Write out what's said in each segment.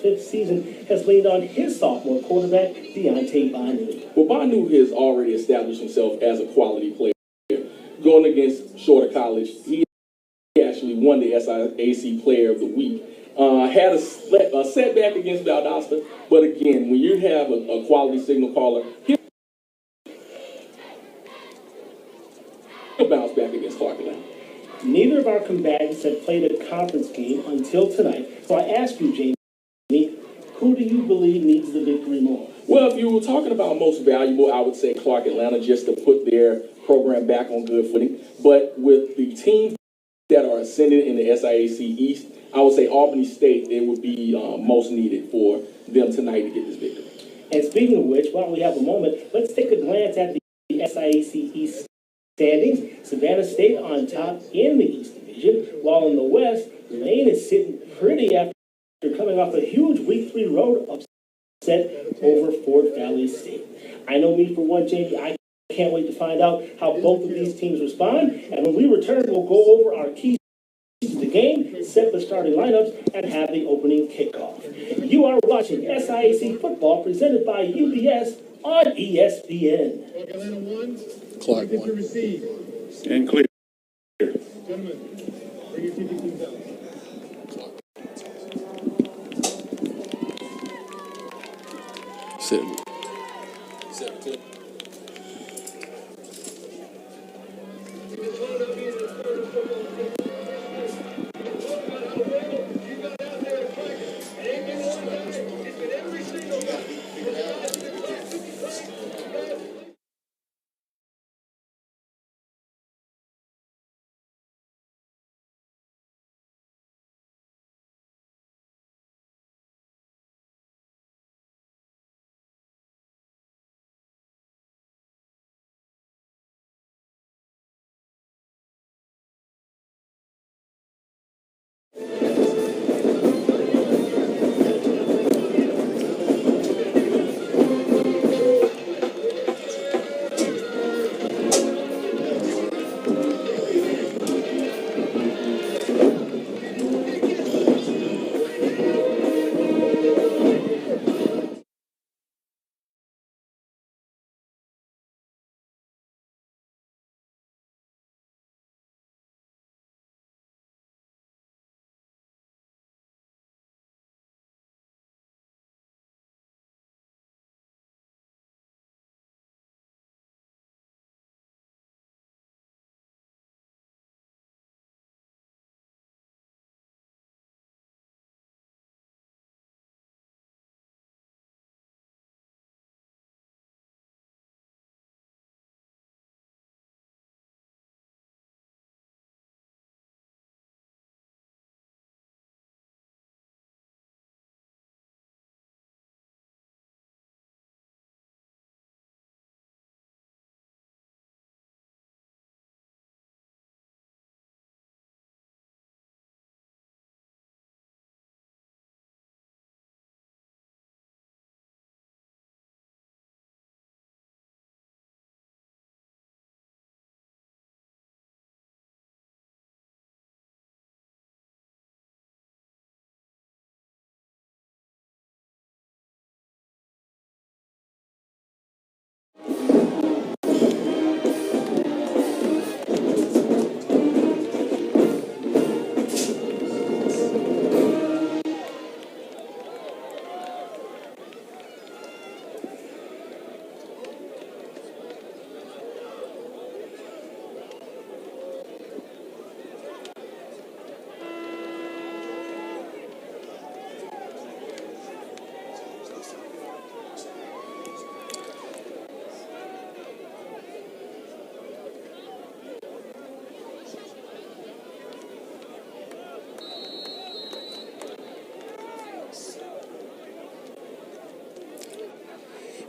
fifth season has leaned on his sophomore quarterback, Banu. Well, Banu has already established himself as a quality player. Going against Shorter College, he actually won the SIAC Player of the Week. Had a setback against Valdosta, but again, when you have a quality signal caller, he'll bounce back against Clark Atlanta. Neither of our combatants have played a conference game until tonight, so I ask you, Jamie, who do you believe needs the victory more? Well, if you were talking about most valuable, I would say Clark Atlanta, just to put their program back on good footing. But with the teams that are ascending in the SIAC East, I would say Albany State, it would be most needed for them tonight to get this victory. And speaking of which, while we have a moment, let's take a glance at the SIAC East standings. Savannah State on top in the East Division, while in the West, Lane is sitting pretty after coming off a huge Week 3 road upset over Fort Valley State. I know me for one, Jamie, I can't wait to find out how both of these teams respond. And when we return, we'll go over our keys to the game, set the starting lineups, and have the opening kickoff. You are watching SIAC football presented by UBS on ESPN. Clark one. And clear. Gentlemen, bring your TV teams out. Sit.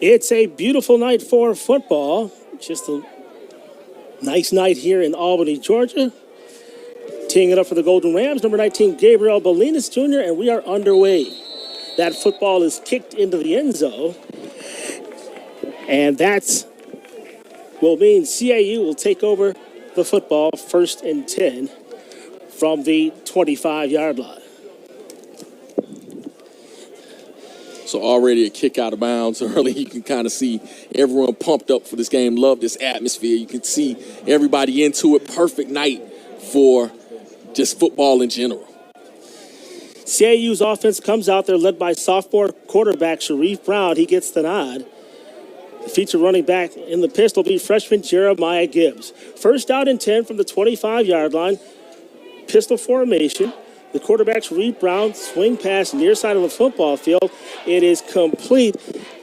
It's a beautiful night for football. Just a nice night here in Albany, Georgia. Teeing it up for the Golden Rams, number 19, Gabriel Bolinas Jr., and we are underway. That football is kicked into the end zone, and that will mean CAU will take over the football, 1st and 10 from the 25-yard line. So already a kick out of bounds early. You can kind of see everyone pumped up for this game. Love this atmosphere. You can see everybody into it. Perfect night for just football in general. CAU's offense comes out there led by sophomore quarterback Sharif Brown. He gets the nod. The feature running back in the pistol will be freshman Jeremiah Gibbs. First down and 10 from the 25-yard line. Pistol formation. The quarterback, Sharif Brown, swing pass near side of the football field. It is complete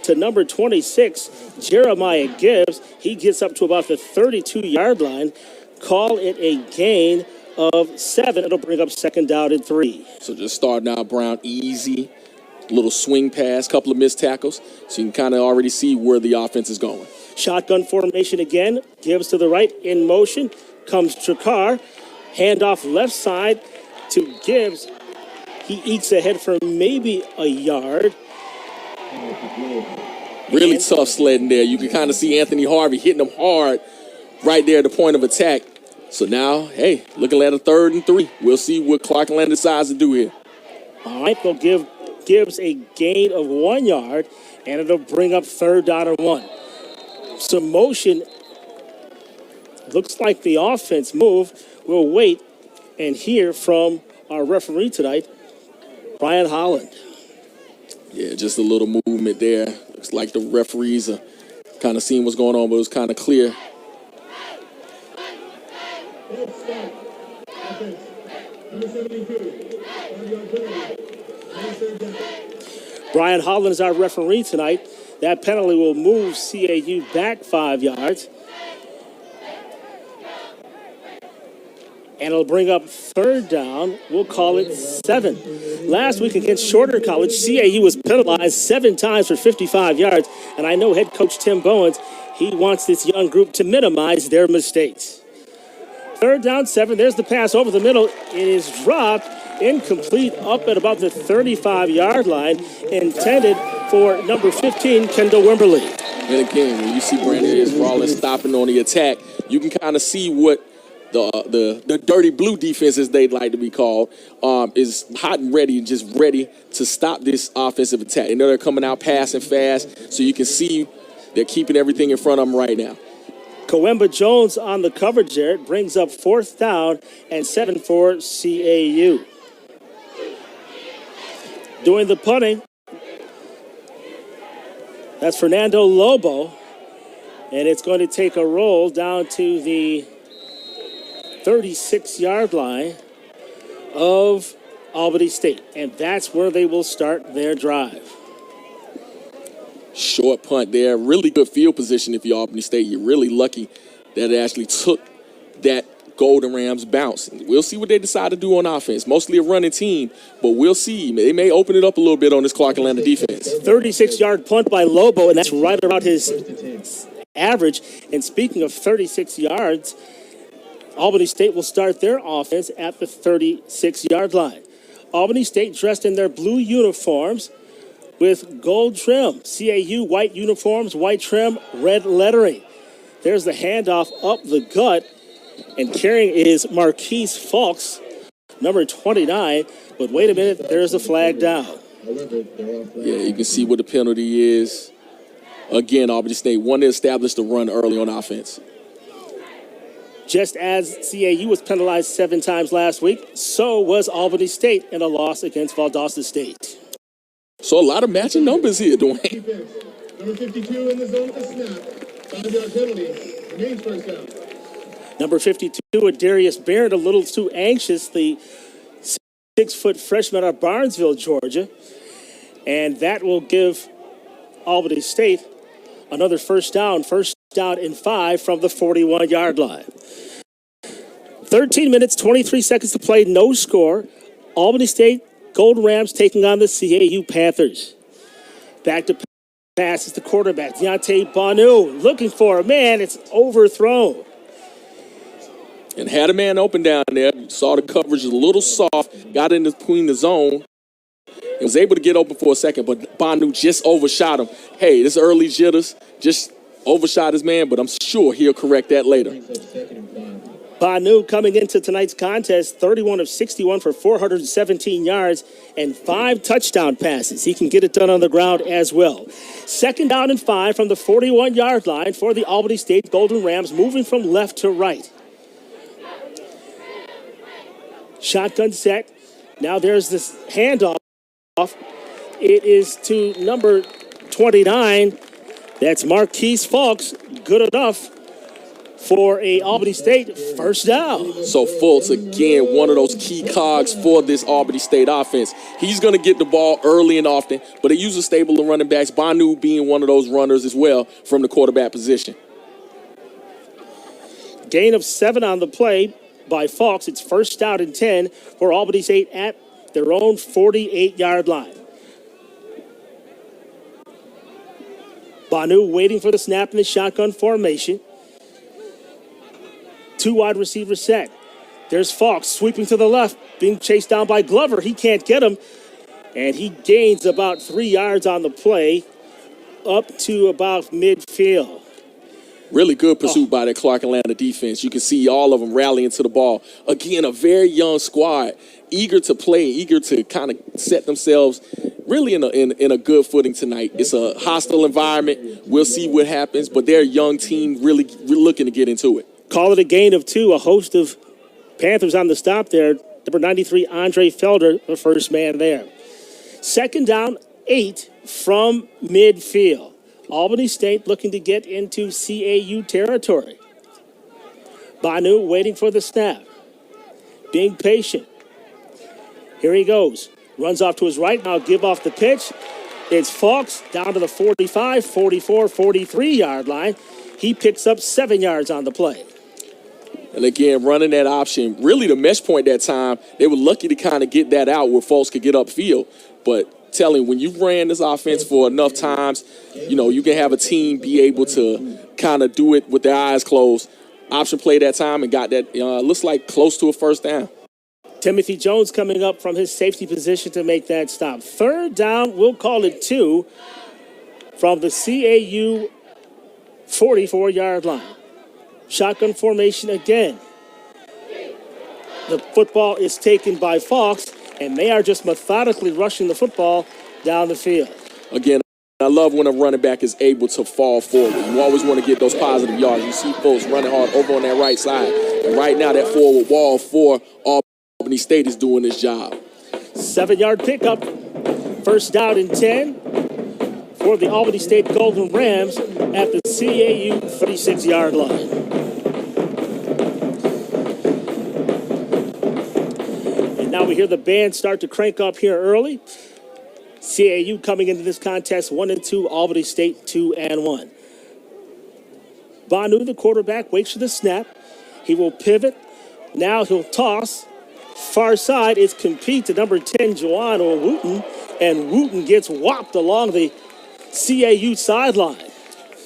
to number 26, Jeremiah Gibbs. He gets up to about the 32-yard line. Call it a gain of 7. It'll bring up second down and 3. So just starting out, Brown, easy, little swing pass, couple of missed tackles. So you can kind of already see where the offense is going. Shotgun formation again. Gibbs to the right in motion. Comes Trakar. Handoff left side to Gibbs. He ekes ahead for maybe a yard. Really tough sledding there. You can kind of see Anthony Harvey hitting him hard right there at the point of attack. So now, hey, looking at a 3rd and 3. We'll see what Clark Atlanta decides to do here. All right, they'll give Gibbs a gain of 1 yard, and it'll bring up 3rd down and 1. Some motion. Looks like the offense move. We'll wait and hear from our referee tonight, Brian Holland. Yeah, just a little movement there. Looks like the referees are kind of seeing what's going on, but it was kind of clear. Brian Holland is our referee tonight. That penalty will move CAU back 5 yards. And it'll bring up 3rd down. We'll call it 7. Last week against Shorter College, CAU was penalized 7 times for 55 yards. And I know head coach Tim Bowens, he wants this young group to minimize their mistakes. 3rd down, 7. There's the pass over the middle. It is dropped, incomplete, up at about the 35-yard line, intended for number 15, Kendall Wimberly. And again, when you see Brandon Rollins stopping on the attack, you can kind of see what the dirty blue defense, as they'd like to be called, is hot and ready, just ready to stop this offensive attack. You know they're coming out passing fast, so you can see they're keeping everything in front of them right now. Coemba Jones on the coverage there. It brings up 4th down and 7 for CAU. Doing the punting, that's Fernando Lobo, and it's going to take a roll down to the 36-yard line of Albany State, and that's where they will start their drive. Short punt there. Really good field position if you're Albany State. You're really lucky that it actually took that Golden Rams bounce. We'll see what they decide to do on offense. Mostly a running team, but we'll see. They may open it up a little bit on this Clark Atlanta defense. 36-yard punt by Lobo, and that's right around his average. And speaking of 36 yards, Albany State will start their offense at the 36-yard line. Albany State dressed in their blue uniforms with gold trim. CAU white uniforms, white trim, red lettering. There's the handoff up the gut, and carrying is Marquise Fulks, number 29. But wait a minute, there's a flag down. Yeah, you can see what the penalty is. Again, Albany State wanted to establish the run early on offense. Just as CAU was penalized 7 times last week, so was Albany State in a loss against Valdosta State. So a lot of matching numbers here, Dwayne. Number 52 in the zone of the snap. 5-yard penalty. Remains 1st down. Number 52, Darius Barrett, a little too anxious, the 6-foot freshman out of Barnesville, Georgia. And that will give Albany State another first down and 5 from the 41-yard line. 13 minutes, 23 seconds to play, no score. Albany State Golden Rams taking on the CAU Panthers. Back to pass is the quarterback, Deontay Bonu, looking for a man. It's overthrown. And had a man open down there. Saw the coverage a little soft, got in between the zone, and was able to get open for a second, but Bonu just overshot him. Hey, this early jitters, just overshot his man, but I'm sure he'll correct that later. Banu coming into tonight's contest, 31 of 61 for 417 yards and 5 touchdown passes. He can get it done on the ground as well. 2nd down and 5 from the 41-yard line for the Albany State Golden Rams, moving from left to right. Shotgun set. Now there's this handoff. It is to number 29. That's Marquise Fulks. Good enough for a Albany State first down. So Fultz, again, one of those key cogs for this Albany State offense. He's going to get the ball early and often, but they use a stable of running backs, Banu being one of those runners as well from the quarterback position. Gain of 7 on the play by Fulks. It's 1st down and 10 for Albany State at their own 48-yard line. Banu waiting for the snap in the shotgun formation. 2 wide receiver set. There's Fulks sweeping to the left, being chased down by Glover. He can't get him, and he gains about 3 yards on the play up to about midfield. Really good pursuit by that Clark Atlanta defense. You can see all of them rallying to the ball. Again, a very young squad, eager to play, eager to kind of set themselves really in a good footing tonight. It's a hostile environment. We'll see what happens, but they're a young team really looking to get into it. Call it a gain of 2. A host of Panthers on the stop there. Number 93, Andre Felder, the first man there. 2nd down, 8 from midfield. Albany State looking to get into CAU territory. Banu waiting for the snap. Being patient. Here he goes. Runs off to his right. Now give off the pitch. It's Fulks down to the 45, 44, 43-yard line. He picks up 7 yards on the play. And again, running that option, really the mesh point that time, they were lucky to kind of get that out where folks could get upfield. But telling when you ran this offense for enough times, you can have a team be able to kind of do it with their eyes closed. Option play that time and got that, looks like close to a 1st down. Timothy Jones coming up from his safety position to make that stop. 3rd down, we'll call it 2 from the CAU 44-yard line. Shotgun formation again. The football is taken by Fulks, and they are just methodically rushing the football down the field. Again, I love when a running back is able to fall forward. You always want to get those positive yards. You see folks running hard over on that right side. And right now, that forward wall for Albany State is doing this job. 7-yard pickup. 1st down and 10 for the Albany State Golden Rams at the CAU 36-yard line. Now we hear the band start to crank up here early. CAU coming into this contest 1-2, Albany State 2-1. Banu, the quarterback, waits for the snap. He will pivot. Now he'll toss. Far side, it's complete to number 10, Joanna Wooten, and Wooten gets whopped along the CAU sideline.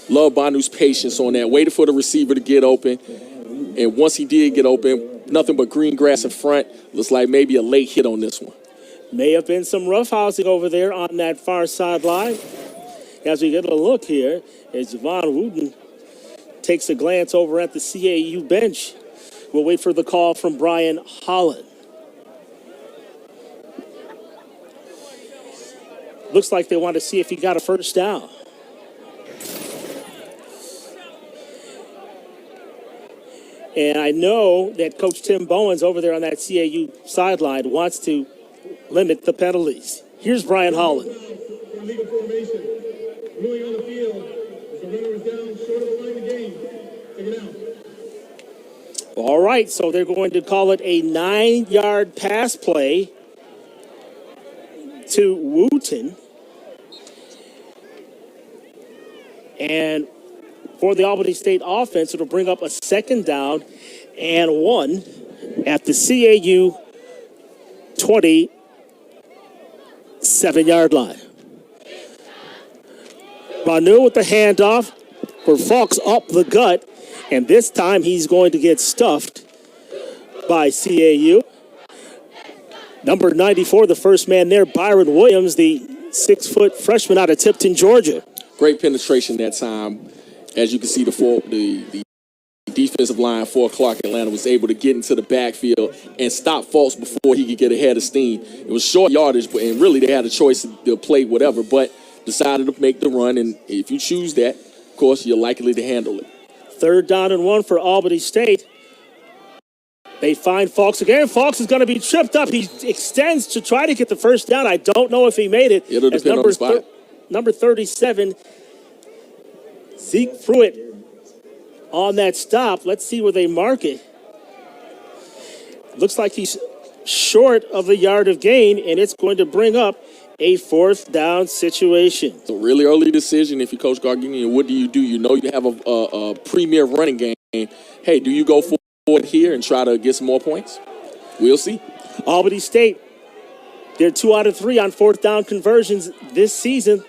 Love Banu's patience on that. Waited for the receiver to get open. And once he did get open, nothing but green grass in front. Looks like maybe a late hit on this one. May have been some roughhousing over there on that far sideline. As we get a look here, as Javon Wooten takes a glance over at the CAU bench. We'll wait for the call from Brian Holland. Looks like they want to see if he got a 1st down. And I know that Coach Tim Bowens over there on that CAU sideline wants to limit the penalties. Here's Brian Holland. Illegal formation. Ruling on the field. The runner is down short of the line of game. Take it out. All right, so they're going to call it a 9-yard pass play to Wooten. And for the Albany State offense, it'll bring up a 2nd down and 1 at the CAU 27-yard line. Banu with the handoff for Fulks up the gut, and this time he's going to get stuffed by CAU. Number 94, the first man there, Byron Williams, the 6-foot freshman out of Tipton, Georgia. Great penetration that time. As you can see, the defensive line for Clark Atlanta was able to get into the backfield and stop Fultz before he could get ahead of steam. It was short yardage, and really they had a choice to play whatever, but decided to make the run. And if you choose that, of course, you're likely to handle it. 3rd down and 1 for Albany State. They find Fultz again. Fultz is going to be tripped up. He extends to try to get the first down. I don't know if he made it. It'll depend on the spot. Number 37, Zeke Pruitt on that stop. Let's see where they mark it. Looks like he's short of the yard of gain, and it's going to bring up a 4th down situation. It's a really early decision if you coach Gardenia. What do? You know you have a premier running game. Hey, do you go for it here and try to get some more points? We'll see. Albany State, they're 2 out of 3 on 4th down conversions this season.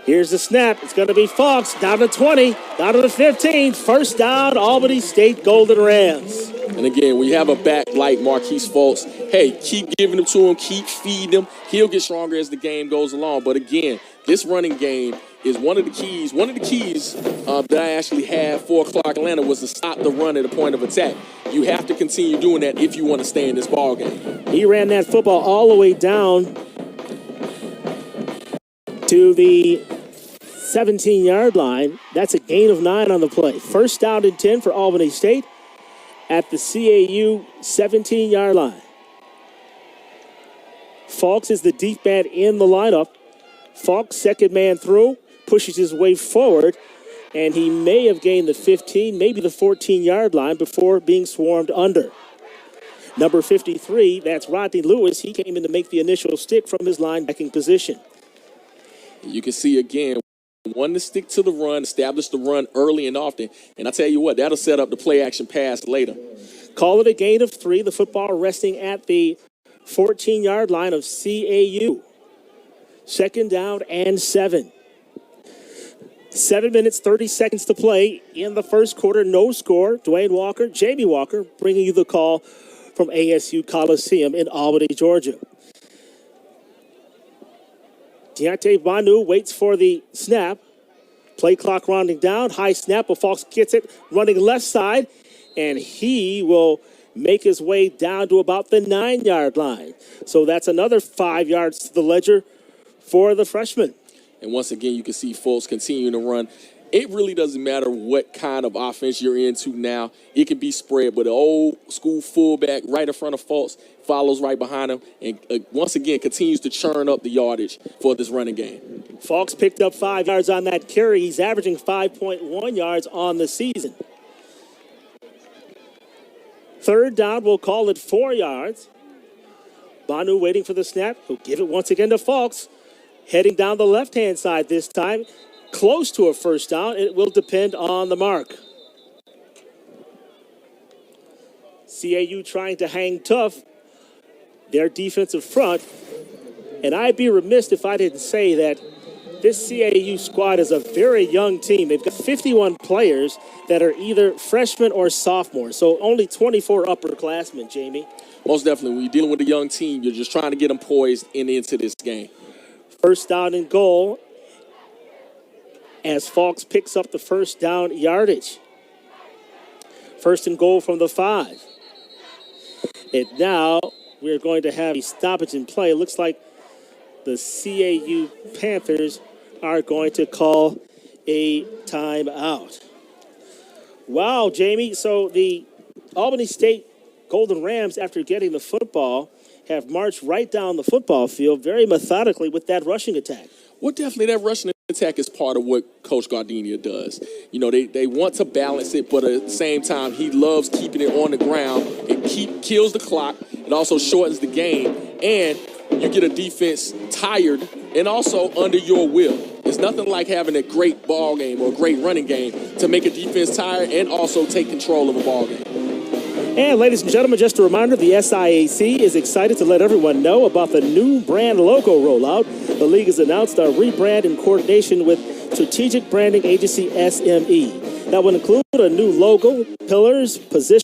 Here's the snap. It's going to be Fox down to 20, down to the 15. First down, Albany State Golden Rams. And again, when you have a back like Marquise Fultz, hey, keep giving them to him, keep feeding him. He'll get stronger as the game goes along. But again, this running game is one of the keys. One of the keys that I actually had for Clark Atlanta was to stop the run at the point of attack. You have to continue doing that if you want to stay in this ball game. He ran that football all the way down to the 17-yard line. That's a gain of 9 on the play. First down and 10 for Albany State at the CAU 17-yard line. Fultz is the deep man in the lineup. Fultz, second man through, pushes his way forward, and he may have gained the 15, maybe the 14-yard line before being swarmed under. Number 53, that's Rodney Lewis. He came in to make the initial stick from his linebacking position. You can see again, one to stick to the run, establish the run early and often. And I tell you what, that'll set up the play action pass later. Call it a gain of 3. The football resting at the 14-yard line of CAU. Second down and 7. 7 minutes, 30 seconds to play in the first quarter. No score. Dwayne Walker, Jamie Walker, bringing you the call from ASU Coliseum in Albany, Georgia. Deontay Banu waits for the snap. Play clock rounding down. High snap, but Fox gets it running left side, and he will make his way down to about the 9-yard line. So that's another 5 yards to the ledger for the freshman. And once again, you can see Fultz continuing to run. It really doesn't matter what kind of offense you're into now. It can be spread, but the old school fullback right in front of Fultz follows right behind him and once again continues to churn up the yardage for this running game. Fultz picked up 5 yards on that carry. He's averaging 5.1 yards on the season. Third down, we'll call it 4 yards. Banu waiting for the snap. He'll give it once again to Fultz. Heading down the left-hand side this time. Close to a first down. It will depend on the mark. CAU trying to hang tough. Their defensive front. And I'd be remiss if I didn't say that this CAU squad is a very young team. They've got 51 players that are either freshmen or sophomores. So only 24 upperclassmen, Jamie. Most definitely. When you're dealing with a young team, you're just trying to get them poised into this game. First down and goal as Fultz picks up the first down yardage. First and goal from the 5. And now we're going to have a stoppage in play. It looks like the CAU Panthers are going to call a timeout. Wow, Jamie. So the Albany State Golden Rams, after getting the football, have marched right down the football field very methodically with that rushing attack. Well, definitely that rushing attack is part of what Coach Gardenia does. You know, they want to balance it, but at the same time, he loves keeping it on the ground. It kills the clock. It also shortens the game, and you get a defense tired and also under your will. It's nothing like having a great ball game or a great running game to make a defense tired and also take control of a ball game. And ladies and gentlemen, just a reminder, the SIAC is excited to let everyone know about the new brand logo rollout. The league has announced a rebrand in coordination with strategic branding agency SME. That will include a new logo, pillars, positioning,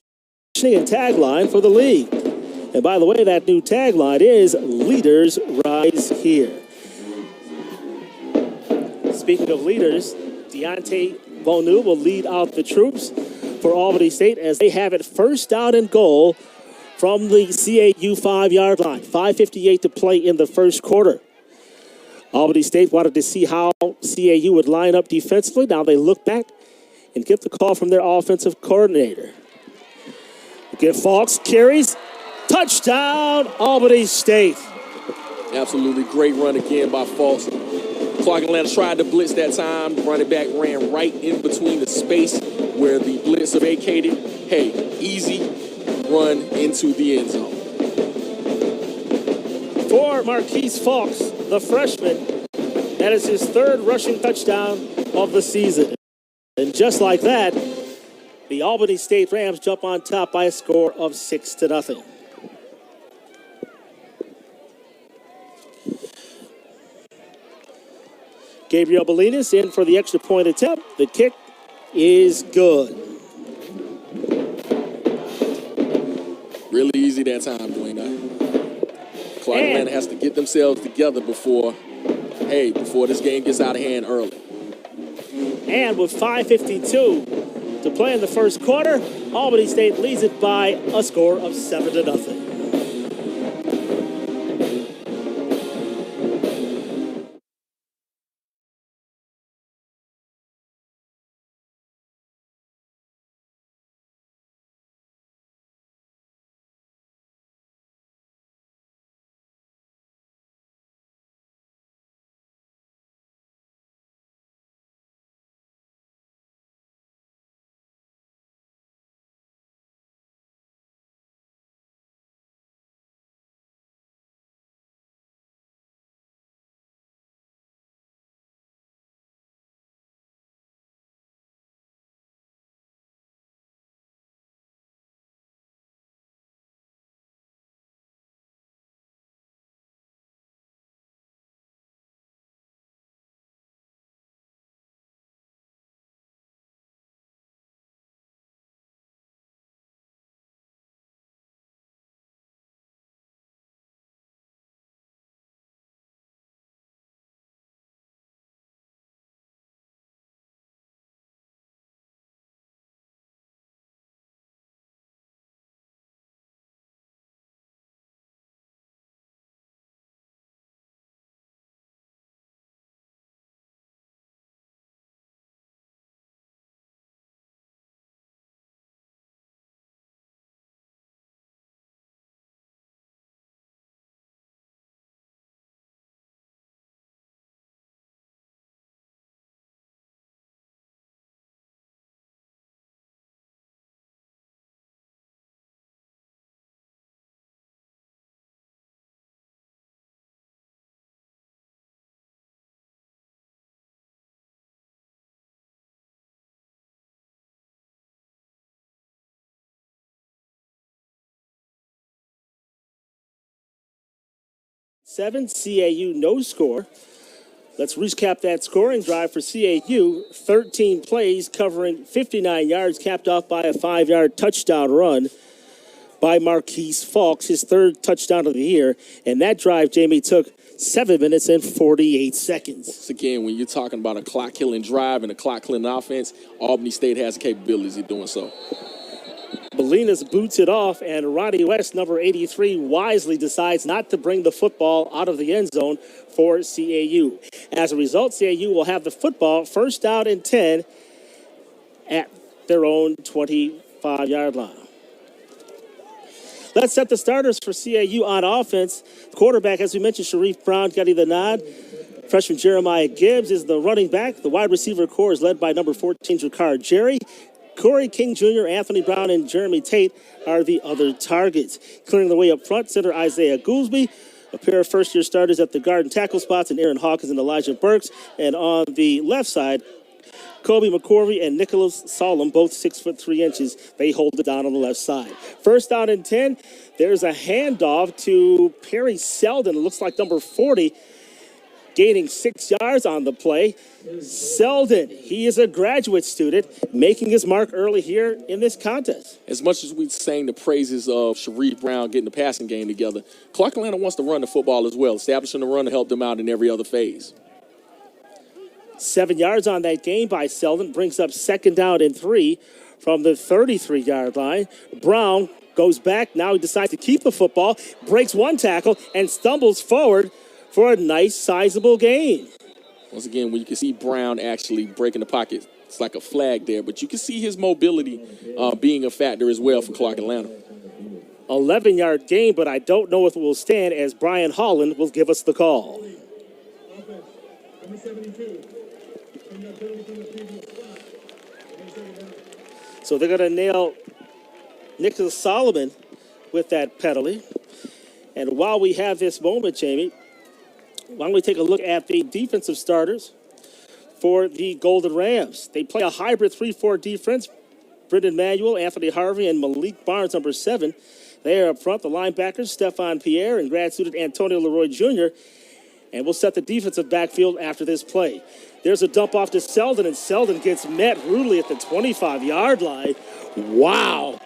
and tagline for the league. And by the way, that new tagline is Leaders Rise Here. Speaking of leaders, Deontay Bonu will lead out the troops for Albany State as they have it first down and goal from the CAU 5-yard line. 5:58 to play in the first quarter. Albany State wanted to see how CAU would line up defensively. Now they look back and get the call from their offensive coordinator. Get Falks, carries, touchdown, Albany State. Absolutely great run again by Falks. Clark Atlanta tried to blitz that time. The running back ran right in between the space where the blitzer vacated. Hey, easy run into the end zone. For Marquise Falks, the freshman, that is his third rushing touchdown of the season. And just like that, the Albany State Rams jump on top by a score of 6-0. Gabriel Bolinas in for the extra point attempt. The kick is good. Really easy that time, Dwayne. Clark Atlanta has to get themselves together before this game gets out of hand early. And with 5:52 to play in the first quarter, Albany State leads it by a score of 7-0. Seven, CAU no score. Let's recap that scoring drive for CAU. 13 plays covering 59 yards, capped off by a 5-yard touchdown run by Marquise Falks, his third touchdown of the year. And that drive, Jamie, took 7 minutes and 48 seconds. Once again, when you're talking about a clock-killing drive and a clock-killing offense, Albany State has the capabilities of doing so. Bolinas boots it off, and Ronnie West, number 83, wisely decides not to bring the football out of the end zone for CAU. As a result, CAU will have the football first down and 10 at their own 25-yard line. Let's set the starters for CAU on offense. Quarterback, as we mentioned, Sharif Brown getting the nod. Freshman Jeremiah Gibbs is the running back. The wide receiver core is led by number 14, Jakar Jerry. Corey King Jr., Anthony Brown, and Jeremy Tate are the other targets. Clearing the way up front, center Isaiah Goolsby. A pair of first-year starters at the guard and tackle spots, and Aaron Hawkins and Elijah Burks. And on the left side, Kobe McCorvey and Nicholas Solom, both 6'3". They hold it down on the left side. First down and 10. There's a handoff to Perry Selden. It looks like number 40, gaining 6 yards on the play. Selden, he is a graduate student, making his mark early here in this contest. As much as we sang the praises of Sharif Brown getting the passing game together, Clark Atlanta wants to run the football as well, establishing the run to help them out in every other phase. 7 yards on that gain by Selden. Brings up 2nd down and 3 from the 33-yard line. Brown goes back. Now he decides to keep the football. Breaks one tackle and stumbles forward for a nice, sizable gain. Once again, when you can see Brown actually breaking the pocket, it's like a flag there, but you can see his mobility being a factor as well for Clark Atlanta. 11-yard gain, but I don't know if it will stand as Brian Holland will give us the call. Offense, number 72. Came up penalty from the previous spot. They're gonna take it down. So they're going to nail Nicholas Solomon with that penalty. And while we have this moment, Jamie, why don't we take a look at the defensive starters for the Golden Rams. They play a hybrid 3-4 defense. Brendan Manuel, Anthony Harvey, and Malik Barnes, number 7. They are up front. The linebackers, Stephon Pierre and grad student Antonio Leroy Jr. And we'll set the defensive backfield after this play. There's a dump off to Selden, and Selden gets met rudely at the 25-yard line. Wow.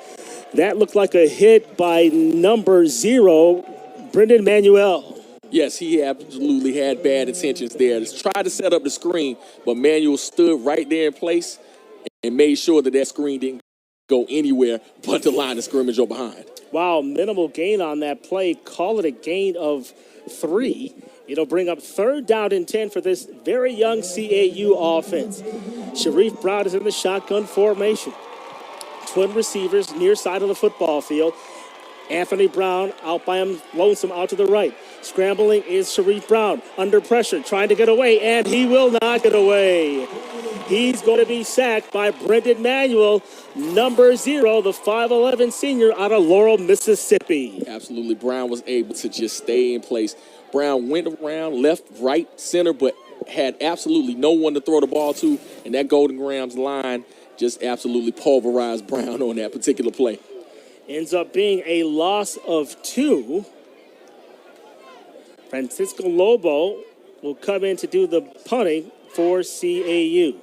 That looked like a hit by number 0, Brendan Manuel. Yes, he absolutely had bad intentions there. Just tried to set up the screen, but Manuel stood right there in place and made sure that screen didn't go anywhere but the line of scrimmage or behind. Wow, minimal gain on that play. Call it a gain of 3. It'll bring up 3rd down and 10 for this very young CAU offense. Sharif Brown is in the shotgun formation. Twin receivers near side of the football field. Anthony Brown out by him, lonesome out to the right. Scrambling is Sharif Brown. Under pressure, trying to get away, and he will not get away. He's going to be sacked by Brendan Manuel, number 0, the 5'11 senior out of Laurel, Mississippi. Absolutely. Brown was able to just stay in place. Brown went around left, right, center, but had absolutely no one to throw the ball to, and that Golden Rams line just absolutely pulverized Brown on that particular play. Ends up being a loss of 2. Francisco Lobo will come in to do the punting for CAU.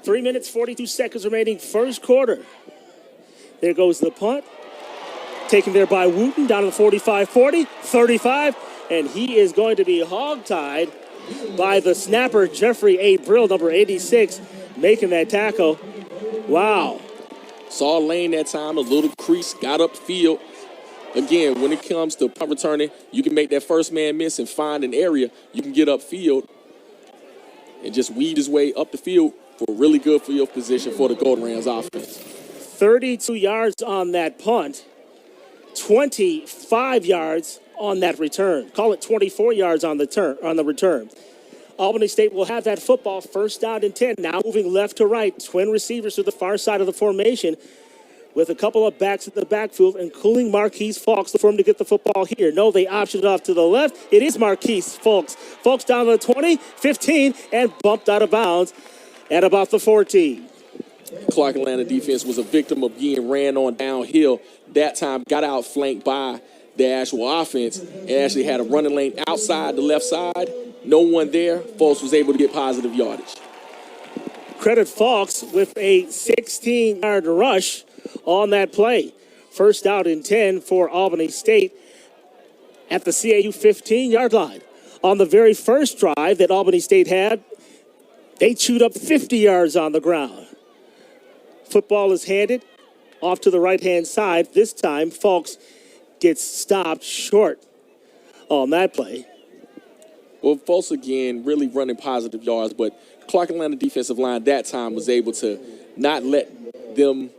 3 minutes, 42 seconds remaining, first quarter. There goes the punt. Taken there by Wooten, down to the 45-40, 35, and he is going to be hogtied by the snapper, Jeffrey A. Brill, number 86, making that tackle. Wow. Saw a lane that time, a little crease, got up field. Again, when it comes to punt returning, you can make that first man miss and find an area. You can get upfield and just weed his way up the field for really good field position for the Golden Rams offense. 32 yards on that punt, 25 yards on that return. Call it 24 yards on the return. Albany State will have that football, 1st down and 10. Now moving left to right, twin receivers to the far side of the formation with a couple of backs at the backfield, including Marquise Fulks for him to get the football here. No, they optioned off to the left. It is Marquise Fulks. Fulks down to the 20, 15, and bumped out of bounds at about the 14. Clark Atlanta defense was a victim of being ran on downhill. That time got outflanked by the actual offense and actually had a running lane outside the left side. No one there. Fulks was able to get positive yardage. Credit Fulks with a 16-yard rush on that play. 1st down and 10 for Albany State at the CAU 15-yard line. On the very first drive that Albany State had, they chewed up 50 yards on the ground. Football is handed off to the right-hand side. This time, Fulks gets stopped short on that play. Well, Fulks again really running positive yards, but Clark Atlanta defensive line that time was able to not let them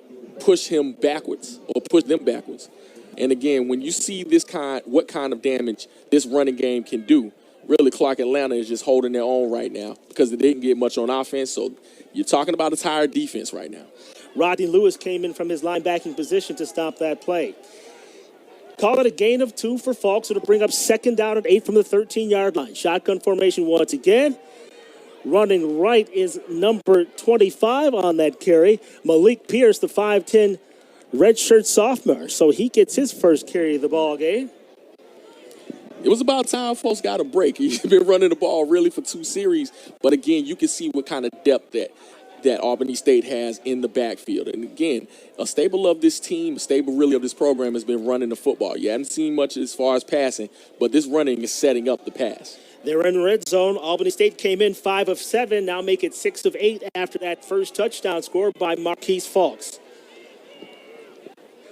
push him backwards or push them backwards. And again, when you see what kind of damage this running game can do, really Clark Atlanta is just holding their own right now because they didn't get much on offense. So you're talking about a tired defense right now. Rodney Lewis came in from his linebacking position to stop that play. Call it a gain of 2 for Fulks. It'll bring up 2nd down and 8 from the 13-yard line. Shotgun formation once again. Running right is number 25 on that carry. Malik Pierce, the 5'10 redshirt sophomore. So he gets his first carry of the ball game. It was about time Fulks got a break. He's been running the ball really for 2 series. But again, you can see what kind of depth that that Albany State has in the backfield. And again, a staple of this team, a staple really of this program has been running the football. You haven't seen much as far as passing, but this running is setting up the pass. They're in red zone. Albany State came in 5 of 7, now make it 6 of 8 after that first touchdown score by Marquise Falks.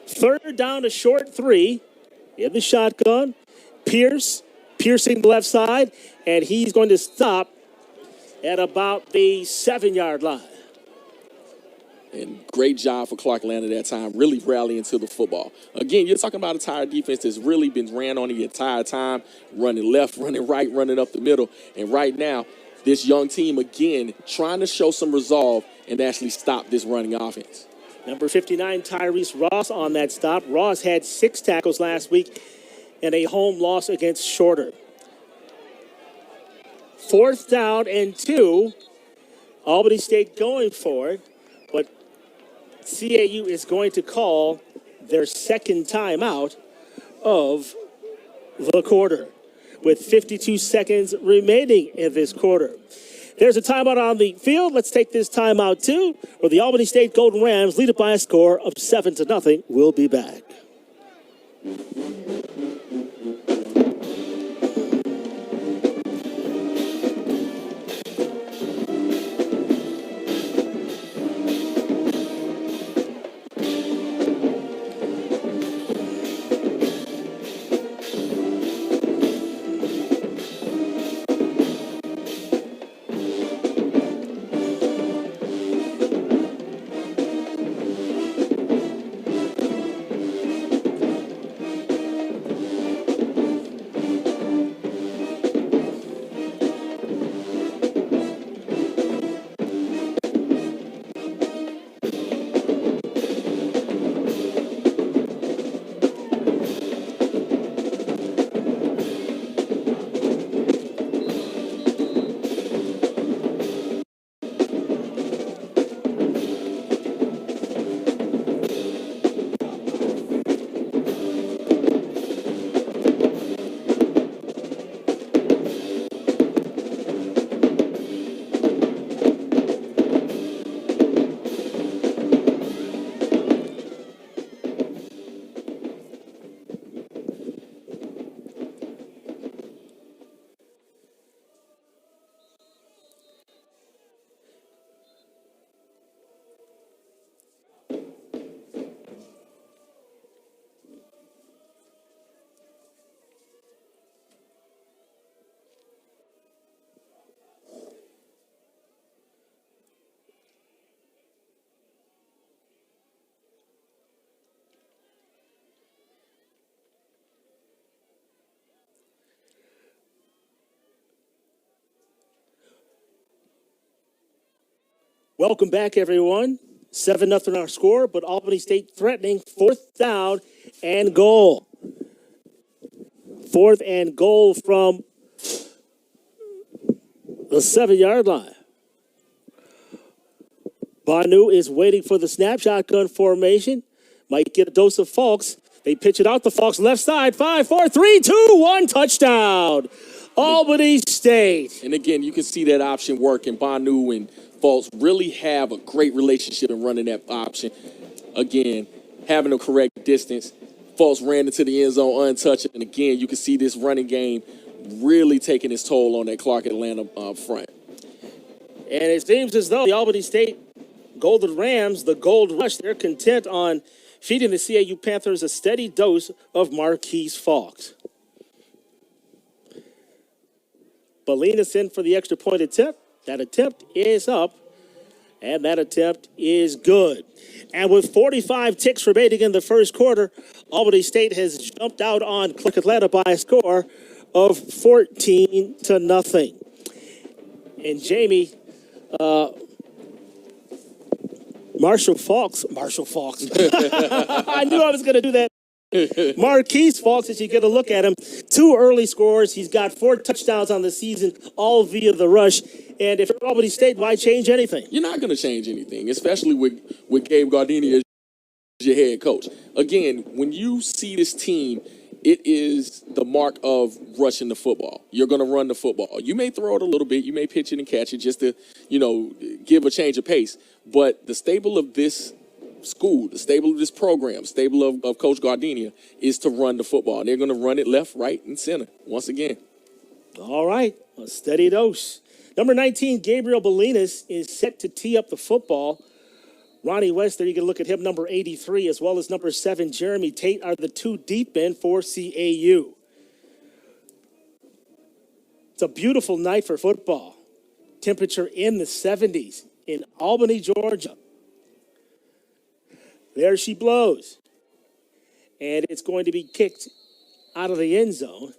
Third down to short 3 in the shotgun. Piercing the left side, and he's going to stop at about the 7-yard line. And great job for Clark Atlanta that time, really rallying to the football. Again, you're talking about a tired defense that's really been ran on the entire time, running left, running right, running up the middle. And right now, this young team, again, trying to show some resolve and actually stop this running offense. Number 59, Tyrese Ross on that stop. Ross had 6 tackles last week and a home loss against Shorter. 4th down and 2. Albany State going for it, but CAU is going to call their second timeout of the quarter with 52 seconds remaining in this quarter. There's a timeout on the field. Let's take this timeout too, where the Albany State Golden Rams lead it by a score of 7-0. We'll be back. Welcome back, everyone. 7-0 our score, but Albany State threatening 4th down and goal. 4th and goal from the 7-yard line. Banu is waiting for the snap. Shotgun formation. Might get a dose of Falks. They pitch it out the Falks left side. 5, 4, 3, 2, 1 touchdown. Albany State. And again, you can see that option working. Banu and Falks really have a great relationship in running that option. Again, having the correct distance. Falks ran into the end zone untouched. And again, you can see this running game really taking its toll on that Clark Atlanta front. And it seems as though the Albany State Golden Rams, the Gold Rush, they're content on feeding the CAU Panthers a steady dose of Marquise Falks. Bolinas in for the extra point attempt. That attempt is up, and that attempt is good. And with 45 ticks remaining in the first quarter, Albany State has jumped out on Clark Atlanta by a score of 14-0. And Jamie, Marshall Falks. I knew I was going to do that. Marquise Falks, as you get a look at him, 2 early scores. He's got 4 touchdowns on the season, all via the rush. And if Albany State, why change anything? You're not going to change anything, especially with Gabe Gardini as your head coach. Again, when you see this team it is the mark of rushing the football. You're going to run the football. You may throw it a little bit. You may pitch it and catch it just to, give a change of pace. But the staple of this school, the stable of this program, stable of Coach Gardenia is to run the football. And they're going to run it left, right, and center once again. All right, a steady dose. Number 19, Gabriel Bolinas is set to tee up the football. Ronnie West, there you can look at him, number 83, as well as number 7, Jeremy Tate, are the two deep men for CAU. It's a beautiful night for football. Temperature in the 70s in Albany, Georgia. There she blows. And it's going to be kicked out of the end zone.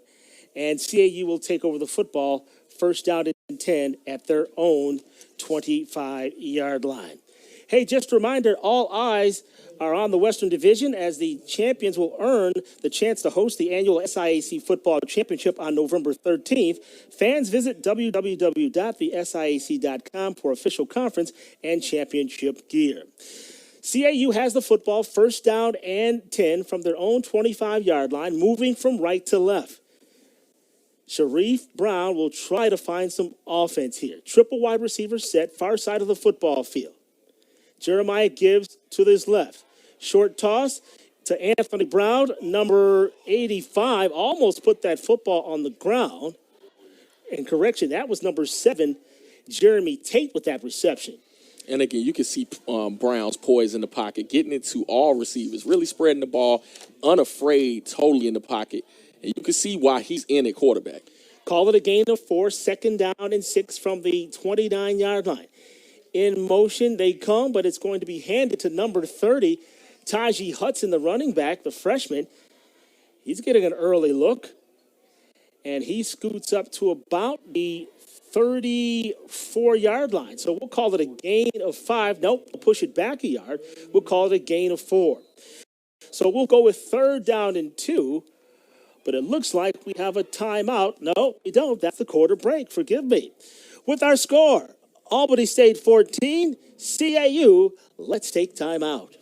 And CAU will take over the football, first down and 10 at their own 25-yard line. Hey, just a reminder, all eyes are on the Western Division as the champions will earn the chance to host the annual SIAC Football Championship on November 13th. Fans visit www.thesiac.com for official conference and championship gear. CAU has the football, first down and 10 from their own 25-yard line, moving from right to left. Sharif Brown will try to find some offense here. Triple wide receiver set, far side of the football field. Jeremiah Gibbs to his left. Short toss to Anthony Brown, number 85. Almost put that football on the ground. And correction, that was number 7, Jeremy Tate with that reception. And again, you can see Brown's poise in the pocket, getting it to all receivers, really spreading the ball, unafraid, totally in the pocket. And you can see why he's in at quarterback. Call it a gain of 4, second down and 6 from the 29-yard line. In motion, they come, but it's going to be handed to number 30, Tajee Hudson, the running back, the freshman. He's getting an early look, and he scoots up to about the 34-yard line. So we'll call it a gain of 5. Nope, we'll push it back a yard. We'll call it a gain of 4. So we'll go with third down and 2, but it looks like we have a timeout. No, we don't. That's the quarter break. Forgive me. With our score, Albany State 14, CAU, let's take time out.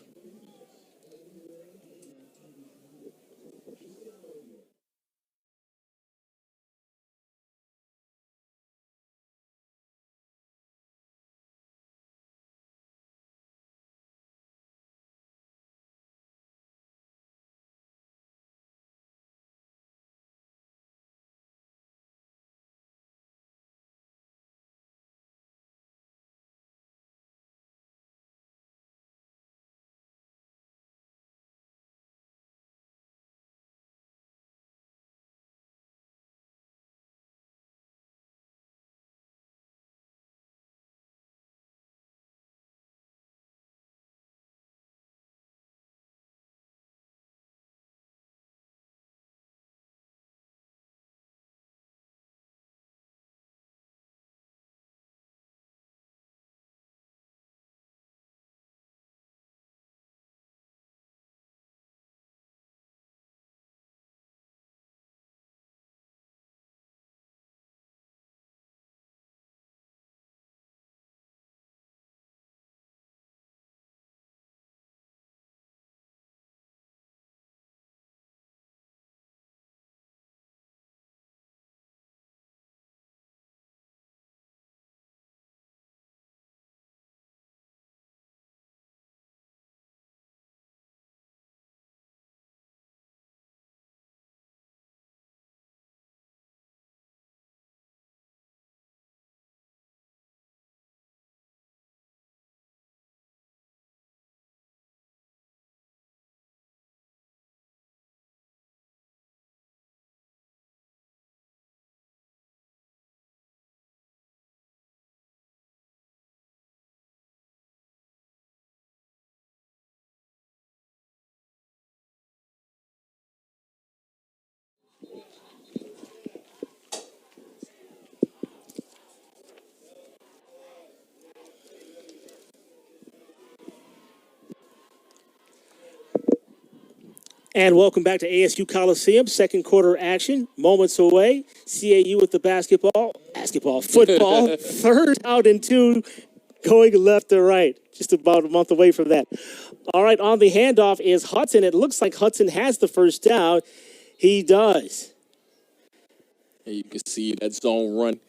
And welcome back to ASU Coliseum, second quarter action, moments away. CAU with the football, third out and 2, going left to right, just about a month away from that. All right, on the handoff is Hudson. It looks like Hudson has the first down. He does. And you can see that zone run,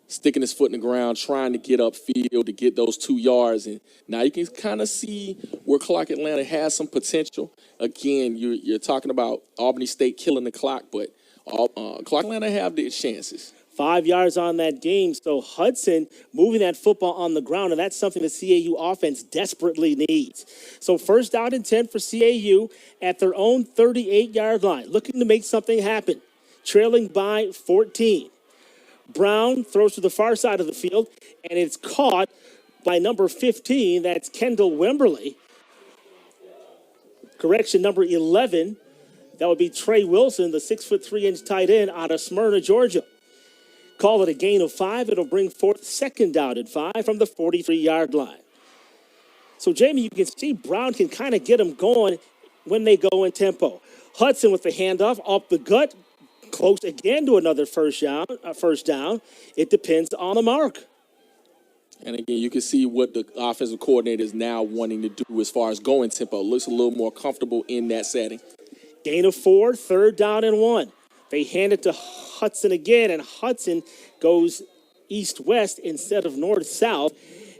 sticking his foot in the ground, trying to get upfield to get those 2 yards. And now you can kind of see where Clark Atlanta has some potential. Again, you're talking about Albany State killing the clock, but Clark Atlanta have their chances. 5 yards on that game. So Hudson moving that football on the ground, and that's something the CAU offense desperately needs. So first down and 10 for CAU at their own 38-yard line, looking to make something happen, trailing by 14. Brown throws to the far side of the field, and it's caught by number 15. That's Kendall Wimberly. Correction, number 11. That would be Trey Wilson, the 6'3" tight end out of Smyrna, Georgia. Call it a gain of 5. It'll bring forth second down and 5 from the 43-yard line. So, Jamie, you can see Brown can kind of get them going when they go in tempo. Hudson with the handoff up the gut, close again to another first down. It depends on the mark. And again, you can see what the offensive coordinator is now wanting to do as far as going tempo. Looks a little more comfortable in that setting. Gain of 4, third down and 1. They hand it to Hudson again, and Hudson goes east-west instead of north-south,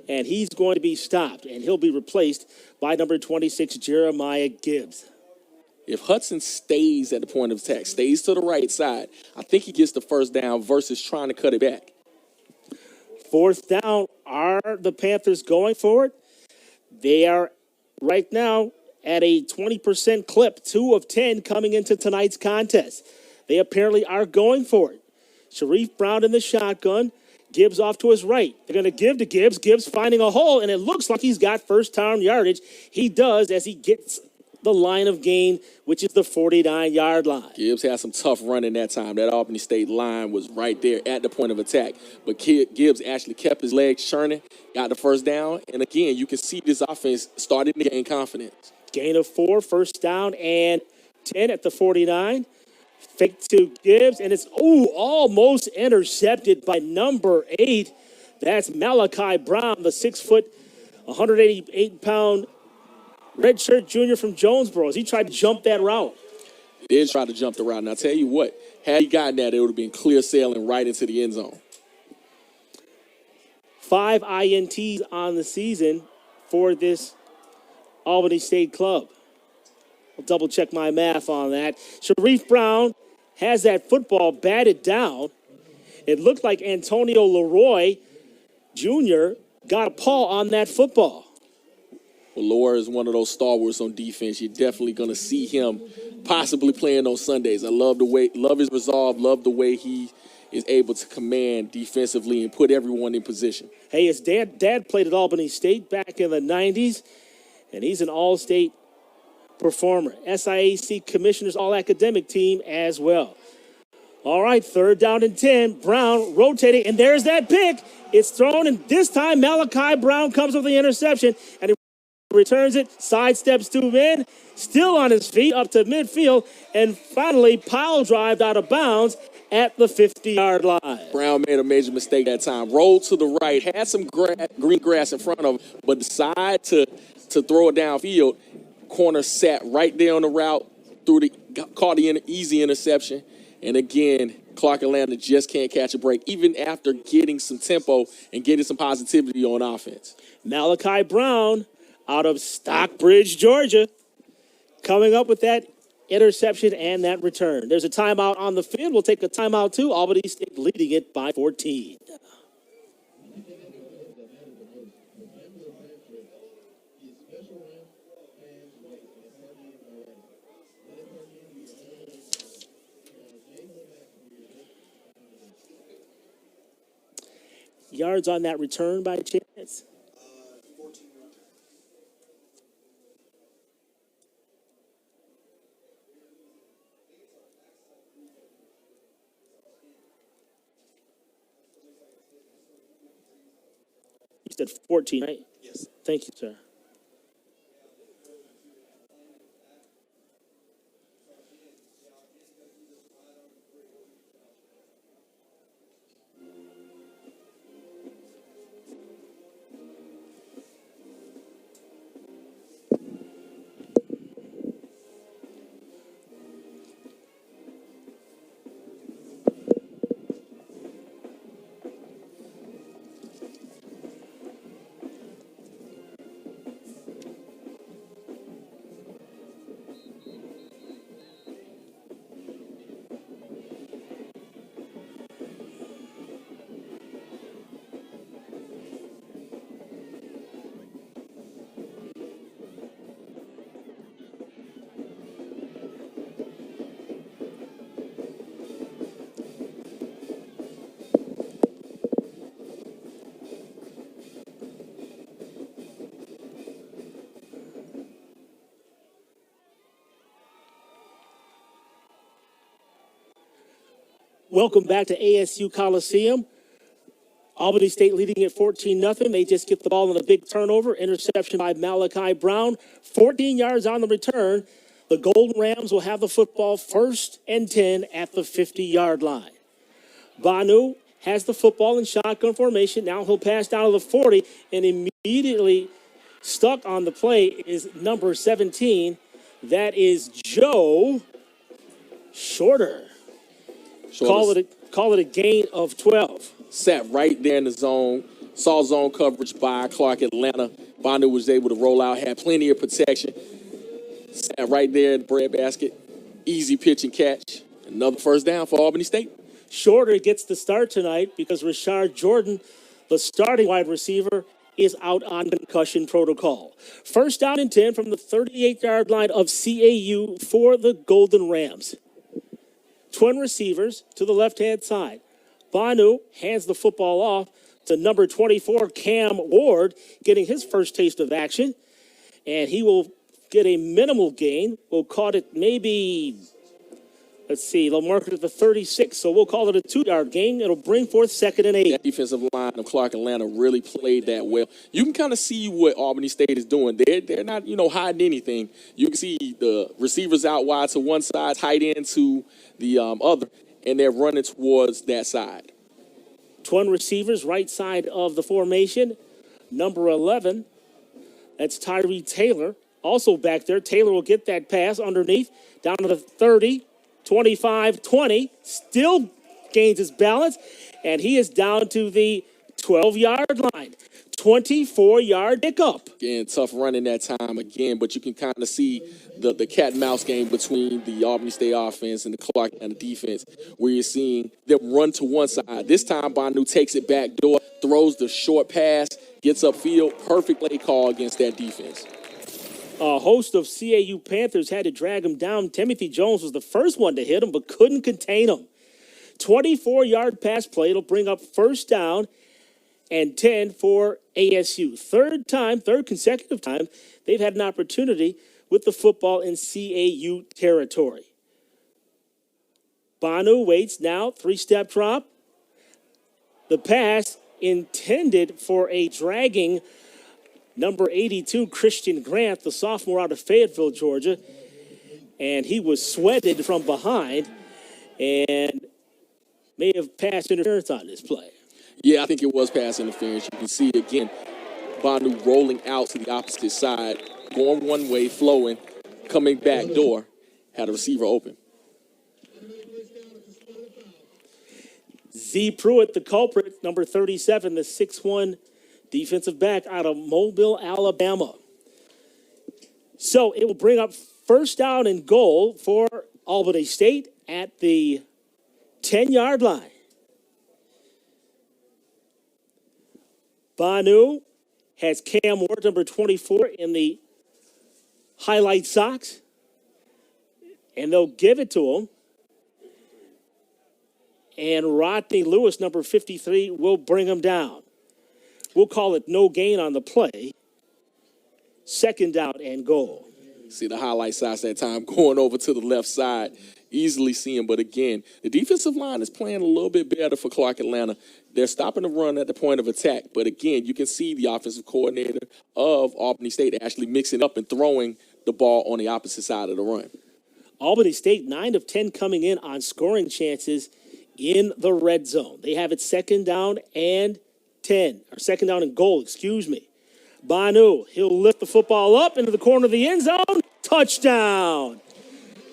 and he's going to be stopped, and he'll be replaced by number 26, Jeremiah Gibbs. If Hudson stays at the point of attack, stays to the right side, I think he gets the first down versus trying to cut it back. Fourth down, are the Panthers going for it? They are right now at a 20% clip, 2 of 10 coming into tonight's contest. They apparently are going for it. Sharif Brown in the shotgun. Gibbs off to his right. They're going to give to Gibbs. Gibbs finding a hole, and it looks like he's got first down yardage. He does as he gets the line of gain, which is the 49-yard line. Gibbs had some tough running that time. That Albany State line was right there at the point of attack. But Gibbs actually kept his legs churning, got the first down. And again, you can see this offense starting to gain confidence. Gain of 4, first down and 10 at the 49. Fake to Gibbs, and it's, almost intercepted by number 8. That's Malachi Brown, the 6', 188-pound redshirt junior from Jonesboro. As he tried to jump that route. He did try to jump the route. And I'll tell you what, had he gotten that, it would have been clear sailing right into the end zone. 5 INTs on the season for this Albany State club. I'll double check my math on that. Sharif Brown has that football batted down. It looked like Antonio Leroy Jr. got a paw on that football. Well, Leroy is one of those stalwarts on defense. You're definitely going to see him possibly playing on Sundays. I love his resolve, love the way he is able to command defensively and put everyone in position. Hey, his dad played at Albany State back in the 90s, and he's an all-state performer. SIAC Commissioner's All-Academic Team as well. All right, third down and 10. Brown rotating, and there's that pick. It's thrown, and this time Malachi Brown comes with the interception, and he returns it, sidesteps 2 men, still on his feet up to midfield, and finally pile drived out of bounds at the 50-yard line. Brown made a major mistake that time. Rolled to the right, had some green grass in front of him, but decided to throw it downfield. Corner sat right there on the route, caught the easy interception. And again, Clark Atlanta just can't catch a break, even after getting some tempo and getting some positivity on offense. Malachi Brown out of Stockbridge, Georgia, coming up with that interception and that return. There's a timeout on the field. We'll take a timeout too. Albany State leading it by 14. Yards on that return by chance? 14. You said 14, right? Yes. Thank you, sir. Welcome back to ASU Coliseum. Albany State leading at 14-0. They just get the ball on a big turnover. Interception by Malachi Brown. 14 yards on the return. The Golden Rams will have the football 1st and 10 at the 50-yard line. Banu has the football in shotgun formation. Now he'll pass down to the 40, and immediately stuck on the play is number 17. That is Joe Shorter. Call it a gain of 12. Sat right there in the zone, saw zone coverage by Clark Atlanta. Banu was able to roll out, had plenty of protection. Sat right there in the breadbasket. Easy pitch and catch. Another first down for Albany State. Shorter gets the start tonight because Rashard Jordan, the starting wide receiver, is out on concussion protocol. First down and 10 from the 38-yard line of CAU for the Golden Rams. Twin receivers to the left-hand side. Banu hands the football off to number 24, Cam Ward, getting his first taste of action. And he will get a minimal gain. We'll call it maybe, let's see, they'll mark it at the 36, so we'll call it a 2-yard gain. It'll bring forth 2nd and 8. That defensive line of Clark Atlanta really played that well. You can kind of see what Albany State is doing. They're not, hiding anything. You can see the receivers out wide to one side, tight end to the other, and they're running towards that side. Twin receivers, right side of the formation. Number 11, that's Tyree Taylor. Also back there, Taylor will get that pass underneath, down to the 30, 25, 20. Still gains his balance, and he is down to the 12-yard line. 24-yard pickup. Again, tough running that time again, but you can kind of see the cat and mouse game between the Albany State offense and the Clark and the defense, where you're seeing them run to one side. This time, Banu takes it back door, throws the short pass, gets upfield. Perfect play call against that defense. A host of CAU Panthers had to drag him down. Timothy Jones was the first one to hit him, but couldn't contain him. 24-yard pass play. It'll bring up first down and 10 for ASU. Third consecutive time, they've had an opportunity with the football in CAU territory. Banu waits now, 3-step drop. The pass intended for a dragging number 82, Christian Grant, the sophomore out of Fayetteville, Georgia. And he was sweated from behind and may have passed interference on this play. Yeah, I think it was pass interference. You can see again, Banu rolling out to the opposite side, going one way, flowing, coming back door, had a receiver open. Z. Pruitt, the culprit, number 37, the 6'1", defensive back out of Mobile, Alabama. So it will bring up first down and goal for Albany State at the 10-yard line. Banu has Cam Ward, number 24, in the highlight socks. And they'll give it to him. And Rodney Lewis, number 53, will bring him down. We'll call it no gain on the play. Second down and goal. See the highlight socks that time going over to the left side. Easily see him, but again, the defensive line is playing a little bit better for Clark Atlanta. They're stopping the run at the point of attack, but again, you can see the offensive coordinator of Albany State actually mixing up and throwing the ball on the opposite side of the run. Albany State, 9 of 10 coming in on scoring chances in the red zone. They have it second down and 10, or second down and goal, excuse me. Banu, he'll lift the football up into the corner of the end zone. Touchdown.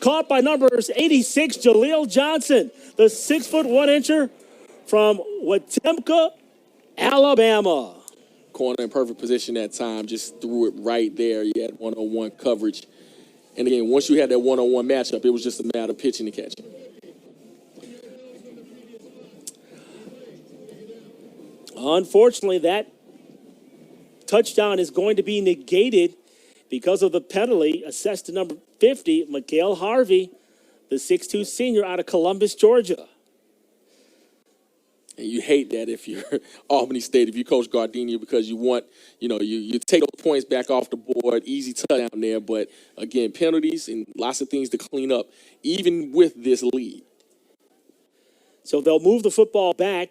Caught by numbers 86, Jaleel Johnson, the 6'1" from Wetumpka, Alabama. Corner in perfect position that time, just threw it right there. He had one-on-one coverage. And again, once you had that one-on-one matchup, it was just a matter of pitching and catching. Unfortunately, that touchdown is going to be negated because of the penalty assessed to number 50, Mikael Harvey, the 6'2" senior out of Columbus, Georgia. And you hate that if you're Albany State, if you coach Gardenia, because you want, you take those points back off the board, easy touchdown there. But again, penalties and lots of things to clean up, even with this lead. So they'll move the football back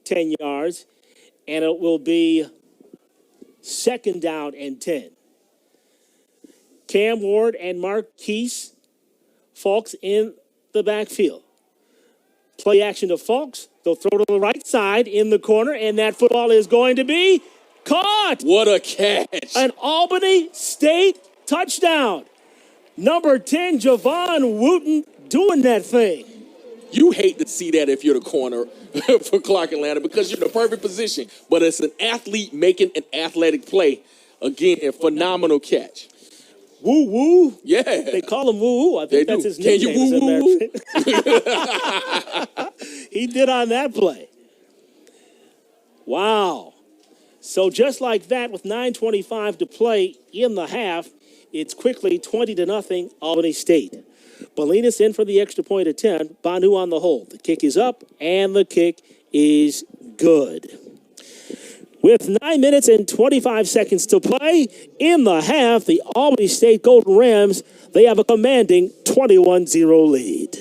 10 yards, and it will be 2nd down and 10. Cam Ward and Marquise Fulks in the backfield. Play action to Fulks. They'll throw to the right side in the corner, and that football is going to be caught. What a catch. An Albany State touchdown. Number 10, Javon Wooten doing that thing. You hate to see that if you're the corner for Clark Atlanta because you're in the perfect position. But it's an athlete making an athletic play. Again, a phenomenal catch. Woo woo. Yeah. They call him woo woo. I think that's his nickname. Can you woo woo? He did on that play. Wow. So just like that, with 9:25 to play in the half, it's quickly 20-0 Albany State. Bolinas in for the extra point attempt. Banu on the hold. The kick is up, and the kick is good. With 9 minutes and 25 seconds to play in the half, the Albany State Golden Rams, they have a commanding 21-0 lead.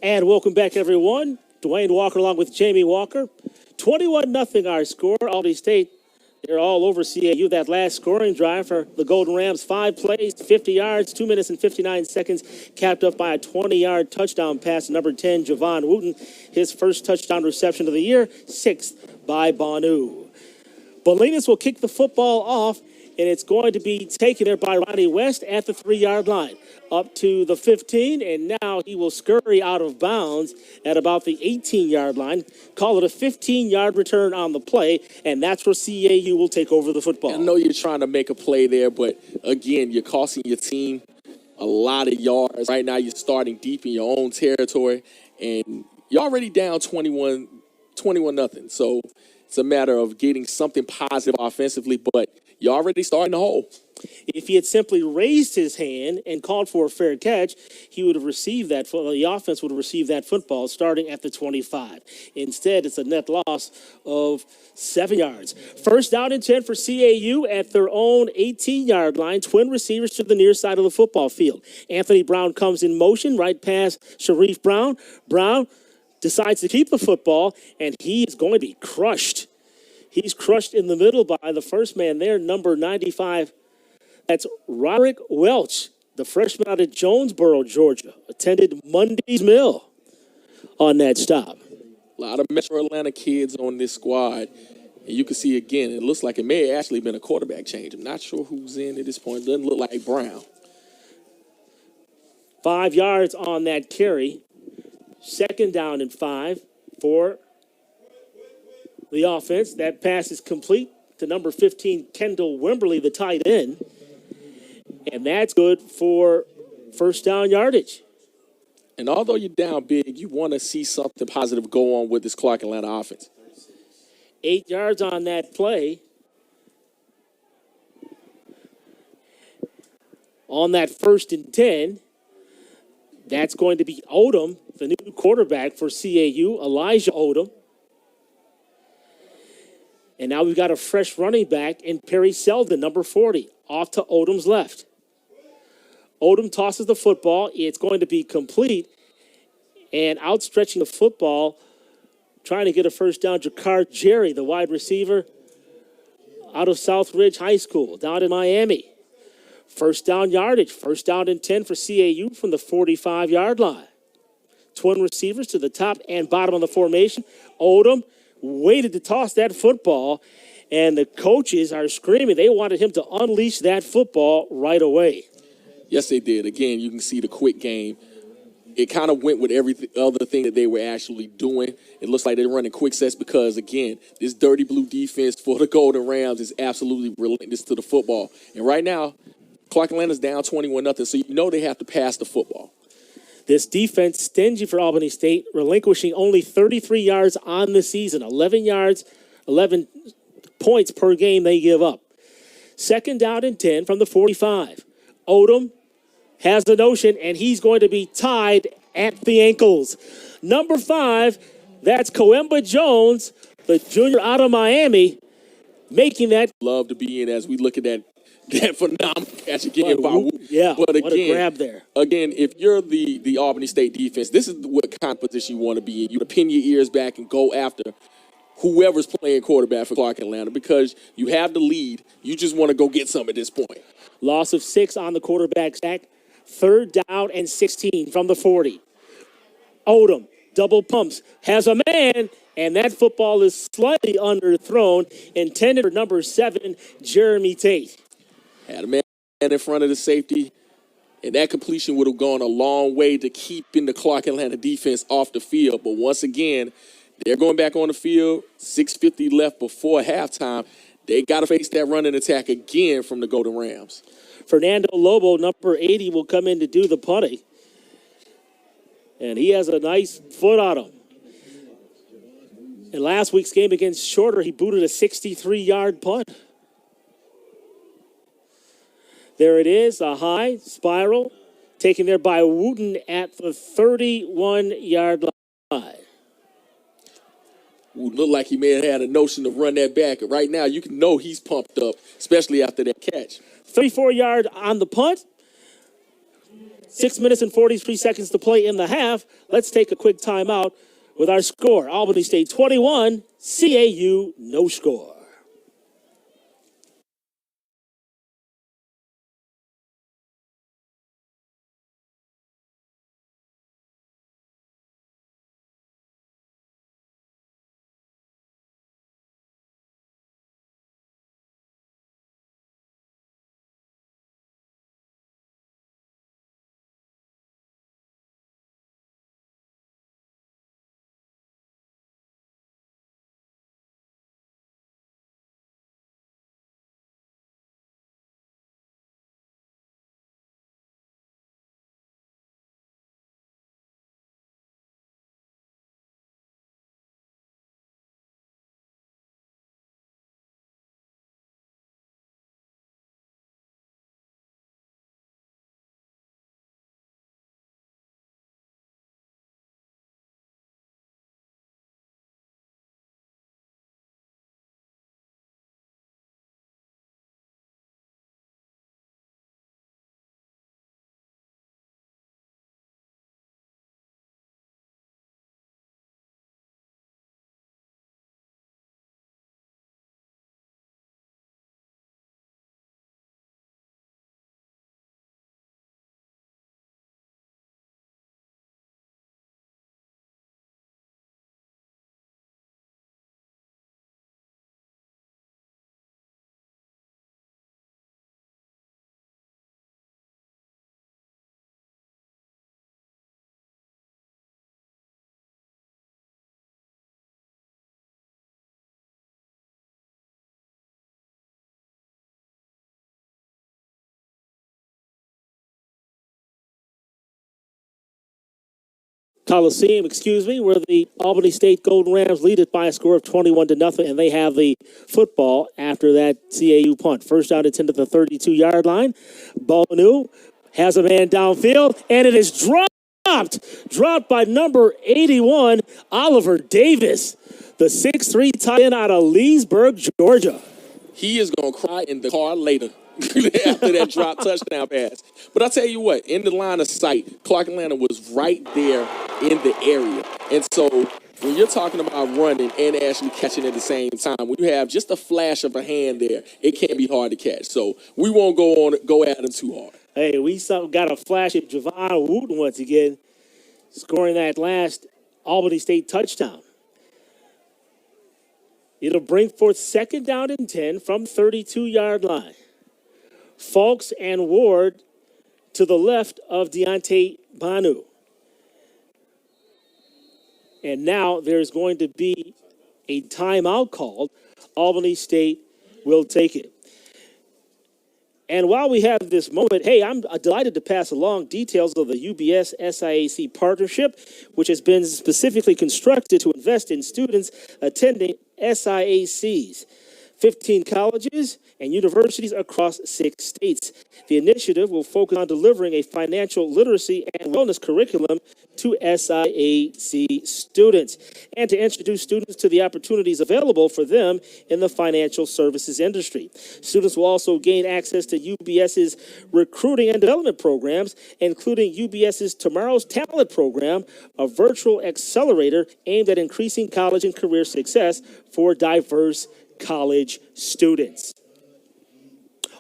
And welcome back, everyone. Dwayne Walker along with Jamie Walker. 21-0 our score. Albany State, they're all over CAU. That last scoring drive for the Golden Rams, 5 plays, 50 yards, 2 minutes and 59 seconds, capped up by a 20-yard touchdown pass to number 10, Javon Wooten. His first touchdown reception of the year, 6th by Banu. Bolinas will kick the football off, and it's going to be taken there by Ronnie West at the 3-yard line. Up to the 15, and now he will scurry out of bounds at about the 18-yard line. Call it a 15-yard return on the play, and that's where CAU will take over the football. I know you're trying to make a play there, but again, you're costing your team a lot of yards. Right now, you're starting deep in your own territory, and you're already down 21-0. So it's a matter of getting something positive offensively, but you're already starting the hole. If he had simply raised his hand and called for a fair catch, he would have received that. The offense would have received that football starting at the 25. Instead, it's a net loss of 7 yards. First down and 10 for CAU at their own 18-yard line. Twin receivers to the near side of the football field. Anthony Brown comes in motion right past Sharif Brown. Brown decides to keep the football, and he is going to be crushed. He's crushed in the middle by the first man there, number 95. That's Roderick Welch, the freshman out of Jonesboro, Georgia. Attended Mundy's Mill on that stop. A lot of Metro Atlanta kids on this squad. And you can see again, it looks like it may have actually been a quarterback change. I'm not sure who's in at this point. It doesn't look like Brown. 5 yards on that carry. 2nd down and 5 for the offense. That pass is complete to number 15, Kendall Wimberly, the tight end. And that's good for 1st down yardage. And although you're down big, you want to see something positive go on with this Clark Atlanta offense. 8 yards on that play. On that 1st and 10, that's going to be Odom, the new quarterback for CAU, Elijah Odom. And now we've got a fresh running back in Perry Selden, number 40, off to Odom's left. Odom tosses the football. It's going to be complete. And outstretching the football, trying to get a 1st down, Jakar Jerry, the wide receiver out of Southridge High School down in Miami. 1st down yardage, 1st down and 10 for CAU from the 45-yard line. Twin receivers to the top and bottom of the formation. Odom waited to toss that football, and the coaches are screaming. They wanted him to unleash that football right away. Yes, they did. Again, you can see the quick game. It kind of went with every other thing that they were actually doing. It looks like they're running quick sets because, again, this dirty blue defense for the Golden Rams is absolutely relentless to the football. And right now, Clark Atlanta's down 21-0, so you know they have to pass the football. This defense, stingy for Albany State, relinquishing only 33 yards on the season. 11 yards, 11 points per game they give up. 2nd down and 10 from the 45. Odom has the notion, and he's going to be tied at the ankles. Number 5, that's Coemba Jones, the junior out of Miami, making that. Love to be in as we look at that phenomenal catch again by Wu. Yeah, but again, what a grab there. Again, if you're the Albany State defense, this is what kind of position you want to be in. You pin your ears back and go after whoever's playing quarterback for Clark Atlanta because you have the lead. You just want to go get some at this point. Loss of 6 on the quarterback stack. 3rd down and 16 from the 40. Odom, double pumps, has a man, and that football is slightly underthrown, intended for number 7, Jeremy Tate. Had a man in front of the safety, and that completion would have gone a long way to keeping the Clark Atlanta defense off the field. But once again, they're going back on the field, 6:50 left before halftime. They got to face that running attack again from the Golden Rams. Fernando Lobo, number 80, will come in to do the punting. And he has a nice foot on him. In last week's game against Shorter, he booted a 63-yard punt. There it is, a high spiral, taken there by Wooten at the 31-yard line. Would look like he may have had a notion to run that back. Right now, you can know he's pumped up, especially after that catch. 34-yard on the punt. 6 minutes and 43 seconds to play in the half. Let's take a quick timeout with our score. Albany State 21, CAU no score. Coliseum, where the Albany State Golden Rams lead it by a score of 21-0, and they have the football after that CAU punt. First down and 10 to the 32-yard line. Bonu has a man downfield, and it is dropped by number 81, Oliver Davis, the 6'3" tight end out of Leesburg, Georgia. He is going to cry in the car later after that drop touchdown pass. But I'll tell you what, in the line of sight, Clark Atlanta was right there in the area. And so when you're talking about running and actually catching at the same time, when you have just a flash of a hand there, it can't be hard to catch. So we won't go at him too hard. Hey, we got a flash of Javon Wooten once again, scoring that last Albany State touchdown. It'll bring forth second down and 10 from 32-yard line. Fulks and Ward to the left of Deontay Banu. And now there's going to be a timeout called. Albany State will take it. And while we have this moment, hey, I'm delighted to pass along details of the UBS SIAC partnership, which has been specifically constructed to invest in students attending SIACs, 15 colleges and universities across 6 states. The initiative will focus on delivering a financial literacy and wellness curriculum to SIAC students and to introduce students to the opportunities available for them in the financial services industry. Students will also gain access to UBS's recruiting and development programs, including UBS's Tomorrow's Talent program, a virtual accelerator aimed at increasing college and career success for diverse college students.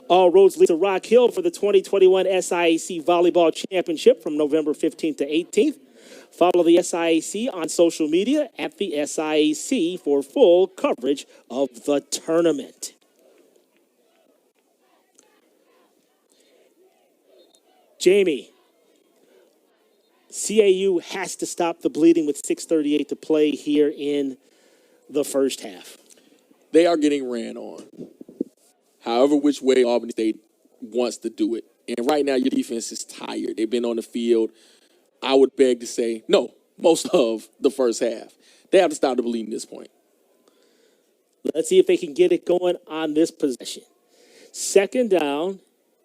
All roads lead to Rock Hill for the 2021 SIAC Volleyball Championship from November 15th to 18th. Follow the SIAC on social media at the SIAC for full coverage of the tournament. Jamie, CAU has to stop the bleeding with 6:38 to play here in the first half. They are getting ran on. However which way Albany State wants to do it. And right now your defense is tired. They've been on the field, I would beg to say, no, most of the first half. They have to stop the bleeding at this point. Let's see if they can get it going on this possession. Second down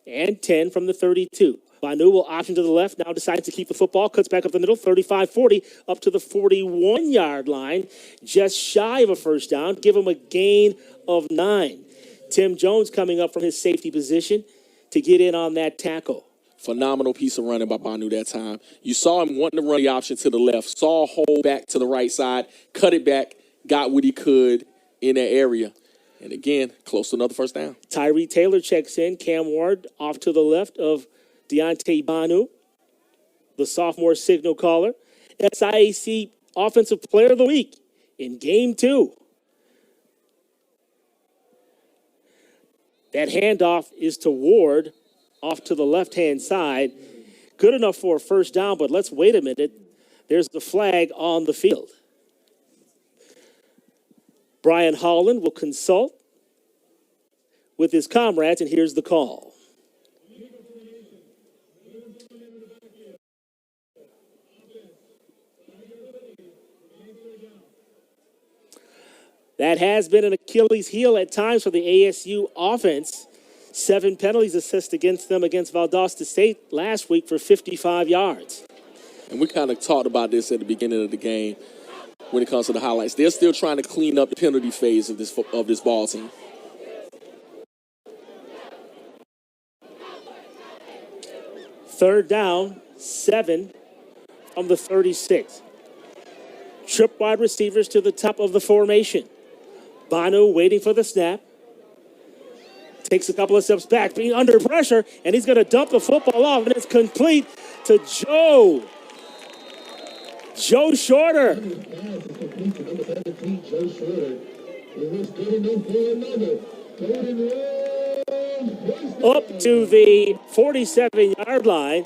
and 10 from the 32. Banu will option to the left, now decides to keep the football, cuts back up the middle, 35-40, up to the 41-yard line, just shy of a first down. Give him a gain of 9. Tim Jones coming up from his safety position to get in on that tackle. Phenomenal piece of running by Banu that time. You saw him wanting to run the option to the left, saw a hole back to the right side, cut it back, got what he could in that area. And again, close to another first down. Tyree Taylor checks in. Cam Ward off to the left of Deontay Banu, the sophomore signal caller. SIAC Offensive Player of the Week in Game 2. That handoff is to Ward off to the left-hand side. Good enough for a first down, but let's wait a minute. There's the flag on the field. Brian Holland will consult with his comrades, and here's the call. That has been an Achilles heel at times for the ASU offense. 7 penalties assessed against them against Valdosta State last week for 55 yards. And we kind of talked about this at the beginning of the game when it comes to the highlights. They're still trying to clean up the penalty phase of this ball team. Third down, 7 from the 36. Trip wide receivers to the top of the formation. Banu waiting for the snap. Takes a couple of steps back, being under pressure, and he's going to dump the football off, and it's complete to Joe Shorter. Up to the 47-yard line.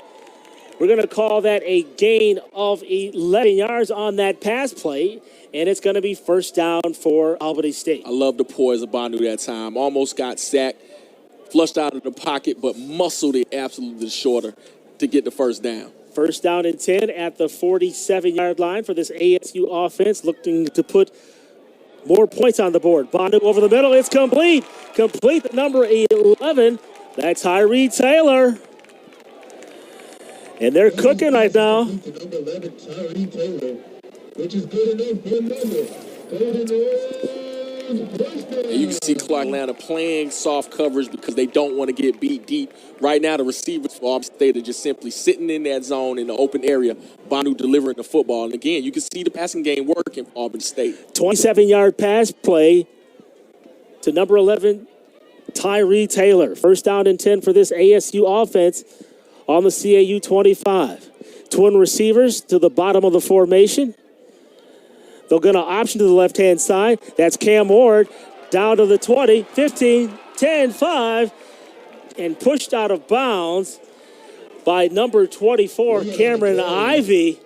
We're going to call that a gain of 11 yards on that pass play, and it's going to be first down for Albany State. I love the poise of Banu that time. Almost got sacked, flushed out of the pocket, but muscled it absolutely Shorter to get the first down. First down and 10 at the 47-yard line for this ASU offense, looking to put more points on the board. Bondu over the middle. It's complete. Complete to number 11. That's Tyree Taylor. And they're cooking right now. To number 11, Tyree Taylor, which is good enough for And you can see Clark Atlanta playing soft coverage because they don't want to get beat deep. Right now, the receivers for Auburn State are just simply sitting in that zone in the open area, Bondu delivering the football. And again, you can see the passing game working for Auburn State. 27-yard pass play to number 11, Tyree Taylor. First down and 10 for this ASU offense on the CAU 25. Twin receivers to the bottom of the formation. They're going to option to the left-hand side. That's Cam Ward down to the 20, 15, 10, 5, and pushed out of bounds by number 24, Cameron Ivey,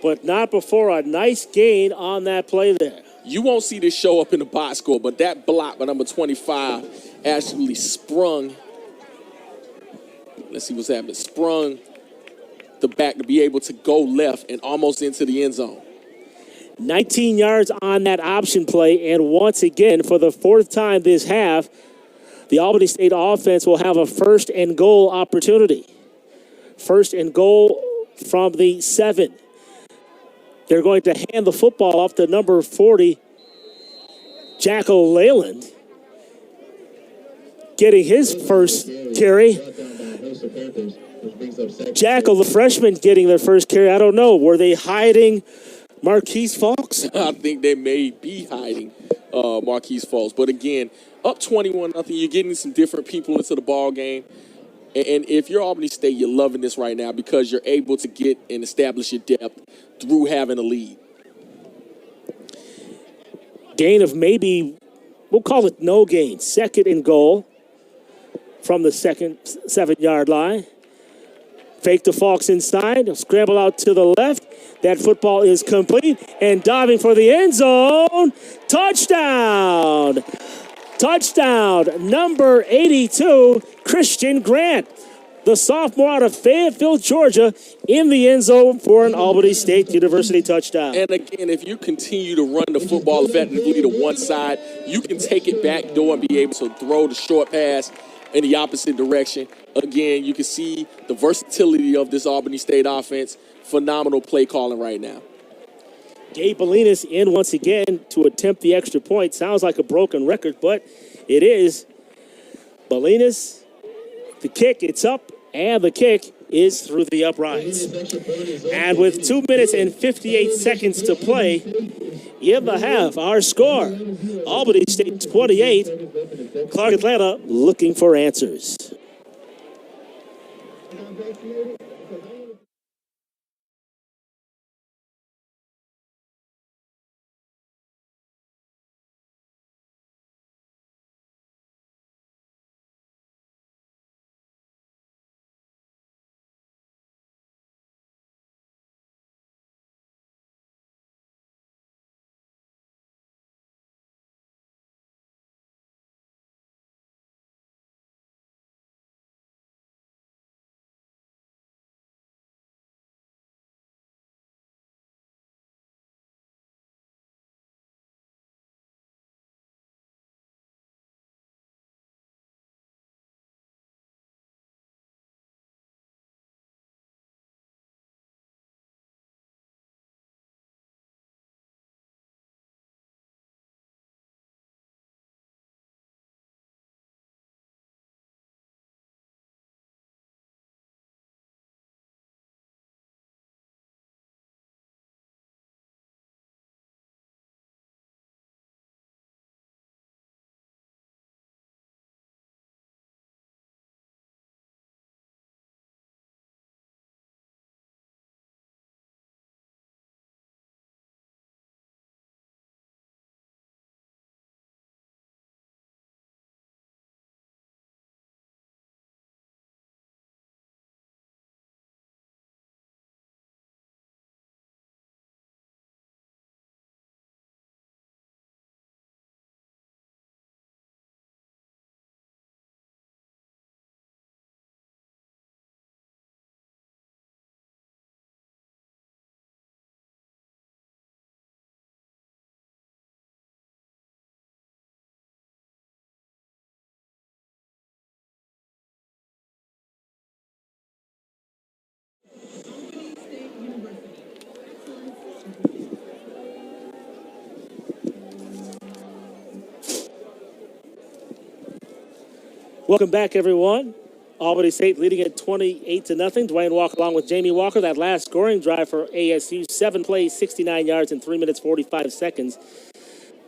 but not before a nice gain on that play there. You won't see this show up in the box score, but that block by number 25 actually sprung. Let's see what's happening. Sprung the back to be able to go left and almost into the end zone. 19 yards on that option play, and once again, for the fourth time this half, the Albany State offense will have a first and goal opportunity. First and goal from the 7. They're going to hand the football off to number 40, Jacko Leyland, getting his first carry. Jacko, the freshman, getting their first carry. I don't know. Were they hiding Marquise Falks? I think they may be hiding Marquise Falks. But again, up 21-0, you're getting some different people into the ball game. And if you're Albany State, you're loving this right now because you're able to get and establish your depth through having a lead. Gain of maybe, we'll call it no gain. Second and goal from the second 7-yard line. Fake to Falks inside. He'll scramble out to the left. That football is complete. And diving for the end zone. Touchdown! Touchdown, number 82, Christian Grant. The sophomore out of Fayetteville, Georgia, in the end zone for an Albany State University touchdown. And again, if you continue to run the football effectively to one side, you can take it back door and be able to throw the short pass in the opposite direction. Again, you can see the versatility of this Albany State offense. Phenomenal play calling right now. Gabe Bolinas in once again to attempt the extra point. Sounds like a broken record, but it is. Bolinas, the kick, it's up, and the kick is through the uprights. And with 2 minutes and 58 seconds to play in the half, our score, Albany State 28, Clark Atlanta looking for answers. Welcome back, everyone. Albany State leading at 28-0. Dwayne Walker along with Jamie Walker. That last scoring drive for ASU, 7 plays, 69 yards in 3 minutes, 45 seconds.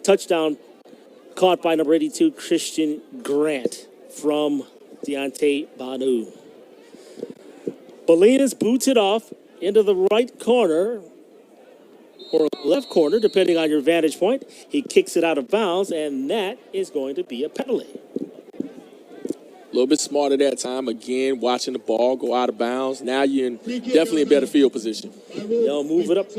Touchdown caught by number 82, Christian Grant from Deontay Banu. Bolinas boots it off into the right corner or left corner, depending on your vantage point. He kicks it out of bounds, and that is going to be a penalty. A little bit smarter that time. Again, watching the ball go out of bounds. Now you're definitely in better field position. They'll move it up.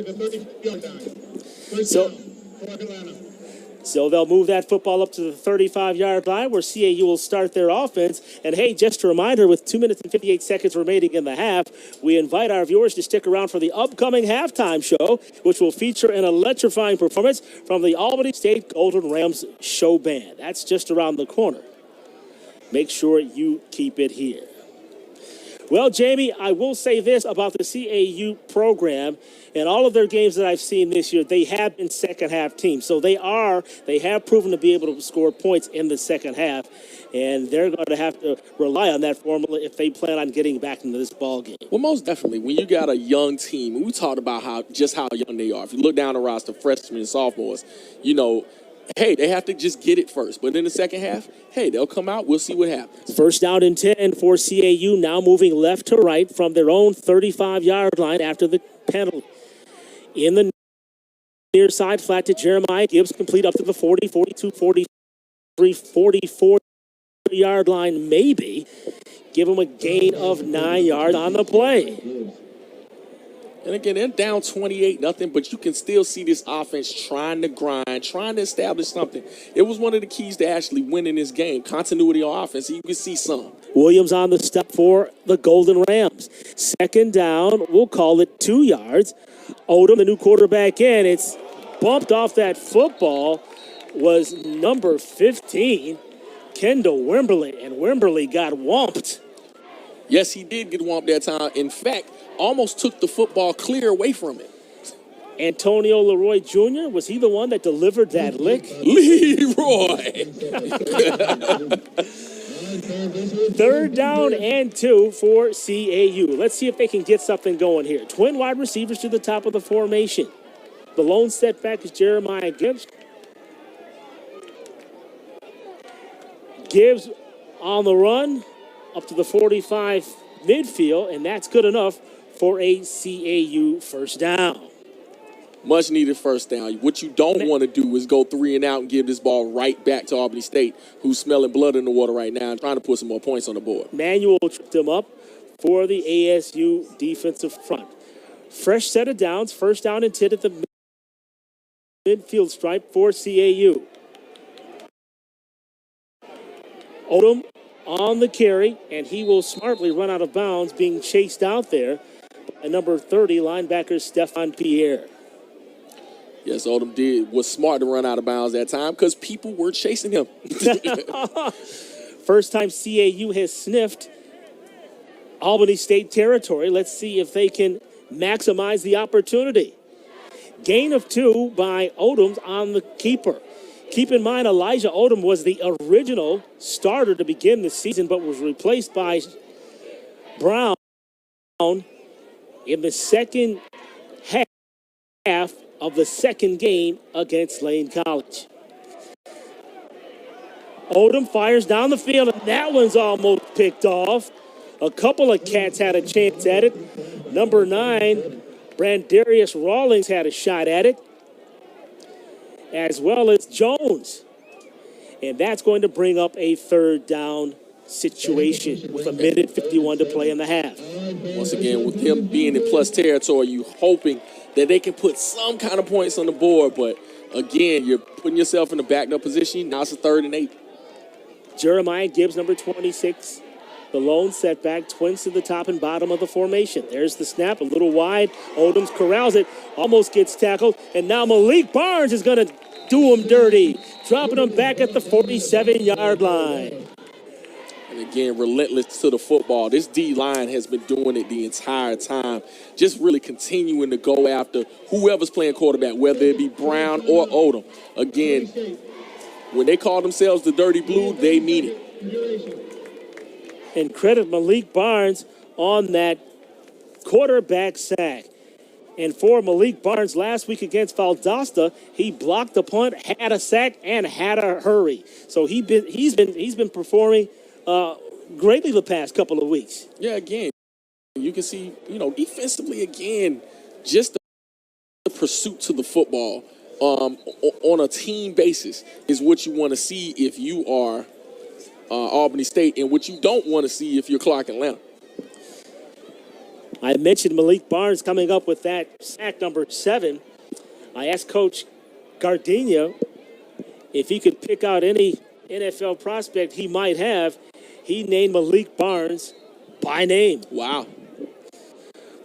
So they'll move that football up to the 35-yard line where CAU will start their offense. And, hey, just a reminder, with 2 minutes and 58 seconds remaining in the half, we invite our viewers to stick around for the upcoming halftime show, which will feature an electrifying performance from the Albany State Golden Rams show band. That's just around the corner. Make sure you keep it here. Well, Jamie, I will say this about the CAU program. In all of their games that I've seen this year, they have been second-half teams. So they have proven to be able to score points in the second half, and they're going to have to rely on that formula if they plan on getting back into this ball game. Well, most definitely. When you got a young team, and we talked about how young they are. If you look down the roster, freshmen and sophomores, hey, they have to just get it first. But in the second half, hey, they'll come out. We'll see what happens. First down and 10 for CAU, now moving left to right from their own 35-yard line after the penalty. In the near side, flat to Jeremiah Gibbs, complete up to the 40, 42, 43, 44-yard line, maybe. Give him a gain of 9 yards on the play. And again, they're down 28-0, but you can still see this offense trying to grind, trying to establish something. It was one of the keys to actually winning this game, continuity on offense. You can see some. Williams on the step for the Golden Rams. Second down, we'll call it 2 yards. Odom, the new quarterback in. It's bumped off that football was number 15, Kendall Wimberly, and Wimberly got whomped. Yes, he did get whomped that time. In fact, almost took the football clear away from it. Antonio Leroy Jr., was he the one that delivered that lick? Leroy! Third down and 2 for CAU. Let's see if they can get something going here. Twin wide receivers to the top of the formation. The lone setback is Jeremiah Gibbs. Gibbs on the run up to the 45 midfield, and that's good enough for a CAU first down. Much needed first down. What you don't want to do is go 3 and out and give this ball right back to Albany State, who's smelling blood in the water right now and trying to put some more points on the board. Manuel tripped him up for the ASU defensive front. Fresh set of downs, first down and 10 at the midfield stripe for CAU. Odom on the carry, and he will smartly run out of bounds, being chased out there by number 30 linebacker Stefan Pierre. Yes, Odom was smart to run out of bounds that time because people were chasing him. First time CAU has sniffed Albany State territory. Let's see if they can maximize the opportunity. Gain of 2 by Odom on the keeper. Keep in mind, Elijah Odom was the original starter to begin the season, but was replaced by Brown in the second half of the second game against Lane College. Odom fires down the field, and that one's almost picked off. A couple of cats had a chance at it. Number 9, Brandarius Rawlings had a shot at it, as well as Jones. And that's going to bring up a third down situation with 1:51 to play in the half. Once again, with him being in plus territory, you hoping that they can put some kind of points on the board. But again, you're putting yourself in a backed up position. Now it's a 3rd and 8. Jeremiah Gibbs, number 26, the lone setback, twins to the top and bottom of the formation. There's the snap, a little wide. Odoms corrals it, almost gets tackled. And now Malik Barnes is going to do him dirty, dropping him back at the 47-yard line. And again, relentless to the football. This D-line has been doing it the entire time, just really continuing to go after whoever's playing quarterback, whether it be Brown or Odom. Again, when they call themselves the Dirty Blue, they mean it. And credit Malik Barnes on that quarterback sack. And for Malik Barnes last week against Valdosta, he blocked the punt, had a sack, and had a hurry. So he's been performing greatly the past couple of weeks. Yeah, again, you can see, defensively, again, just the pursuit to the football on a team basis is what you want to see if you are Albany State, and what you don't want to see if you're Clark Atlanta. I mentioned Malik Barnes coming up with that sack number 7. I asked Coach Gardenia if he could pick out any NFL prospect he might have. He named Malik Barnes by name. Wow.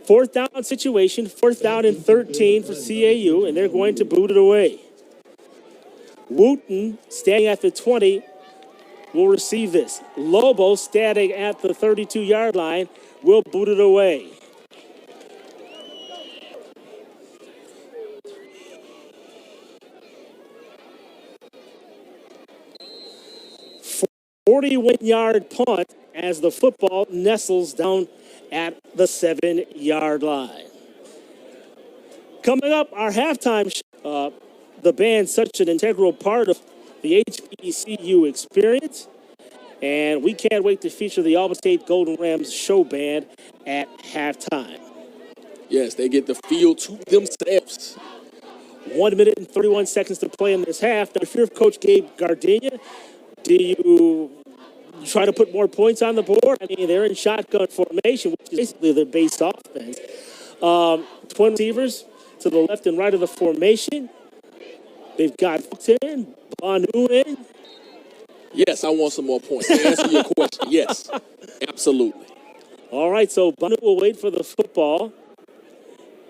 4th down situation, 4th down and 13 for CAU, and they're going to boot it away. Wooten, standing at the 20, will receive this. Lobo, standing at the 32-yard line, will boot it away. 41-yard punt as the football nestles down at the 7-yard line. Coming up, our halftime show. The band's such an integral part of the HBCU experience, and we can't wait to feature the Albany State Golden Rams show band at halftime. Yes, they get the field to themselves. 1 minute and 31 seconds to play in this half. Now, if you're Coach Gabe Gardenia, do you try to put more points on the board? I mean, they're in shotgun formation, which is basically their base offense. Twin receivers to the left and right of the formation. They've got Fox in, Banu in. Yes, I want some more points. To answer your question, yes, absolutely. All right, so Banu will wait for the football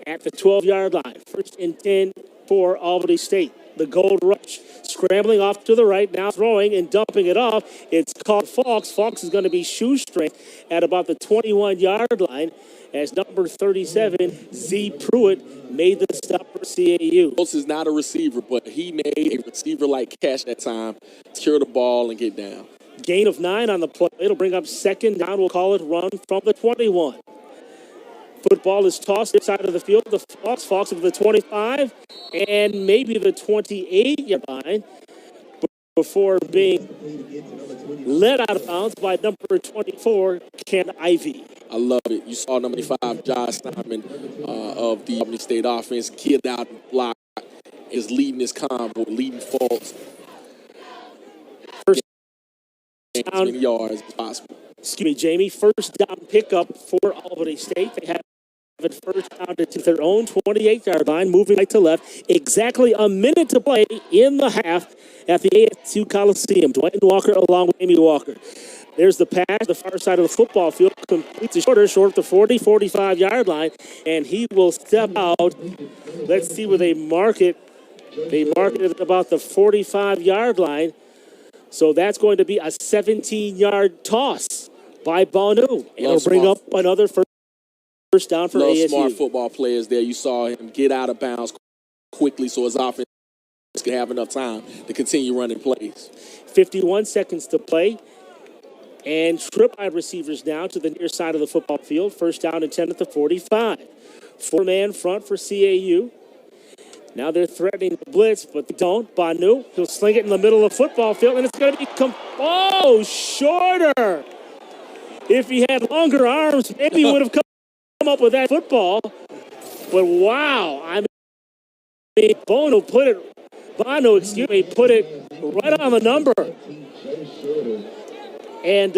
at the 12-yard line. 1st and 10 for Albany State. The Gold Rush scrambling off to the right, now throwing and dumping it off. It's called Fox. Fox is going to be shoestring at about the 21-yard line as number 37, Z. Pruitt, made the stop for CAU. This is not a receiver, but he made a receiver-like catch that time, secure the ball and get down. Gain of 9 on the play. It'll bring up 2nd down. We'll call it run from the 21. Football is tossed inside of the field. The Fox of the 25 and maybe the 28-yard line before being led out of bounds by number 24, Ken Ivey. I love it. You saw number 5, Josh Simon of the Albany State offense, get out and block, is leading this convoy, leading faults. First down, as many yards as possible. Excuse me, Jamie. First down pickup for Albany State. They have it first down to their own 28-yard line, moving right to left. Exactly a minute to play in the half at the ASU Coliseum. Dwayne Walker along with Amy Walker. There's the pass, the far side of the football field, completes short of the 40, 45-yard line, and he will step out. Let's see where they mark it. They mark it at about the 45-yard line. So that's going to be a 17-yard toss by Banu. It'll bring up another first down for ASU. Smart football players there. You saw him get out of bounds quickly so his offense could have enough time to continue running plays. 51 seconds to play. And trip wide receivers now to the near side of the football field. First down and 10 at the 45. 4-man front for CAU. Now they're threatening the blitz, but they don't. Banu, he'll sling it in the middle of the football field, and it's going to be shorter. If he had longer arms, maybe he would have come up with that football. But wow, I mean, Banu put it right on the number. And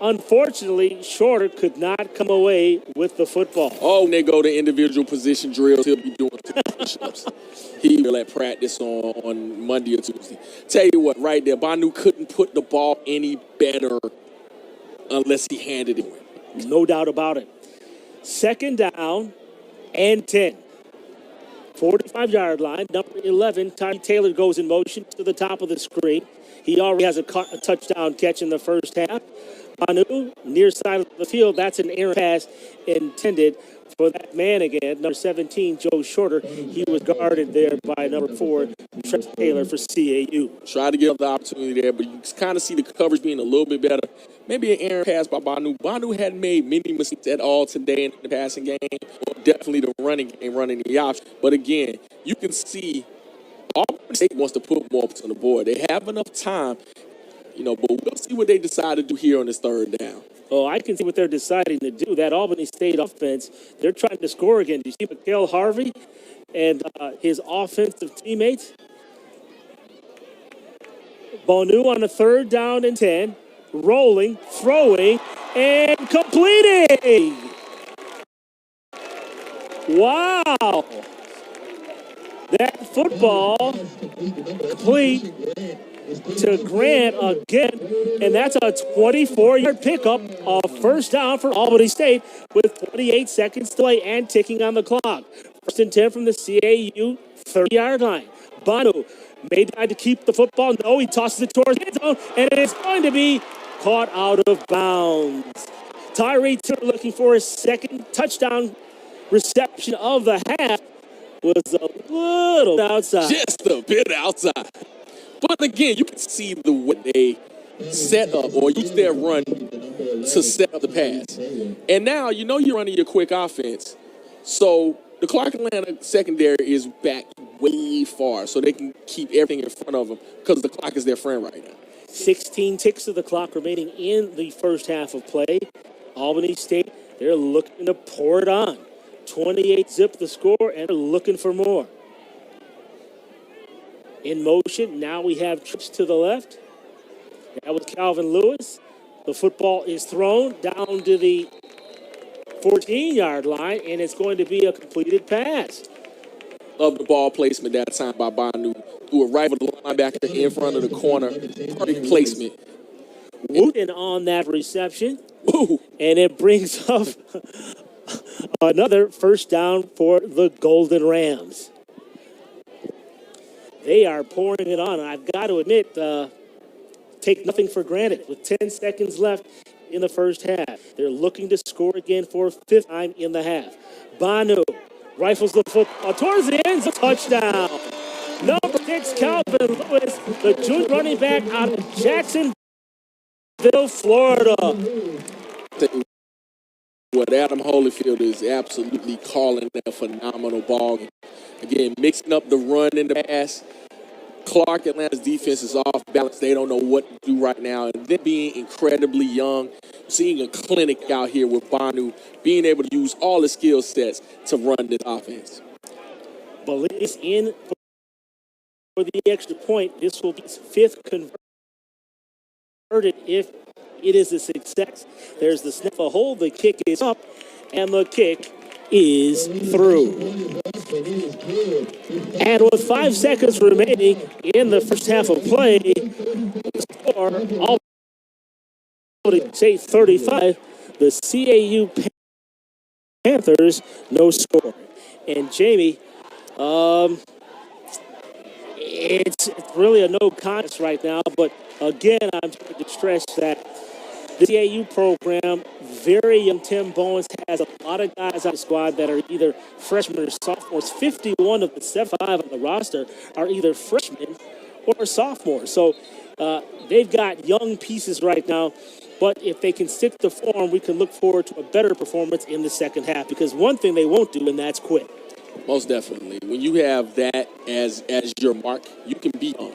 unfortunately, Shorter could not come away with the football. Oh, when they go to individual position drills, he'll be doing push-ups. He will at practice on Monday or Tuesday. Tell you what, right there, Banu couldn't put the ball any better unless he handed it. No doubt about it. 2nd down and 10. 45-yard line, number 11, Tiny Taylor goes in motion to the top of the screen. He already has a touchdown catch in the first half. Manu, near side of the field. That's an errant pass intended for that man again, number 17, Joe Shorter. He was guarded there by number 4, Trent Taylor for CAU. Tried to get up the opportunity there, but you kind of see the coverage being a little bit better. Maybe an errant pass by Banu. Banu hadn't made many mistakes at all today in the passing game, or definitely the running game, running the option. But again, you can see Albany State wants to put more on the board. They have enough time, but we'll see what they decide to do here on this third down. Oh, I can see what they're deciding to do. That Albany State offense, they're trying to score again. Do you see Mikael Harvey and his offensive teammates? Bonu on a 3rd down and 10, rolling, throwing, and completing. Wow. That football complete to Grant again, and that's a 24-yard pickup, a 1st down for Albany State with 28 seconds to play and ticking on the clock. 1st and 10 from the CAU 30-yard line. Banu may try to keep the football. No, he tosses it towards the end zone, and it is going to be caught out of bounds. Tyree Turner looking for his 2nd touchdown reception of the half. Was a little outside. Just a bit outside. But again, you can see the way they set up or use their run to set up the pass. And now you're running your quick offense. So the Clark Atlanta secondary is back way far so they can keep everything in front of them because the clock is their friend right now. 16 ticks of the clock remaining in the first half of play. Albany State, they're looking to pour it on. 28 zip the score, and they're looking for more. In motion, now we have trips to the left. That was Calvin Lewis. The football is thrown down to the 14-yard line, and it's going to be a completed pass. Love the ball placement that time by Banu. Threw it right for the linebacker in front of the corner. Perfect placement. Wooten on that reception. Ooh. And it brings up another 1st down for the Golden Rams. They are pouring it on. I've got to admit, take nothing for granted. With 10 seconds left in the first half, they're looking to score again for a 5th time in the half. Banu rifles the football towards the end zone. Touchdown. Number 6, Calvin Lewis, the junior running back out of Jacksonville, Florida. What Adam Holyfield is absolutely calling a phenomenal ball game. Again, mixing up the run and the pass. Clark Atlanta's defense is off balance. They don't know what to do right now. And then being incredibly young, seeing a clinic out here with Banu, being able to use all his skill sets to run this offense. Belize in for the extra point. This will be his 5th converted if it is a success. There's the snap, a hold, the kick is up, and the kick is through. And with 5 seconds remaining in the first half of play, the score, Albany State 35, the CAU Panthers, no score. And Jamie, it's really a no contest right now, but again, I'm trying to stress that the CAU program, very young. Tim Bowens has a lot of guys on the squad that are either freshmen or sophomores. 51 of the 75 on the roster are either freshmen or sophomores. So they've got young pieces right now. But if they can stick to form, we can look forward to a better performance in the second half. Because one thing they won't do, and that's quit. Most definitely. When you have that as your mark, you can be young.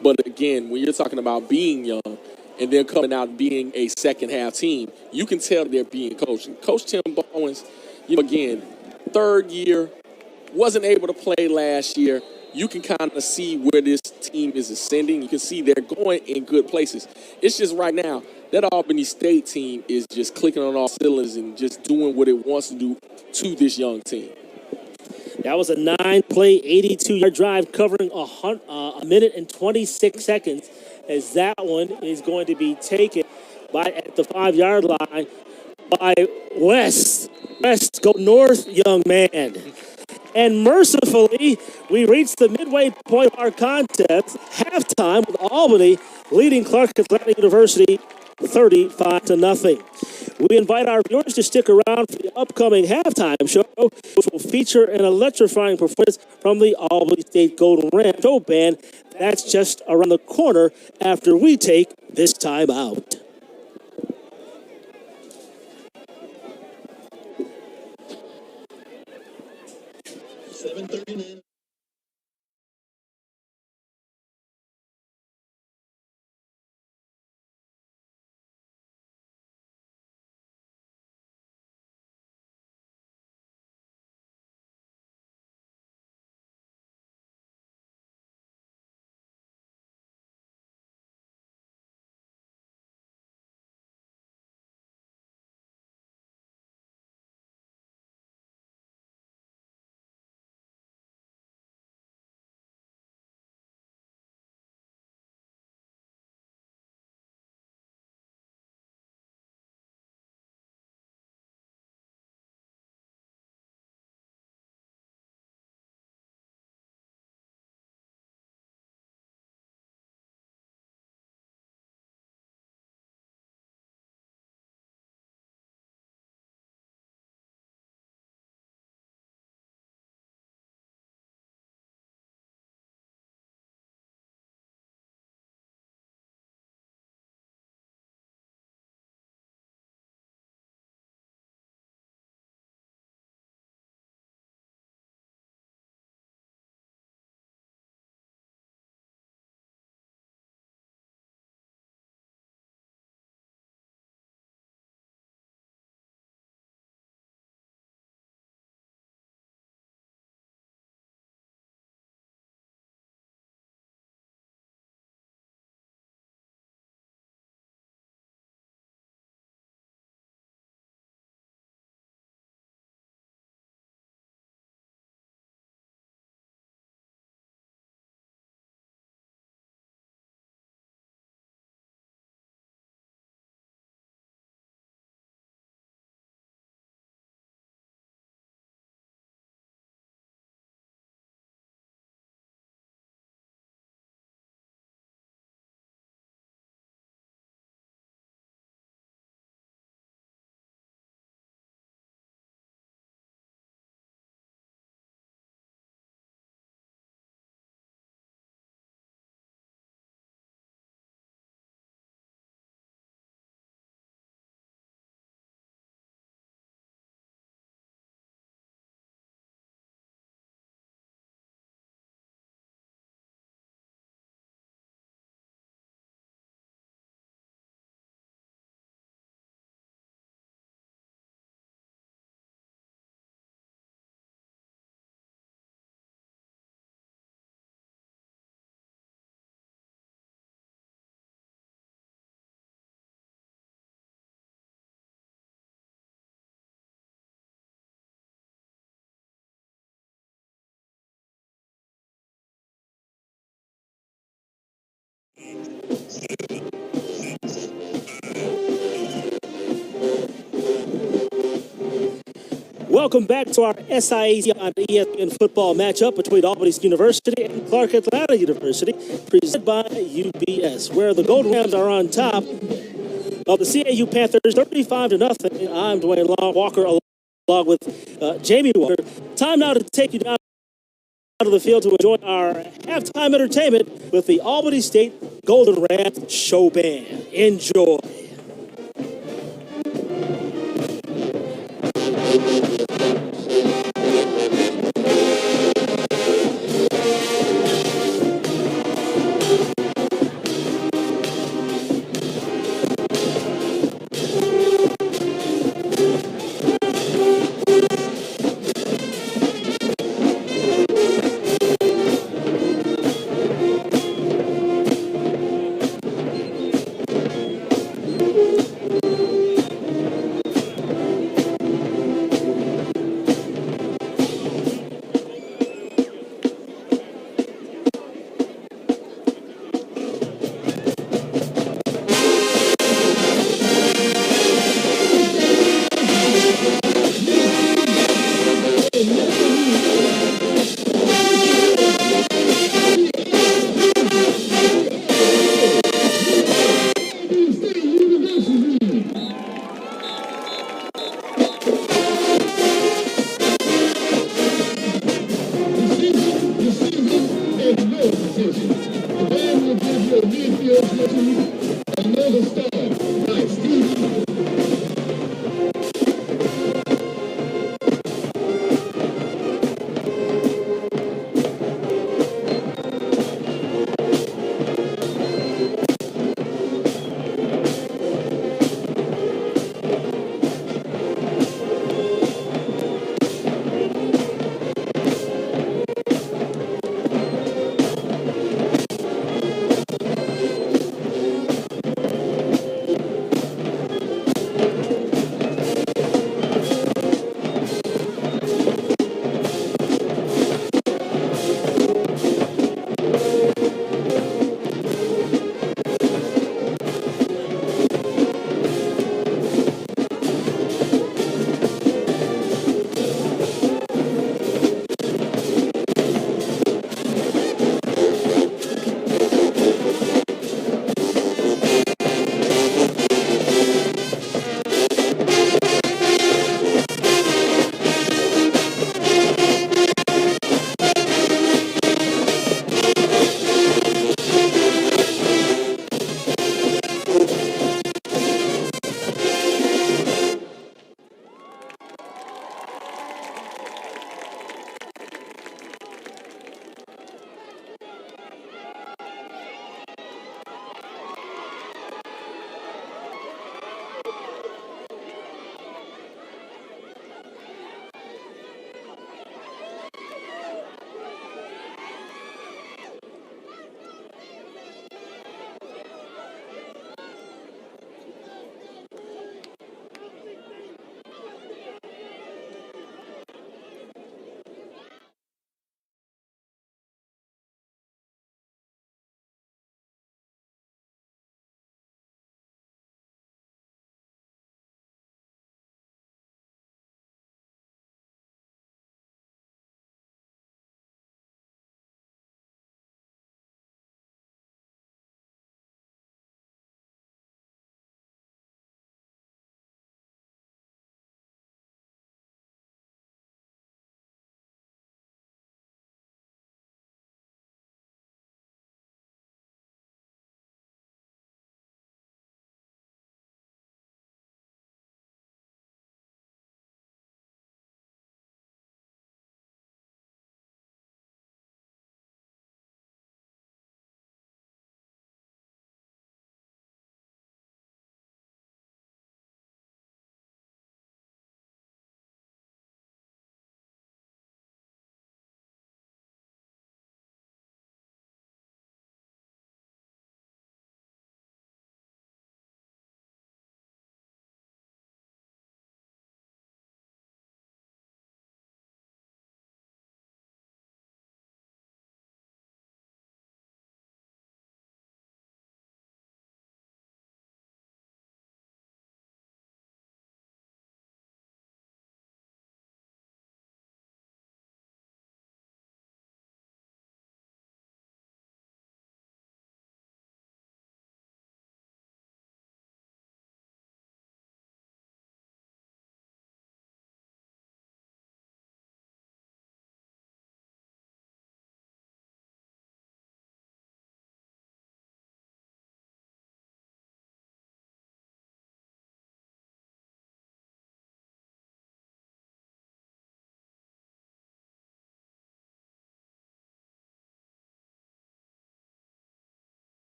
But again, when you're talking about being young, and then coming out and being a second half team, you can tell they're being coached. And Coach Tim Bowens, again, 3rd year, wasn't able to play last year. You can kind of see where this team is ascending. You can see they're going in good places. It's just right now, that Albany State team is just clicking on all cylinders and just doing what it wants to do to this young team. That was a 9-play, 82-yard drive covering a minute and 26 seconds, as that one is going to be taken at the 5-yard line by West. West, go north, young man. And mercifully, we reached the midway point of our contest, halftime, with Albany leading Clark Atlanta University 35-0. We invite our viewers to stick around for the upcoming halftime show, which will feature an electrifying performance from the Albany State Golden Ram Show Band. That's just around the corner after we take this time out. Welcome back to our SIAC on ESPN football matchup between Albany University and Clark Atlanta University, presented by UBS, where the Golden Rams are on top of the CAU Panthers 35-0. I'm Dwayne Walker along with Jamie Walker. Time now to take you down to the field to enjoy our halftime entertainment with the Albany State Golden Rams Show Band. Enjoy.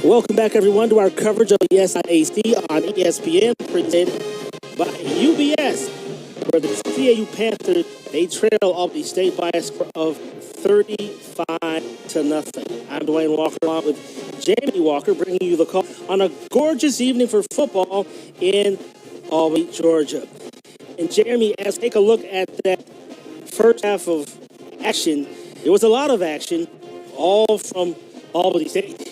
Welcome back, everyone, to our coverage of the SIAC on ESPN, presented by UBS, where the CAU Panthers, they trail Albany State by a score of 35-0. I'm Dwayne Walker, along with Jamie Walker, bringing you the call on a gorgeous evening for football in Albany, Georgia. And Jeremy, as we take a look at that first half of action, there was a lot of action, all from Albany State.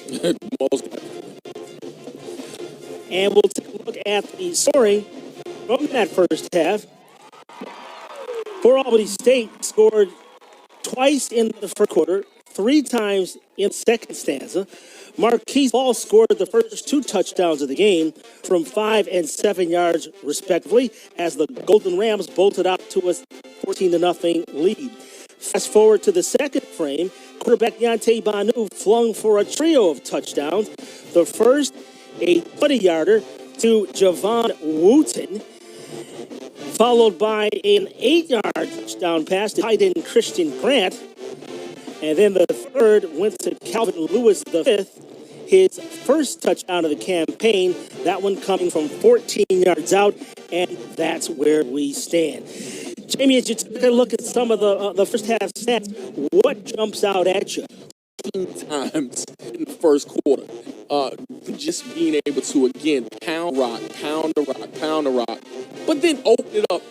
And we'll take a look at the scoring from that first half. For Albany State, scored twice in the first quarter, 3 times in the second stanza. Marquise Ball scored the first 2 touchdowns of the game from 5 and 7 yards, respectively, as the Golden Rams bolted out to a 14-0 lead. Fast forward to the second frame, quarterback Deontay Banu flung for a trio of touchdowns. The first, a 20-yarder to Javon Wooten, followed by an 8-yard touchdown pass to tight end Christian Grant. And then the third went to Calvin Lewis V, his first touchdown of the campaign, that one coming from 14 yards out, and that's where we stand. Jamie, as you take a look at some of the first half stats, what jumps out at you? Times in the first quarter. Just being able to, again, pound the rock, but then open it up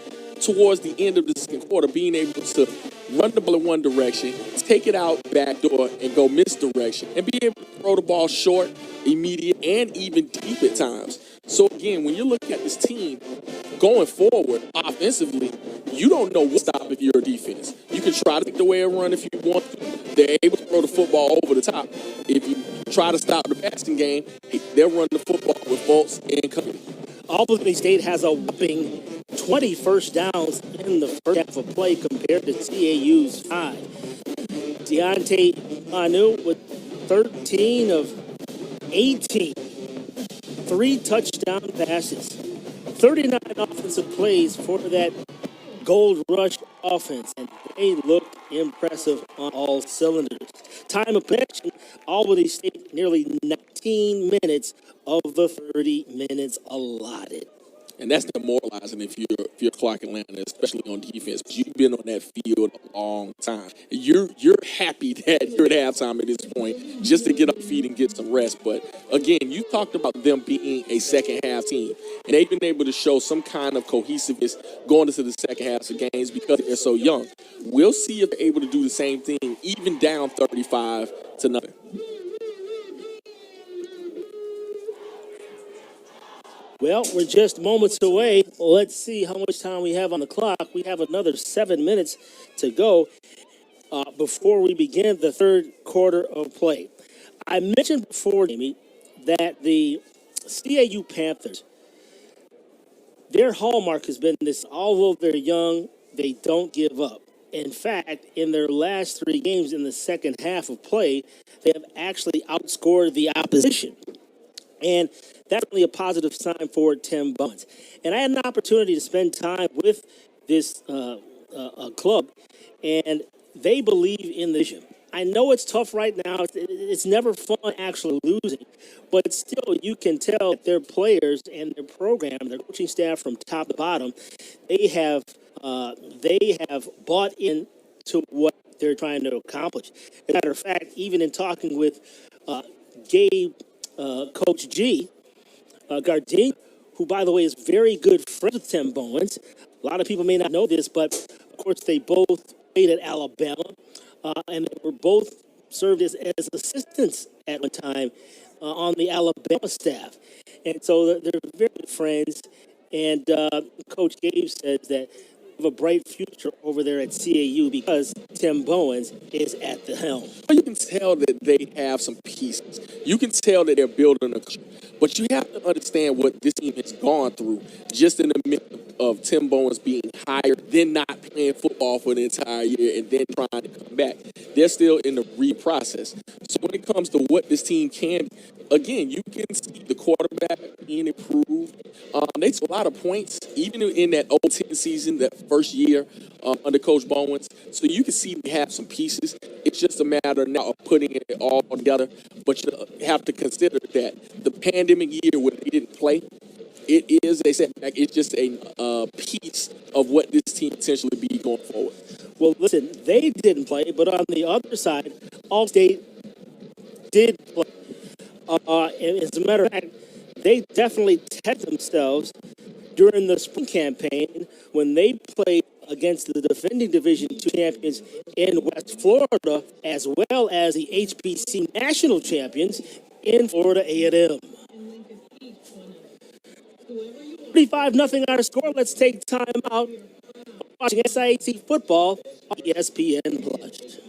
towards the end of the second quarter, being able to run the ball in one direction, take it out back door, and go misdirection, and be able to throw the ball short, immediate, and even deep at times. So, again, when you look at this team going forward offensively, you don't know what to stop if you're a defense. You can try to take away a run if you want to. They're able to throw the football over the top. If you try to stop the passing game, they'll run the football with faults and company. Albany State has a whopping 20 first downs in the first half of play compared to CAU's 5. Deontay Banu with 13 of 18. 3 touchdown passes. 39 offensive plays for that Gold Rush offense, and they looked impressive on all cylinders. Time of possession, Albany State nearly 19 minutes of the 30 minutes allotted. And that's demoralizing if you're Clark Atlanta, especially on defense. You've been on that field a long time. You're happy that you're at halftime at this point just to get up feet and get some rest. But again, you talked about them being a second half team, and they've been able to show some kind of cohesiveness going into the second half of games because they're so young. We'll see if they're able to do the same thing, even down 35-0. Well, we're just moments away. Let's see how much time we have on the clock. We have another 7 minutes to go before we begin the third quarter of play. I mentioned before, Jamie, that the CAU Panthers, their hallmark has been this: although they're young, they don't give up. In fact, in their last 3 games in the second half of play, they have actually outscored the opposition. And that's really a positive sign for Tim Bowens. And I had an opportunity to spend time with this club, and they believe in the vision. I know it's tough right now. It's never fun actually losing, but still you can tell that their players and their program, their coaching staff from top to bottom, they have bought into what they're trying to accomplish. As a matter of fact, even in talking with Gabe, Coach G, Gardine, who, by the way, is very good friends with Tim Bowens. A lot of people may not know this, but, of course, they both played at Alabama, and they were both served as assistants at one time on the Alabama staff. And so they're very good friends, and Coach Gabe says that they have a bright future over there at CAU because Tim Bowens is at the helm. You can tell that they have some pieces. You can tell that they're building a, but you have to understand what this team has gone through just in the midst of of Tim Bowens being hired, then not playing football for the entire year, and then trying to come back. They're still in the re-process. So when it comes to what this team can, again, you can see the quarterback being improved. They took a lot of points, even in that 0-10 season, that first year under Coach Bowens. So you can see they have some pieces. It's just a matter now of putting it all together. But you have to consider that the pandemic year where they didn't play, it is a setback. It's just a piece of what this team potentially be going forward. Well, listen, they didn't play, but on the other side, Allstate did play. And as a matter of fact, they definitely tested themselves during the spring campaign when they played against the defending Division II champions in West Florida, as well as the HBC national champions in Florida A&M. 35-0 our score. Let's take time out watching SIAC football on ESPN Plus.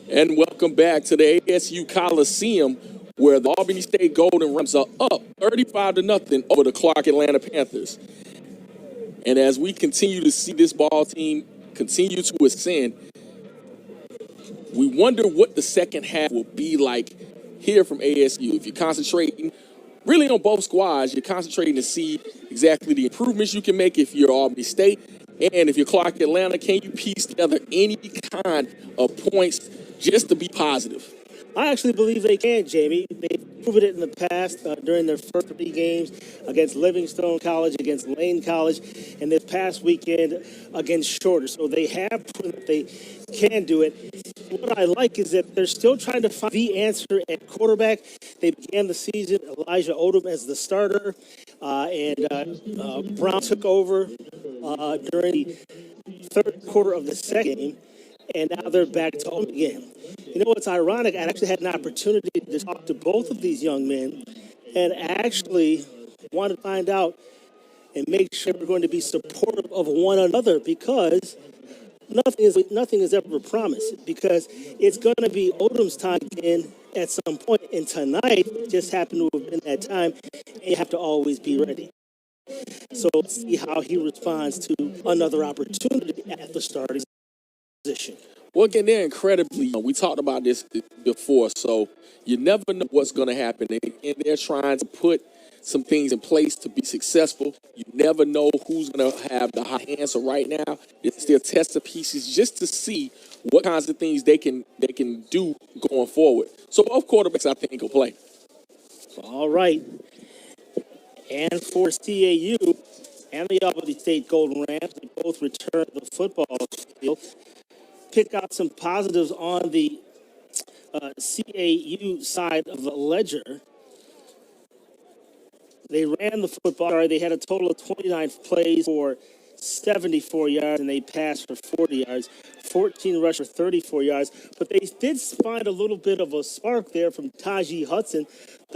And welcome back to the ASU Coliseum, where the Albany State Golden Rams are up 35-0 over the Clark Atlanta Panthers. And as we continue to see this ball team continue to ascend, we wonder what the second half will be like here from ASU. If you're concentrating really on both squads, you're concentrating to see exactly the improvements you can make if you're Albany State. And if you're Clark Atlanta, can you piece together any kind of points just to be positive? I actually believe they can, Jamie. They've proven it in the past during their first 3 games against Livingstone College, against Lane College, and this past weekend against Shorter. So they have proven that they can do it. what I like is that they're still trying to find the answer at quarterback. They began the season, Elijah Odom as the starter, and Brown took over during the third quarter of the second game, and now they're back to home again. You know what's ironic? I actually had an opportunity to talk to both of these young men and actually wanted to find out and make sure we're going to be supportive of one another because nothing is ever promised because it's going to be Odom's time again at some point, and tonight just happened to have been that time, and you have to always be ready. So let's see how he responds to another opportunity at the starting position. Well, again, they're incredibly young. We talked about this before, so you never know what's going to happen. And they're trying to put some things in place to be successful. You never know who's going to have the hot hand. So right now, they're still testing pieces just to see what kinds of things they can do going forward. So both quarterbacks, I think, will play. All right. And for CAU and the Albany State Golden Rams, they both return to the football field. Pick out some positives on the CAU side of the ledger. They ran the football. They had a total of 29 plays for 74 yards, and they passed for 40 yards. 14 rush for 34 yards. But they did find a little bit of a spark there from Tajee Hudson,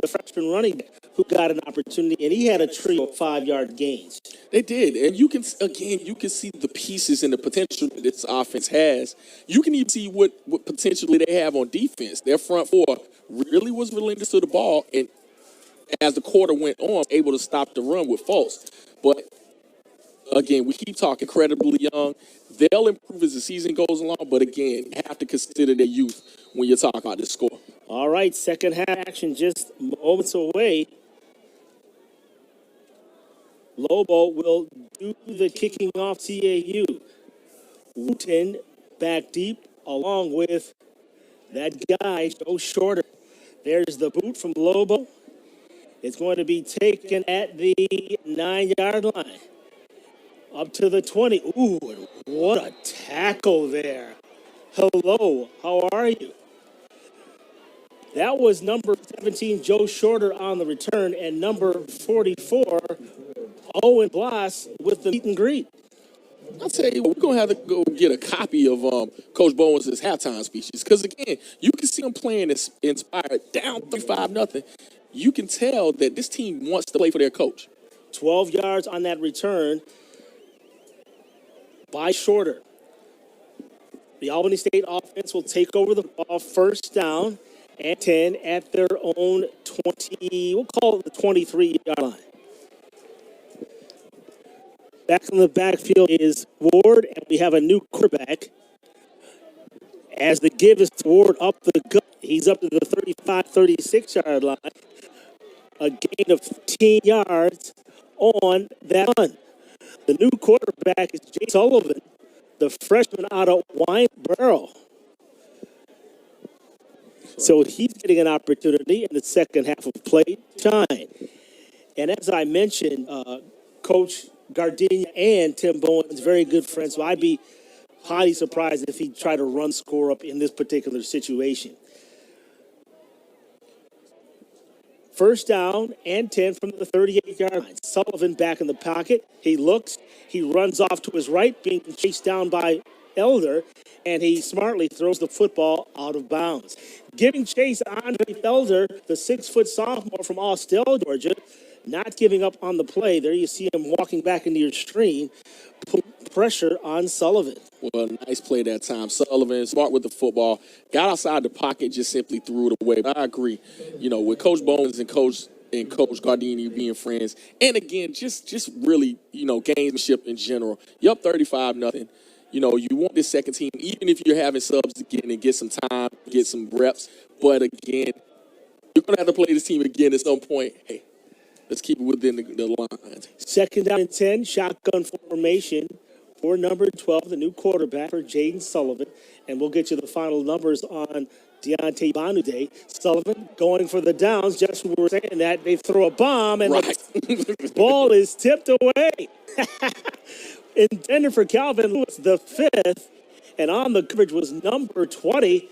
the freshman running back, who got an opportunity, and he had a trio of 5-yard gains. They did, and you can see the pieces and the potential that this offense has. You can even see what potentially they have on defense. Their front four really was relentless to the ball, and as the quarter went on, able to stop the run with Fultz. But again, we keep talking incredibly young. They'll improve as the season goes along, but again, you have to consider their youth when you're talking about this score. All right, second half action just moments away. Lobo will do the kicking off CAU. Wooten back deep along with that guy, Joe Shorter. There's the boot from Lobo. It's going to be taken at the 9-yard line. Up to the 20. Ooh, what a tackle there. Hello, how are you? That was number 17, Joe Shorter, on the return, and number 44, Owen Bloss, with the meet and greet. I'll tell you what, we're going to have to go get a copy of Coach Bowen's halftime speeches because, again, you can see him playing inspired, down 35-0. You can tell that this team wants to play for their coach. 12 yards on that return by Shorter. The Albany State offense will take over the ball first down and 10 at their own 20, we'll call it the 23-yard line. Back in the backfield is Ward, and we have a new quarterback. As the give is to Ward up the gut, he's up to the 35, 36-yard line. A gain of 15 yards on that run. The new quarterback is Jay Sullivan, the freshman out of Wyneboro. So he's getting an opportunity in the second half of play to shine. And as I mentioned, Coach Gardenia and Tim Bowen's very good friends, so I'd be highly surprised if he tried to run score up in this particular situation. First down and 10 from the 38-yard line. Sullivan back in the pocket. He looks. He runs off to his right, being chased down by Elder, and he smartly throws the football out of bounds. Giving chase, Andre Elder, the 6-foot sophomore from Austell, Georgia, not giving up on the play. There you see him walking back into your screen. Put pressure on Sullivan. Well, nice play that time. Sullivan, smart with the football. Got outside the pocket, just simply threw it away. But I agree. You know, with Coach Bowens and Coach Gardini being friends. And again, just really, gamesmanship in general. You're up 35-0. You want this second team, even if you're having subs again and get some time, get some reps. But again, you're going to have to play this team again at some point. Hey, let's keep it within the lines. Second down and 10, shotgun formation for number 12, the new quarterback for Jaden Sullivan. And we'll get you the final numbers on Deontay Banude. Sullivan going for the downs. Just when we were saying that, they throw a bomb, and the ball is tipped away. Intended for Calvin Lewis, the 5th, And on the coverage was number 20,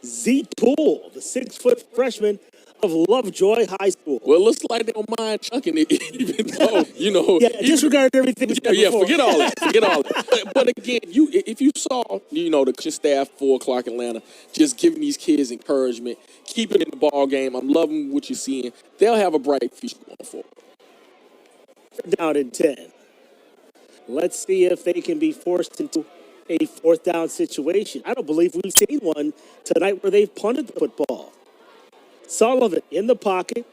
Z Tool, the 6-foot freshman of Lovejoy High School. Well, it looks like they don't mind chucking it, even though, you know. Yeah, disregard everything we said before. Forget all that. Forget all that. But again, if you saw, you know, the coaching staff for Clark Atlanta just giving these kids encouragement, keeping in the ball game, I'm loving what you're seeing. They'll have a bright future going forward. Down in 10. Let's see if they can be forced into a 4th down situation. I don't believe we've seen one tonight where they've punted the football. Sullivan in the pocket,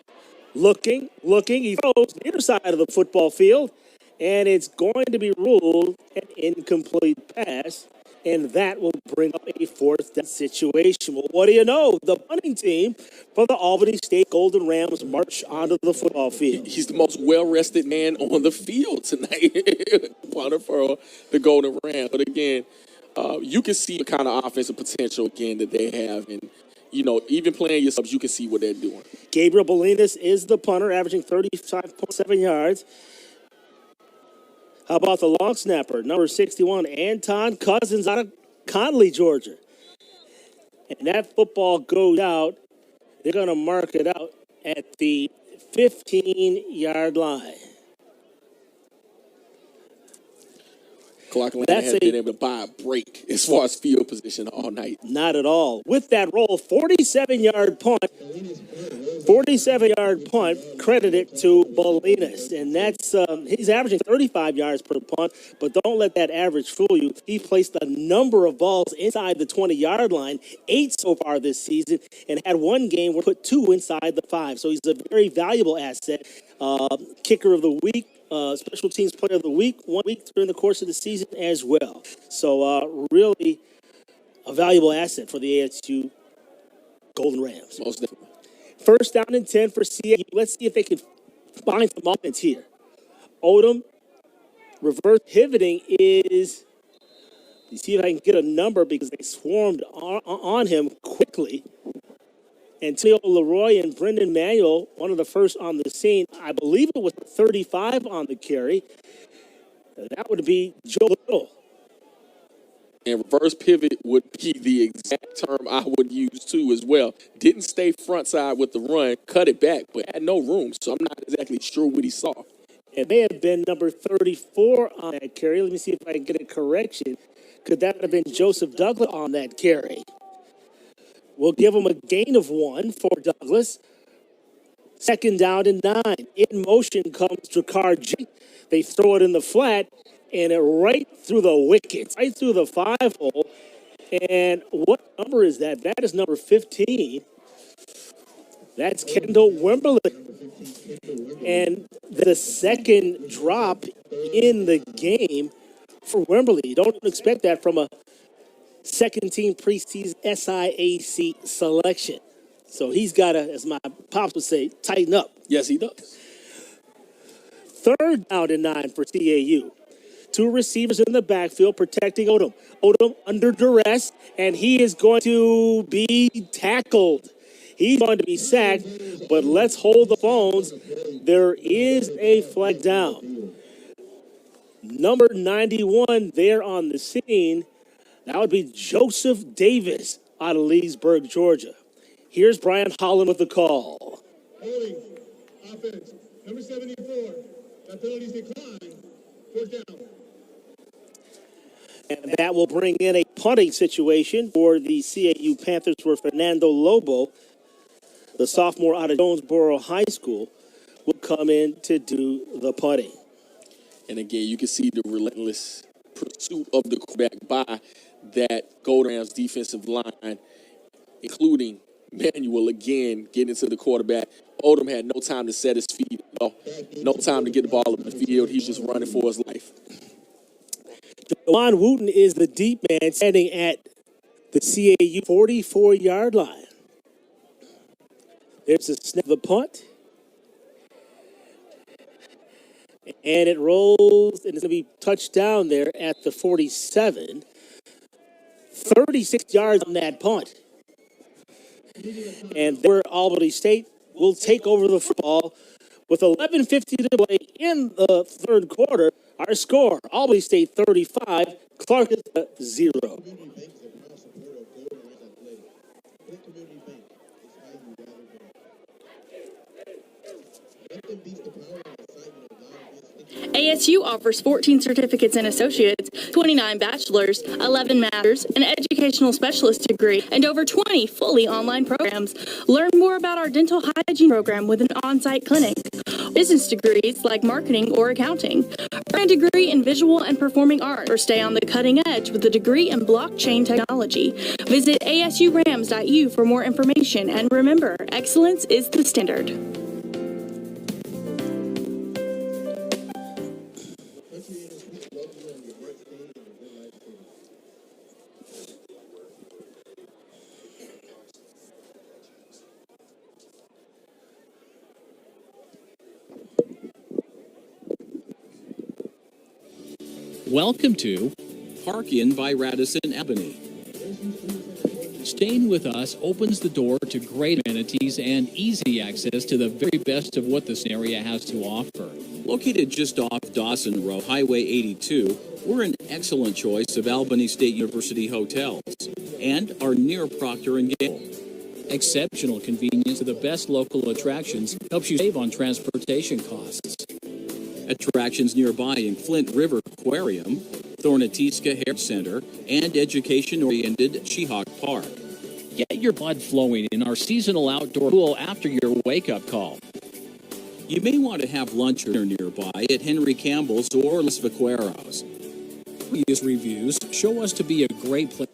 looking. He throws near side of the football field, and it's going to be ruled an incomplete pass, and that will bring up a 4th down situation. Well, what do you know? The punting team for the Albany State Golden Rams march onto the football field. He's the most well-rested man on the field tonight, punter for the Golden Rams. But again, you can see the kind of offensive potential, again, that they have, and you know, even playing your subs, you can see what they're doing. Gabriel Bolinas is the punter, averaging 35.7 yards. How about the long snapper, number 61, Anton Cousins out of Conley, Georgia. And that football goes out. They're going to mark it out at the 15-yard line. Clark Atlanta has been able to buy a break as far as field position all night. Not at all. With that roll, 47-yard punt. 47-yard punt credited to Bolinas. And that's he's averaging 35 yards per punt, but don't let that average fool you. He placed a number of balls inside the 20-yard line, 8 so far this season, and had one game where he put 2 inside the 5. So he's a very valuable asset. Kicker of the week. Special teams player of the week, 1 week during the course of the season as well. So really a valuable asset for the ASU Golden Rams. Most definitely. 1st down and 10 for CAU. Let's see if they can find some offense here. Odom, reverse pivoting is, you see if I can get a number because they swarmed on him quickly. Antonio Leroy and Brendan Manuel, one of the first on the scene. I believe it was 35 on the carry. That would be Joe Little. And reverse pivot would be the exact term I would use too as well. Didn't stay front side with the run, cut it back, but had no room. So I'm not exactly sure what he saw. It may have been number 34 on that carry. Let me see if I can get a correction. Could that have been Joseph Douglas on that carry? We'll give him a gain of 1 for Douglas. 2nd down and 9. In motion comes Drakar J. They throw it in the flat, and it right through the wickets, right through the 5-hole. And what number is that? That is number 15. That's Kendall Wimberley. And the second drop in the game for Wimberley. Don't expect that from a second-team preseason SIAC selection. So he's got to, as my pops would say, tighten up. Yes, he does. 3rd down and 9 for CAU. 2 receivers in the backfield protecting Odom. Odom under duress, and he is going to be tackled. He's going to be sacked, but let's hold the phones. There is a flag down. Number 91 there on the scene. That would be Joseph Davis out of Leesburg, Georgia. Here's Brian Holland with the call. Holding, offense, number 74. That penalty's declined. 4th down. And that will bring in a punting situation for the CAU Panthers where Fernando Lobo, the sophomore out of Jonesboro High School, will come in to do the punting. And again, you can see the relentless pursuit of the quarterback by that Golden Rams defensive line, including Manuel again getting to the quarterback. Odom had no time to set his feet, no time to get the ball up the field. He's just running for his life. Juwan Wooten is the deep man standing at the CAU 44-yard line. There's a snap of the punt. And it rolls, and it's going to be touched down there at the 47. 36 yards on that punt. And where Albany State will take over the football with 11:50 to play in the 3rd quarter. Our score, Albany State 35, Clarksville 0. ASU offers 14 certificates and associates, 29 bachelor's, 11 master's, an educational specialist degree, and over 20 fully online programs. Learn more about our dental hygiene program with an on-site clinic, business degrees like marketing or accounting, earn a degree in visual and performing arts, or stay on the cutting edge with a degree in blockchain technology. Visit asurams.u for more information, and remember, excellence is the standard. Welcome to Park Inn by Radisson Albany. Staying with us opens the door to great amenities and easy access to the very best of what this area has to offer. Located just off Dawson Road, Highway 82, we're an excellent choice of Albany State University hotels and are near Procter & Gamble. Exceptional convenience to the best local attractions helps you save on transportation costs. Attractions nearby in Flint River Aquarium, Thornatiska Hair Center, and education-oriented Shehawk Park. Get your blood flowing in our seasonal outdoor pool after your wake-up call. You may want to have lunch nearby at Henry Campbell's or Los Vaqueros. These reviews show us to be a great place.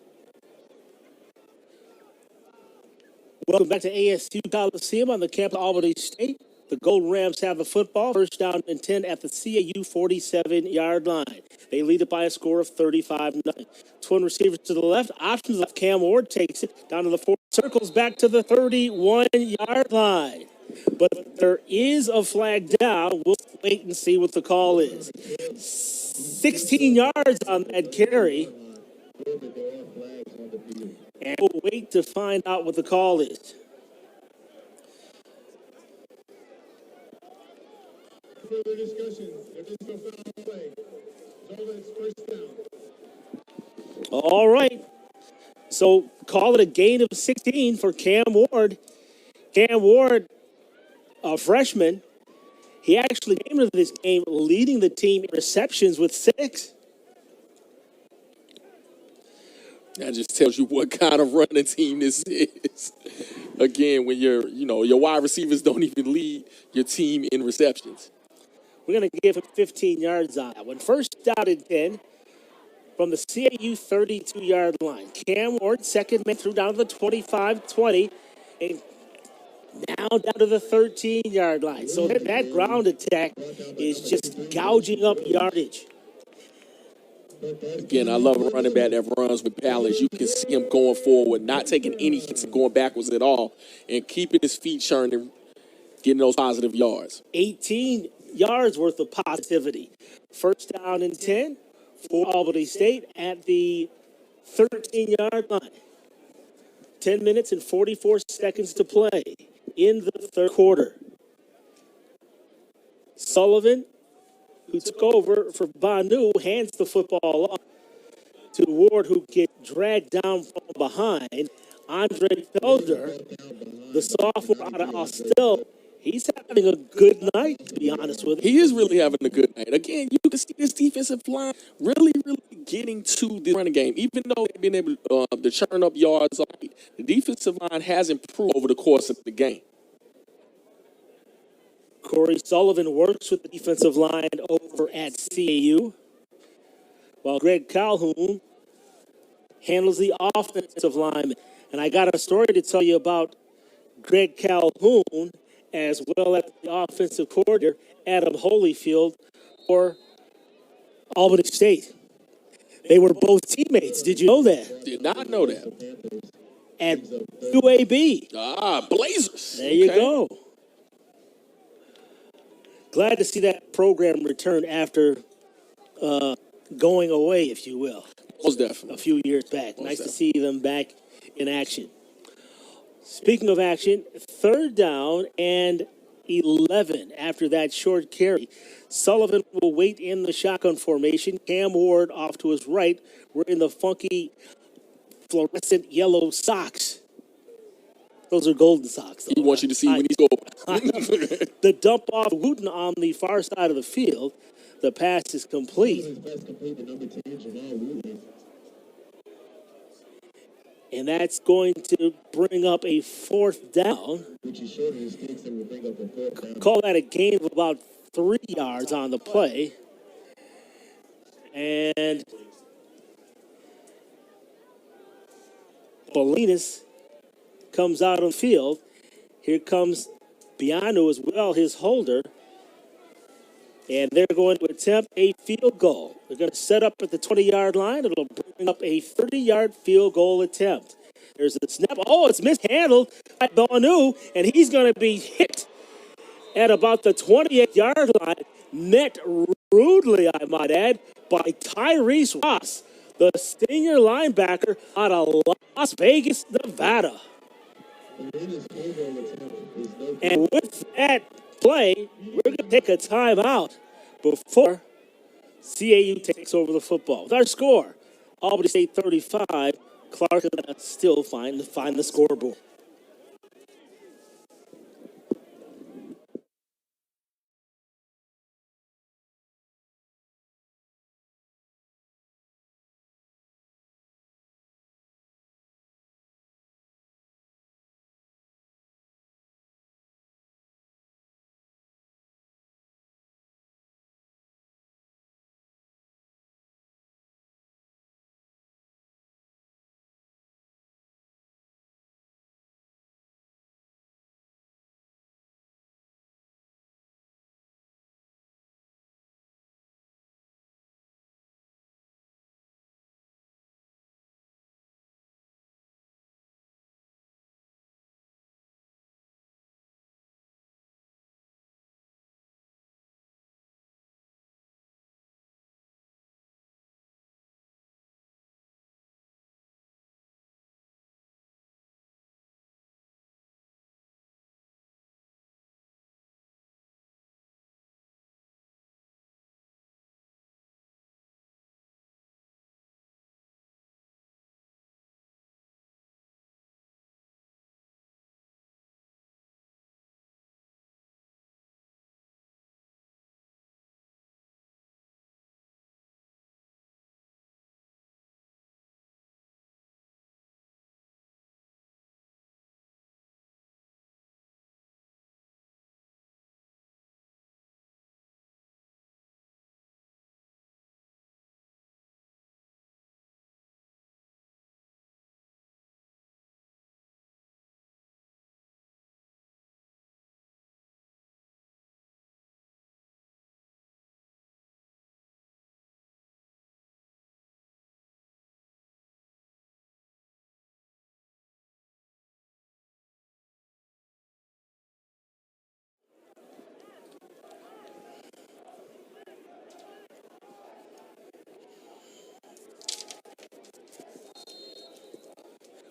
Welcome back to ASU Coliseum on the campus of Albany State. The Golden Rams have the football, first down and 10 at the CAU 47-yard line. They lead it by a score of 35-0. Twin receivers to the left, options left. Cam Ward takes it down to the 4, circles back to the 31-yard line. But there is a flag down. We'll wait and see what the call is. 16 yards on that carry. And we'll wait to find out what the call is. Further discussion. If it's a foul play, it's first down. All right. So call it a gain of 16 for Cam Ward. Cam Ward, a freshman, he actually came into this game leading the team in receptions with 6. That just tells you what kind of running team this is. Again, when your wide receivers don't even lead your team in receptions. We're going to give him 15 yards on that one. First down and 10 from the CAU 32-yard line. Cam Ward, second man, threw down to the 25-20, and now down to the 13-yard line. So that ground attack is just gouging up yardage. Again, I love a running back that runs with balance. You can see him going forward, not taking any hits and going backwards at all, and keeping his feet churning, getting those positive yards. 18 yards worth of positivity. First down and 10 for Albany State at the 13-yard line. 10 minutes and 44 seconds to play in the third quarter. Sullivan, who took over for Banu, hands the football off to Ward, who gets dragged down from behind. Andre Felder, the sophomore out of Austell, he's having a good night, to be honest with you. He is really having a good night. Again, you can see this defensive line really getting to the running game. Even though they've been able to churn up yards, the defensive line has improved over the course of the game. Corey Sullivan works with the defensive line over at CAU, while Greg Calhoun handles the offensive line. And I got a story to tell you about Greg Calhoun, as well as the offensive coordinator, Adam Holyfield, for Albany State. They were both teammates. Did you know that? Did not know that. At UAB. Blazers. There you go. Glad to see that program return after going away, if you will. Most definitely. A few years back. Nice to see them back in action. Speaking of action, third down and 11 after that short carry. Sullivan will wait in the shotgun formation. Cam Ward off to his right. We're in the funky fluorescent yellow socks. Those are golden socks. He wants you to see when he scores. The dump off Wooten on the far side of the field. The pass is complete. And that's going to bring up a fourth down. Call that a gain of about 3 yards on the play. And Bolinas comes out on the field. Here comes Biano as well, his holder. And they're going to attempt a field goal. They're going to set up at the 20-yard line. It'll bring up a 30-yard field goal attempt. There's a snap. Oh, it's mishandled by Bonu, and he's going to be hit at about the 28-yard line. Met rudely, I might add, by Tyrese Ross, the senior linebacker out of Las Vegas, Nevada. And with that play, we're going to take a timeout before CAU takes over the football. With our score, Albany State 35, Clark still find the scoreboard.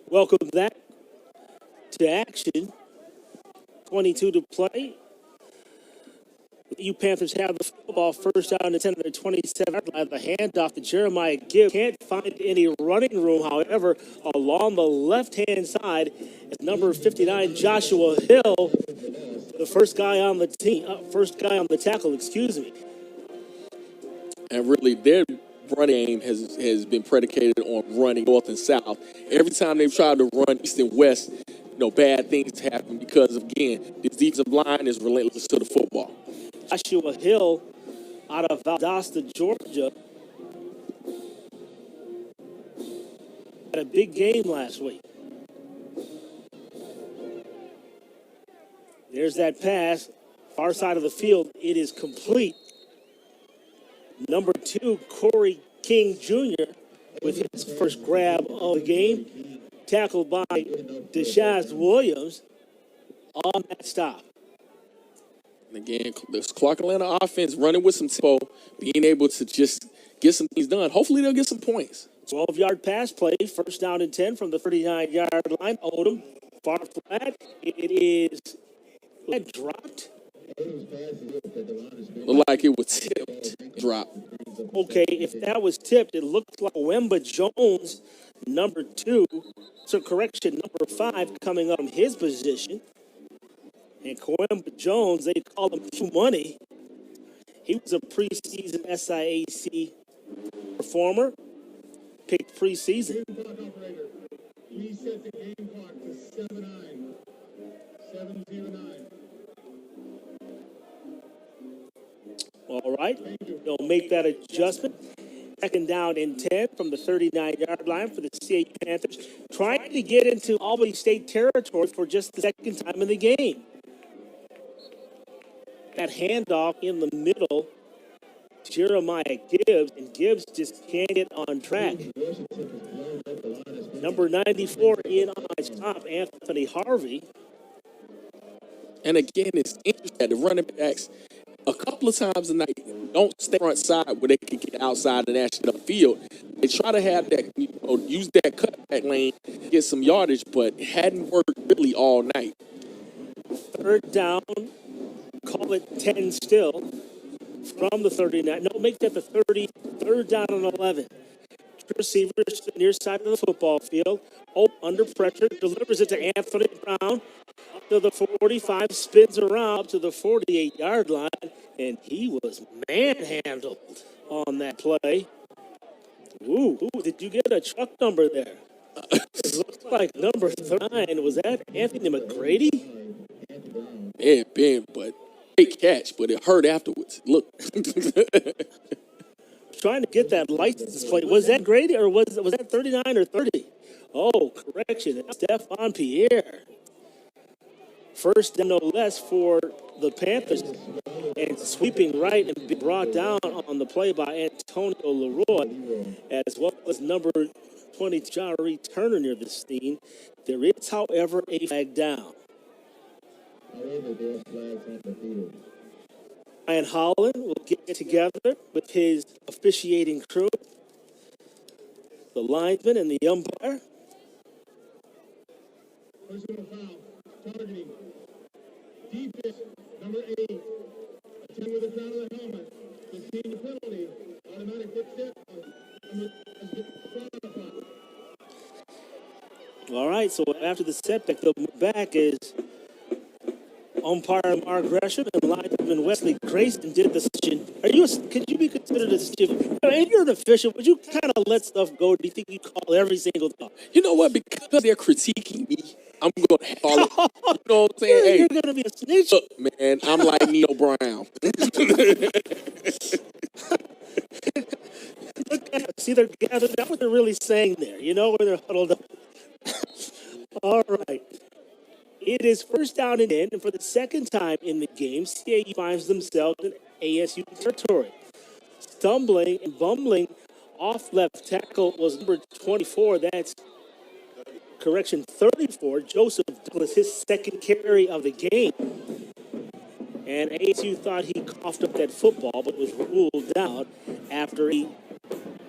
Welcome back to action. 22 to play. You Panthers have the football, first down and 10 at their 27-yard line. The handoff to Jeremiah Gibb. Can't find any running room, however, along the left-hand side is number 59, Joshua Hill, the first guy on the team, first guy on the tackle, excuse me. And really, their running game has been predicated on running north and south. Every time they've tried to run east and west, bad things happen because, again, this defensive line is relentless to the football. Joshua Hill out of Valdosta, Georgia, had a big game last week. There's that pass, far side of the field. It is complete. Number 2, Corey King Jr. with his first grab of the game, tackled by Deshaz Williams on that stop. And again, this Clark Atlanta offense running with some tempo, being able to just get some things done. Hopefully they'll get some points. 12-yard pass play, first down and 10 from the 39-yard line. Odom, far flat. It is dropped. Looked like it was tipped, drop. Okay, if that was tipped, it looked like Wemba Jones, number 2, so correction, number 5 coming up from his position. And Wemba Jones, they call him True Money. He was a preseason SIAC performer, picked preseason. Please set the game clock to 7-9. 7-0-9. All right, they'll make that adjustment. Second down and 10 from the 39-yard line for the CAU Panthers, trying to get into Albany State territory for just the second time in the game. That handoff in the middle, Jeremiah Gibbs, and Gibbs just can't get on track. Number 94 in on his top, Anthony Harvey. And again, it's interesting that the running backs a couple of times a night don't stay front side where they can get outside the national field. They try to have that, use that cutback lane, get some yardage, but it hadn't worked really all night. Third down, call it 10 still from the 39. No, make that the 30. Third down and 11. Receivers to the near side of the football field. Oh, under pressure, delivers it to Anthony Brown. Up to the 45, spins around up to the 48-yard line, and he was manhandled on that play. Ooh, did you get a truck number there? It looks like number 9. Was that Anthony McGrady? Yeah, Ben, but great catch, but it hurt afterwards. Look. Trying to get that license plate. Was that Grady or was that 39 or 30? Oh, correction. That's Stephon Pierre. First and no less for the Panthers. And sweeping right and be brought down on the play by Antonio Leroy, as well as number 20, Jari Turner near the scene. There is, however, a flag down. Ryan Holland will get together with his officiating crew, the linesman and the umpire. Personal foul, targeting. Defense, number 8. Attend with the crown of the helmet. The senior penalty, automatic quick step. All right, so after the setback, the move back is umpire Mark Gresham and linesman Wesley Grayson did the decision. Could you be considered a decision? If you're an official, would you kind of let stuff go? Do you think you call every single thing? You know what? Because they're critiquing me, I'm going to call it. You know what I'm saying? You're going to be a snitch. Look, man, I'm like Nino Brown. Look at them. See, they're gathered. That's what they're really saying there. You know, where they're huddled up. All right. It is first down and 10, and for the second time in the game, CAU finds themselves in ASU territory. Stumbling and bumbling off left tackle was number 24. That's, correction, 34. Joseph Douglas, his second carry of the game. And ASU thought he coughed up that football, but was ruled out after a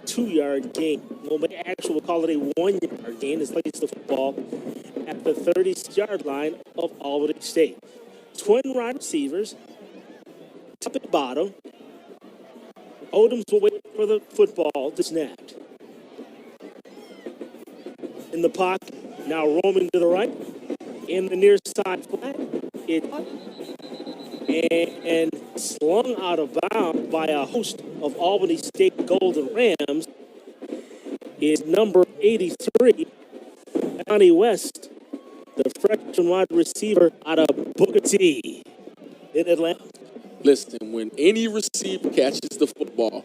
2-yard gain. Well, we'll call it a 1-yard gain. It's like it's the football at the 30-yard line of Albany State. Twin wide receivers, top and bottom. Odoms will wait for the football to snap. In the pocket, now roaming to the right. In the near side flat, and slung out of bounds by a host of Albany State Golden Rams is number 83, Johnny West, the freshman wide receiver out of Booker T in Atlanta. Listen, when any receiver catches the football,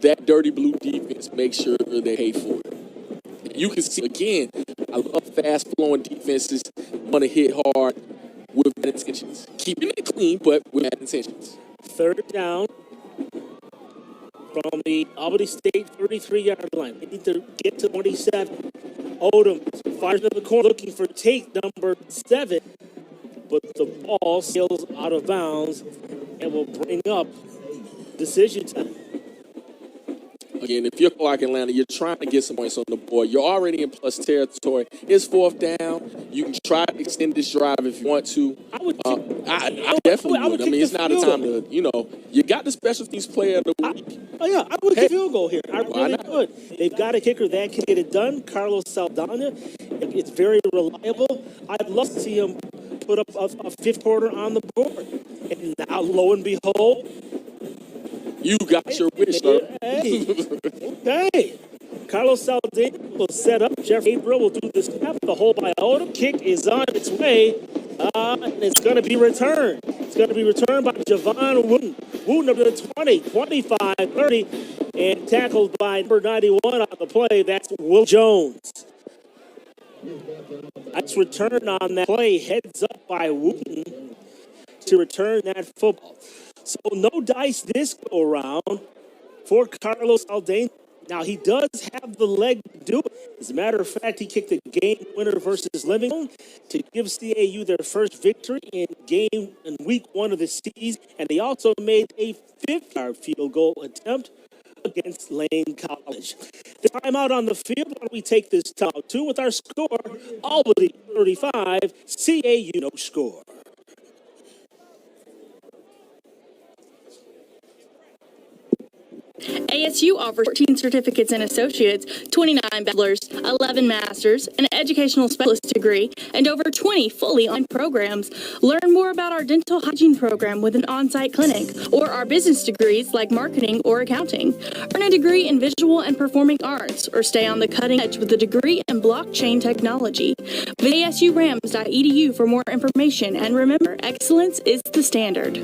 that dirty blue defense makes sure they pay for it. You can see, again, I love fast-flowing defenses, want to hit hard with bad intentions. Keeping it clean, but with bad intentions. Third down from the Albany State 33-yard line. They need to get to 27. Odom fires to the corner looking for take number 7, but the ball sails out of bounds and will bring up decision time. Again, if you're Clark Atlanta, you're trying to get some points on the board. You're already in plus territory. It's fourth down. You can try to extend this drive if you want to. I definitely would. I mean, it's not a time to, you got the special teams player of the week. I would kick field goal here. I really would. They've got a kicker that can get it done. Carlos Saldana. It's very reliable. I'd love to see him put up a fifth quarter on the board. And now, lo and behold, you got your wish, sir. Okay. Carlos Saldana will set up. Jeff Gabriel will do the snap. The hold by Oda. Kick is on its way. And it's going to be returned. It's going to be returned by Javon Wooten. Wooten up to the 20, 25, 30. And tackled by number 91 on the play. That's Will Jones. That's returned on that play. Heads up by Wooten to return that football. So no dice this go around for Carlos Saldana. Now, he does have the leg to do it. As a matter of fact, he kicked the game winner versus Livingston to give CAU their first victory in week 1 of the season. And they also made a 50-yard field goal attempt against Lane College. The timeout on the field, why don't we take this timeout too with our score, Albany 35, CAU no score. ASU offers 14 certificates and associates, 29 bachelor's, 11 master's, an educational specialist degree, and over 20 fully online programs. Learn more about our dental hygiene program with an on-site clinic, or our business degrees like marketing or accounting. Earn a degree in visual and performing arts, or stay on the cutting edge with a degree in blockchain technology. Visit asurams.edu for more information, and remember, excellence is the standard.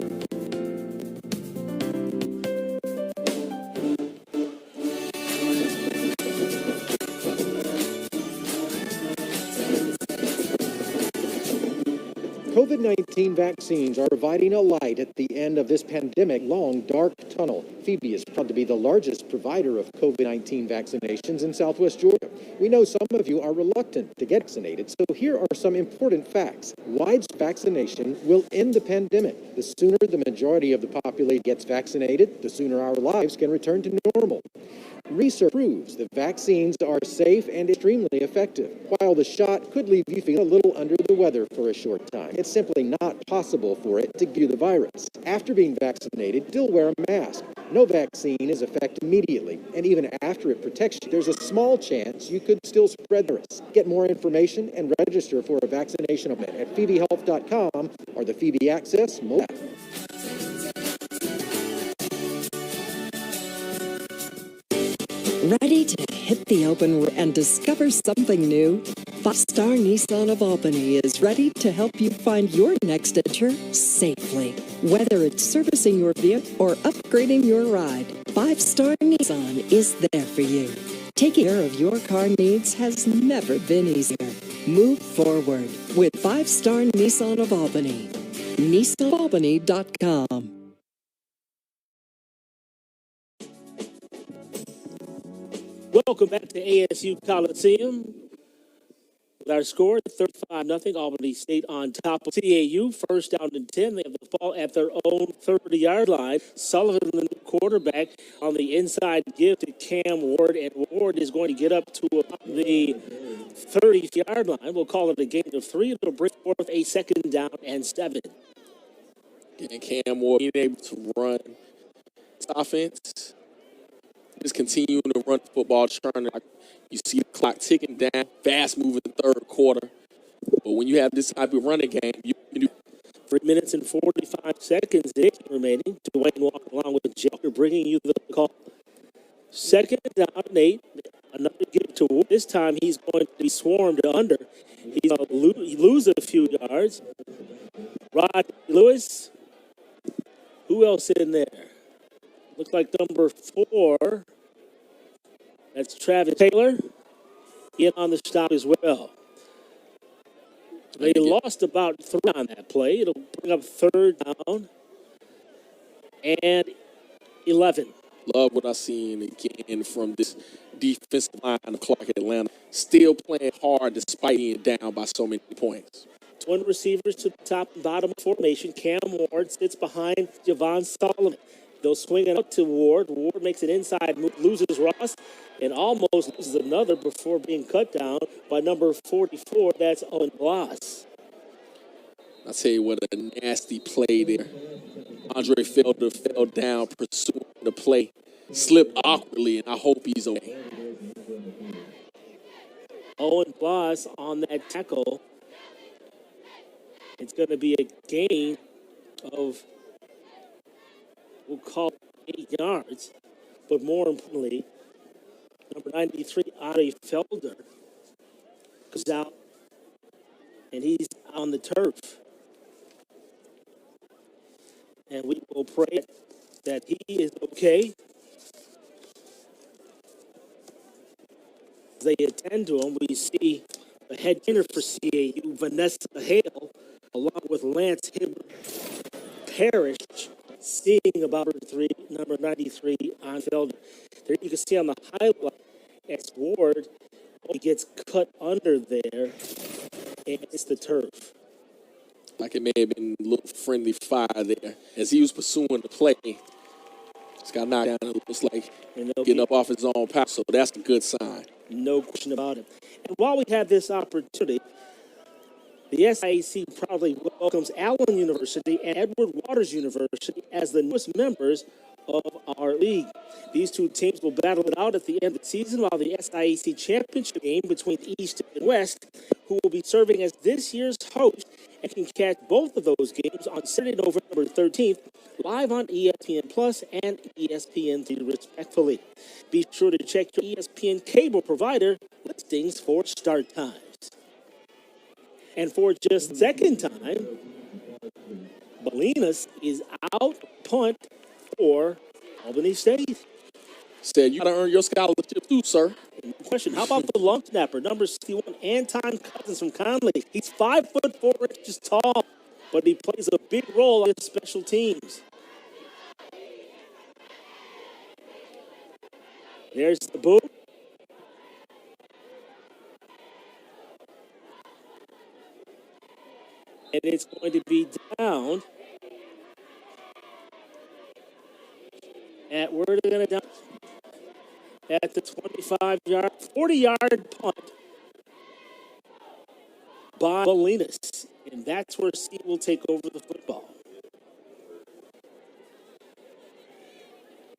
COVID-19 vaccines are providing a light at the end of this pandemic-long dark tunnel. Phoebe is proud to be the largest provider of COVID-19 vaccinations in Southwest Georgia. We know some of you are reluctant to get vaccinated, so here are some important facts. Widespread vaccination will end the pandemic. The sooner the majority of the population gets vaccinated, the sooner our lives can return to normal. Research proves that vaccines are safe and extremely effective. While the shot could leave you feeling a little under the weather for a short time, it's simply not possible for it to give you the virus. After being vaccinated, still wear a mask. No vaccine is effective immediately, and even after it protects you, there's a small chance you could still spread the virus. Get more information and register for a vaccination appointment at phoebehealth.com or the Phoebe Access mobile app. Ready to hit the open and discover something new? 5-Star Nissan of Albany is ready to help you find your next adventure safely. Whether it's servicing your vehicle or upgrading your ride, 5-Star Nissan is there for you. Taking care of your car needs has never been easier. Move forward with 5-Star Nissan of Albany. NissanAlbany.com. Welcome back to ASU Coliseum. With our score, 35-0, Albany State on top of CAU. First down and 10. They have the ball at their own 30-yard line. Sullivan, the new quarterback, on the inside give to Cam Ward, and Ward is going to get up to about the 30-yard line. We'll call it a gain of 3. It'll bring forth a second down and 7. And Cam Ward being able to run this offense. Just continuing to run football, trying to, you see the clock ticking down, fast moving the third quarter. But when you have this type of running game, you can do 3 minutes and 45 seconds remaining. Dwayne Walker along with Joker bringing you the call. Second down, 8. Another give to Wood. This time he's going to be swarmed under. He's going to lose a few yards. Rod Lewis. Who else in there? Looks like number 4. That's Travis Taylor in on the stop as well. They lost about 3 on that play. It'll bring up third down and 11. Love what I've seen again from this defensive line of Clark Atlanta. Still playing hard despite being down by so many points. Twin receivers to the top and bottom formation. Cam Ward sits behind Javon Sullivan. They'll swing it out to Ward. Ward makes an inside move, loses Ross, and almost loses another before being cut down by number 44. That's Owen Bloss. I'll tell you what, a nasty play there. Andre Felder fell down pursuing the play, slipped awkwardly, and I hope he's okay. Owen Bloss on that tackle. It's going to be a gain of, we'll call it 8 yards. But more importantly, number 93, Ari Felder, goes out, and he's on the turf. And we will pray that he is okay. As they attend to him, we see the head trainer for CAU, Vanessa Hale, along with Lance Hibbert Parrish, seeing about number 93 on Felder. There you can see on the highlight as Ward he gets cut under there, and it's the turf. Like it may have been a little friendly fire there. As he was pursuing the play, he's got knocked down. It looks like getting up off his own power, so that's a good sign. No question about it. And while we have this opportunity, the SIAC proudly welcomes Allen University and Edward Waters University as the newest members of our league. These two teams will battle it out at the end of the season, while the SIAC championship game between East and West, who will be serving as this year's host, and can catch both of those games on Saturday, November 13th, live on ESPN Plus and ESPN3 respectively. Be sure to check your ESPN cable provider listings for start times. And for just the second time, Bolinas is out punt for Albany State. Said you got to earn your scholarship too, sir. Question, how about the long snapper, number 61, Anton Cousins from Conley? He's 5'4" tall, but he plays a big role in special teams. There's the boot. And it's going to be down at, where are they going to down? At the 25-yard, 40-yard punt by Bolinas. And that's where C will take over the football.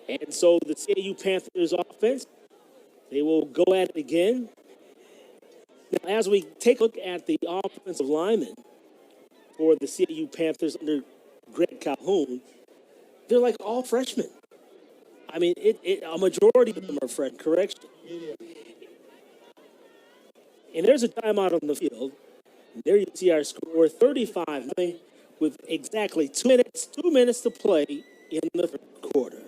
And so the CAU Panthers offense, they will go at it again. Now, as we take a look at the offensive linemen for the CAU Panthers under Greg Calhoun, they're like all freshmen. I mean, a majority of them are freshmen, correct? And there's a timeout on the field. There you see our score, 35-0, with exactly 2 minutes to play in the third quarter.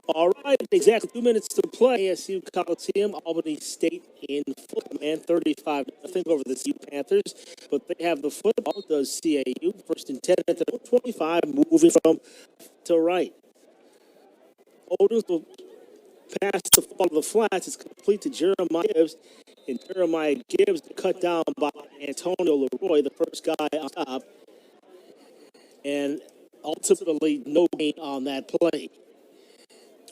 All right, exactly 2 minutes to play. ASU Coliseum, Albany State in full command, 35-0 over the CU Panthers. But they have the football, does CAU. First and 10 at the 25, moving from to right. Oldens will pass the football to the flats. It's complete to Jeremiah Gibbs. And Jeremiah Gibbs cut down by Antonio Leroy, the first guy on top. And ultimately, no gain on that play.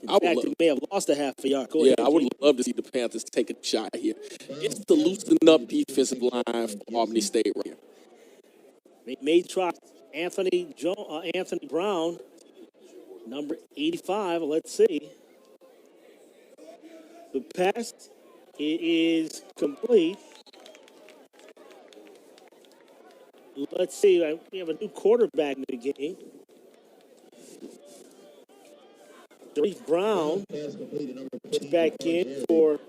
In fact, it may have lost a half a yard. Go ahead, I would love to see the Panthers take a shot here. It's the loosened up defensive line for Albany State right here. They may try Anthony Brown, number 85. Let's see. The pass, it is complete. Let's see. We have a new quarterback in the game. Darif Brown is back in for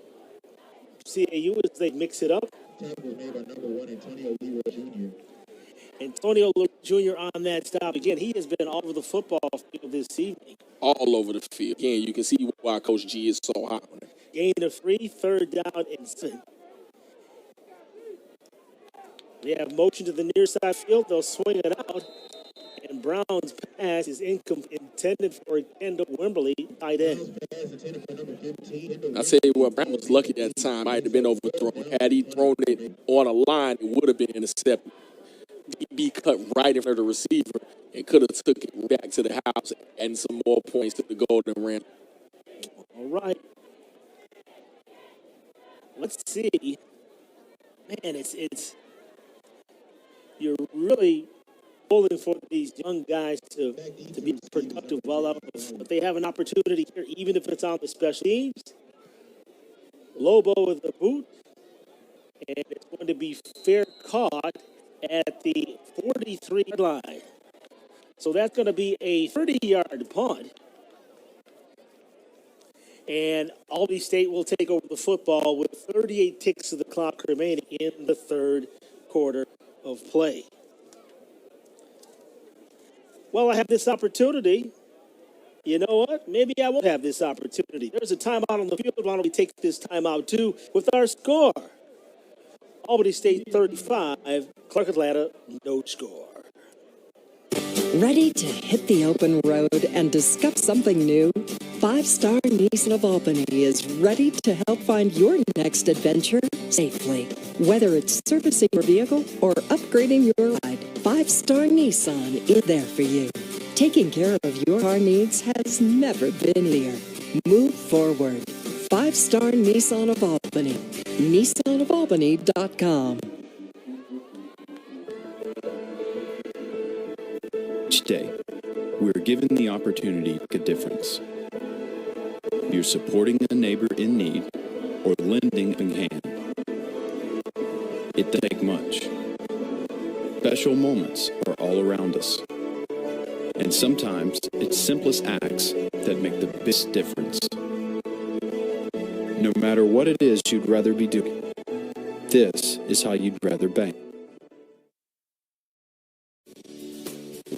CAU as they mix it up. Antonio Leroy Jr. on that stop. Again, he has been all over the football field this evening. All over the field. Again, you can see why Coach G is so hot on it. Gain of 3, third down and 7. They have motion to the near side field. They'll swing it out. And Brown's pass is intended for Kendall Wimberly, tight end. I tell you what, Brown was lucky that time. Might have been overthrown. Had he thrown it on a line, it would have been intercepted. DB cut right in front of the receiver and could have took it back to the house and some more points to the golden rim. All right. Let's see. Man, it's you're really pulling for these young guys to be productive well out, but they have an opportunity here, even if it's on the special teams. Lobo with the boot, and it's going to be fair caught at the 43-yard line. So that's going to be a 30-yard punt. And Albany State will take over the football with 38 ticks of the clock remaining in the third quarter of play. Well, I have this opportunity. You know what? Maybe I won't have this opportunity. There's a timeout on the field. Why don't we take this timeout, too, with our score? Albany State 35, Clark Atlanta, no score. Ready to hit the open road and discover something new? 5-Star Nissan of Albany is ready to help find your next adventure safely. Whether it's servicing your vehicle or upgrading your ride, 5-Star Nissan is there for you. Taking care of your car needs has never been easier. Move forward. 5-Star Nissan of Albany. NissanofAlbany.com. Each day, we're given the opportunity to make a difference. You're supporting a neighbor in need or lending a hand. It doesn't take much. Special moments are all around us. And sometimes it's simplest acts that make the biggest difference. No matter what it is you'd rather be doing, this is how you'd rather bank.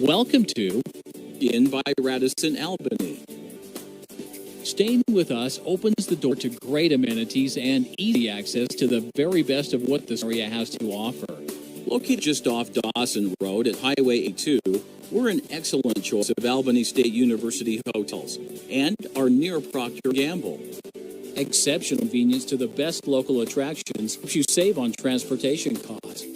Welcome to In by Radisson Albany. Staying with us opens the door to great amenities and easy access to the very best of what this area has to offer. Located just off Dawson Road at Highway 82, we're an excellent choice of Albany State University hotels and are near Procter & Gamble. Exceptional convenience to the best local attractions helps you save on transportation costs.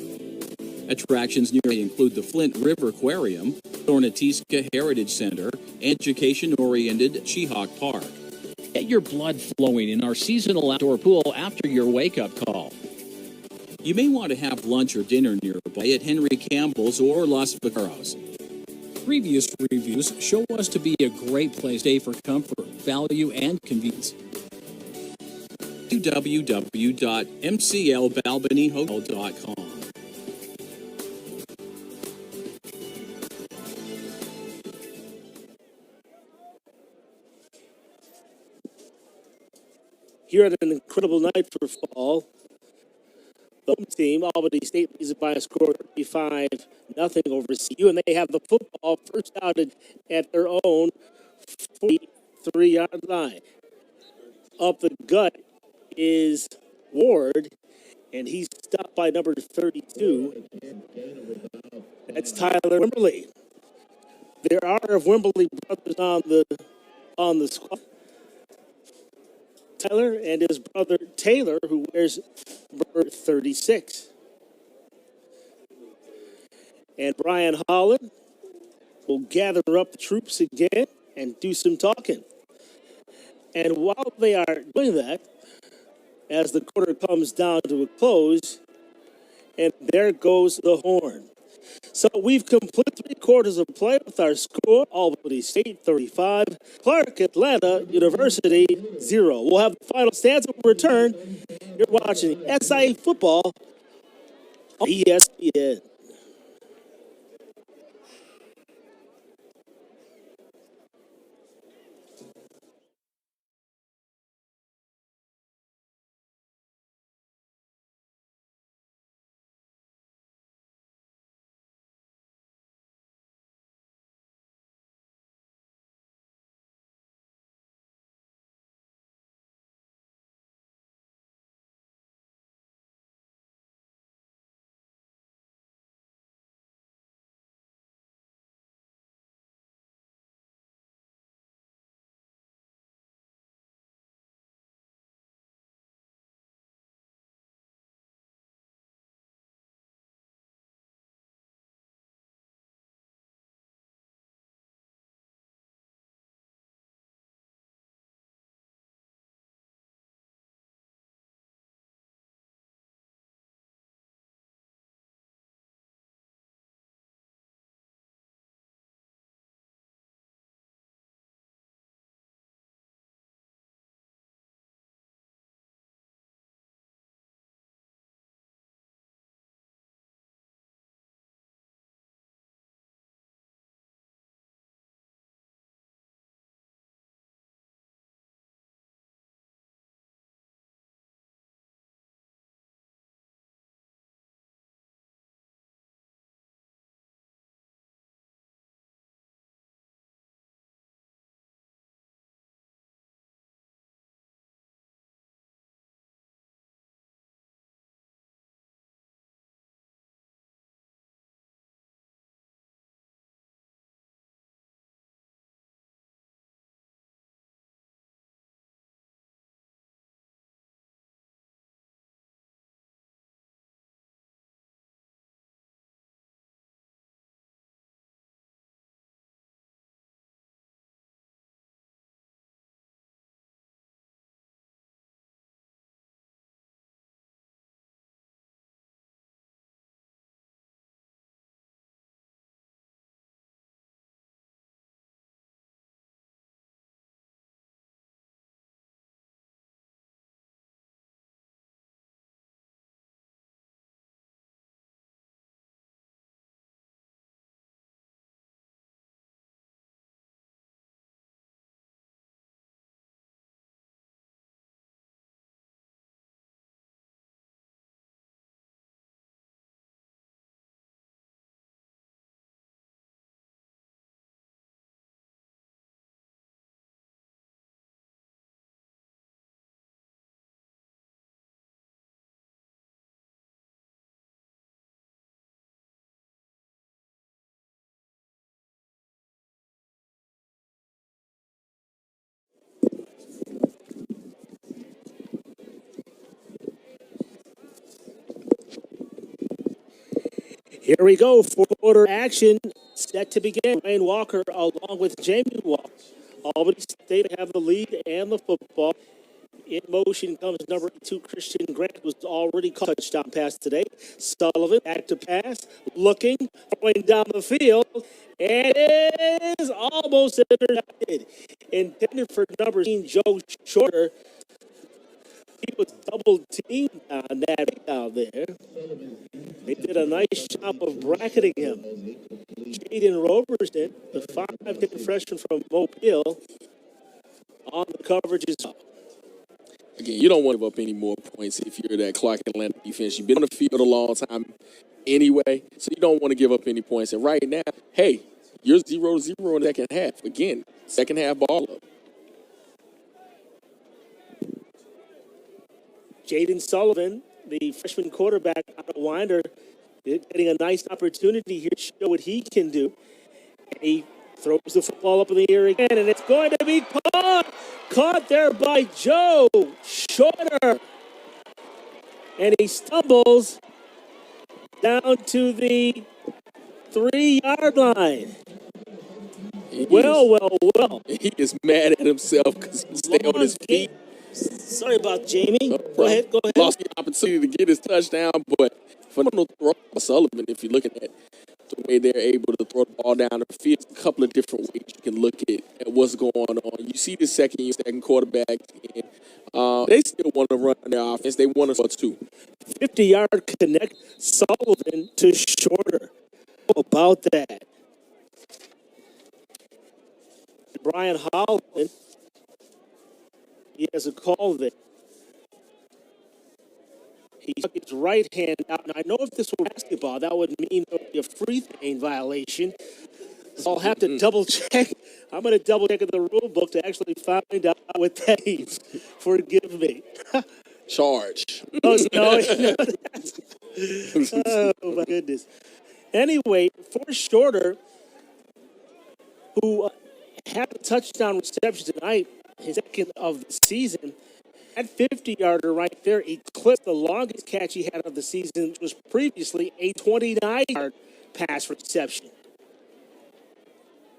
Attractions nearby include the Flint River Aquarium, Thornatiska Heritage Center, and education-oriented Chehawk Park. Get your blood flowing in our seasonal outdoor pool after your wake-up call. You may want to have lunch or dinner nearby at Henry Campbell's or Los Vaqueros. Previous reviews show us to be a great place to stay for comfort, value, and convenience. www.mclbalbanyhotel.com. Here at an incredible night for fall, the home team, Albany State, leads it by a score of 35-0 over CU, and they have the football first out at their own 3-yard line. Up the gut is Ward, and he's stopped by number 32. That's Tyler Wimberly. There are Wimberly brothers on the squad. Tyler and his brother Taylor, who wears number 36. And Brian Holland will gather up the troops again and do some talking. And while they are doing that, as the quarter comes down to a close, and there goes the horn. So we've completed 3 quarters of play with our score: Albany State 35, Clark Atlanta University 0. We'll have the final stats when we return. You're watching SIA football on ESPN. Here we go, 4th quarter action set to begin. Ryan Walker along with Jamie Walker. Albany State have the lead and the football. In motion comes number 2, Christian Grant, was already caught a touchdown pass today. Sullivan back to pass, looking, throwing down the field, and it is almost intercepted. Intended for number 18, Joe Shorter. He was double teamed on that down there. They did a nice job of bracketing him. Jaden Roberson, the 5'10" freshman from Mobile, on the coverage is up. Again, you don't want to give up any more points if you're that Clark Atlanta defense. You've been on the field a long time anyway, so you don't want to give up any points. And right now, hey, you're 0-0 in the second half. Again, second half ball up. Jaden Sullivan, the freshman quarterback out of Winder, getting a nice opportunity here to show what he can do. And he throws the football up in the air again, and it's going to be caught. Caught there by Joe Shorter. And he stumbles down to the 3-yard line. Well. He is mad at himself because he stayed on his feet. Sorry about Jamie. Go ahead. Lost the opportunity to get his touchdown, but phenomenal throw by Sullivan. If you're looking at the way they're able to throw the ball down the field, a couple of different ways you can look at what's going on. You see the second quarterback, and they still want to run their offense. They want to score too. 50-yard connect, Sullivan to Shorter. How about that? Brian Holland, he has a call there. He took his right hand out. And I know if this were basketball, that would mean there would be a free throw violation. So I'll have to double check. I'm going to double check in the rule book to actually find out what that means. Forgive me. Charge. Oh, no. Oh, my goodness. Anyway, for Shorter, who had a touchdown reception tonight, his second of the season, that 50-yarder right there eclipsed the longest catch he had of the season, which was previously a 29-yard pass reception.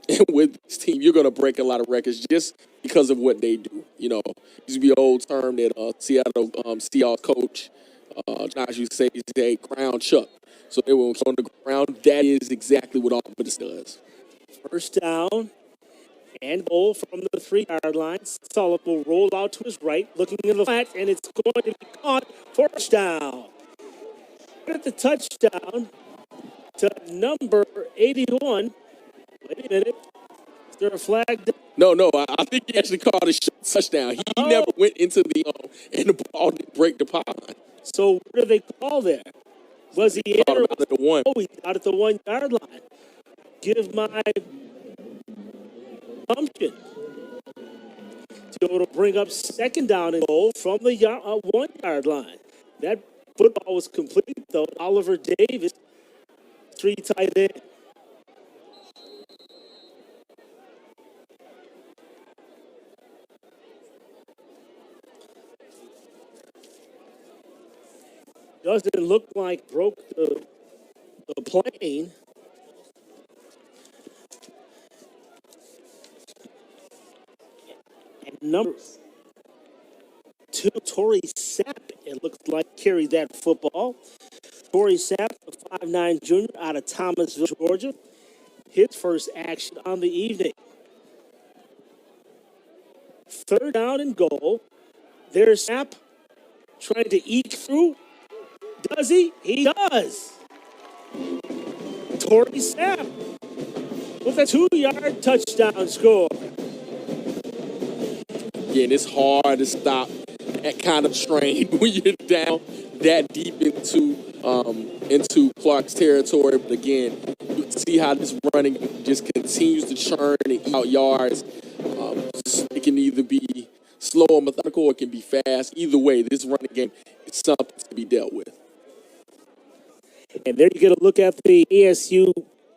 And with this team, you're going to break a lot of records just because of what they do. You know, it used to be an old term that Seattle Seahawks coach Josh used to say, he's a crown Chuck. So they were on the ground. That is exactly what Auburn does. First down and goal from the 3-yard line. Sullivan will roll out to his right, looking in the flat, and it's going to be caught. First down. At the touchdown to number 81. Wait a minute. Is there a flag? No. I think he actually called a touchdown. He never went into the and the ball didn't break the pylon. So what do they call there? Was he in or out at the one? Oh, he out at the 1-yard line. Give my assumption to be able to bring up second down and goal from the 1-yard line. That football was complete, though. Oliver Davis, 3 tight end. Doesn't look like broke the plane. And number 2, Torrey Sapp, it looks like, carried that football. Torrey Sapp, a 5'9" junior out of Thomasville, Georgia. His first action on the evening. Third down and goal. There's Sapp trying to eke through. Does he? He does. Torrey Sapp with a 2-yard touchdown score. Again, it's hard to stop that kind of train when you're down that deep into Clark's territory. But again, you see how this running just continues to churn and eat out yards. It can either be slow or methodical, or it can be fast. Either way, this running game is something to be dealt with. And there you get a look at the ASU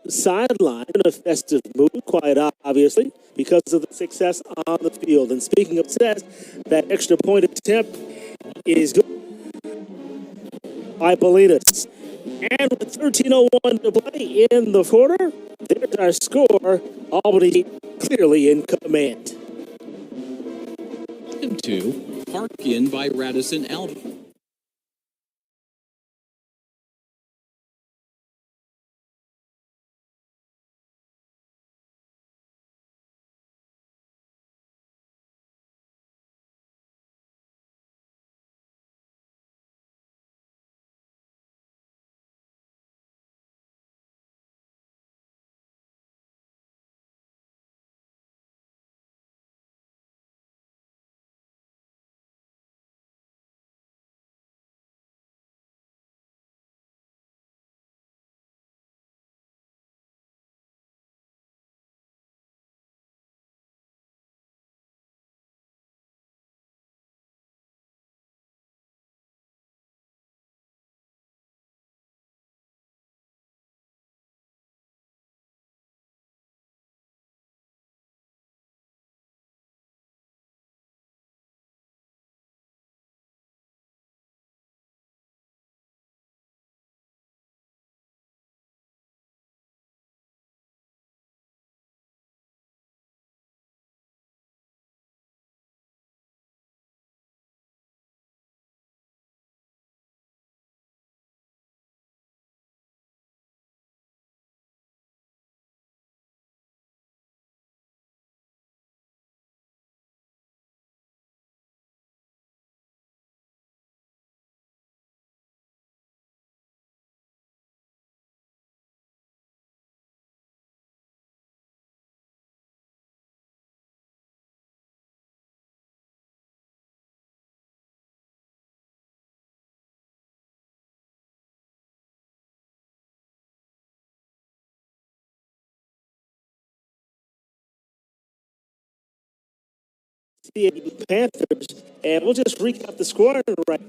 sideline in a festive mood, quite obviously, because of the success on the field. And speaking of success, that extra point attempt is good by Bolinas. And with 13:01 to play in the quarter, there's our score. Albany clearly in command. And 2, Park in by Radisson Alba. CAU Panthers. And we'll just recap the scoring right.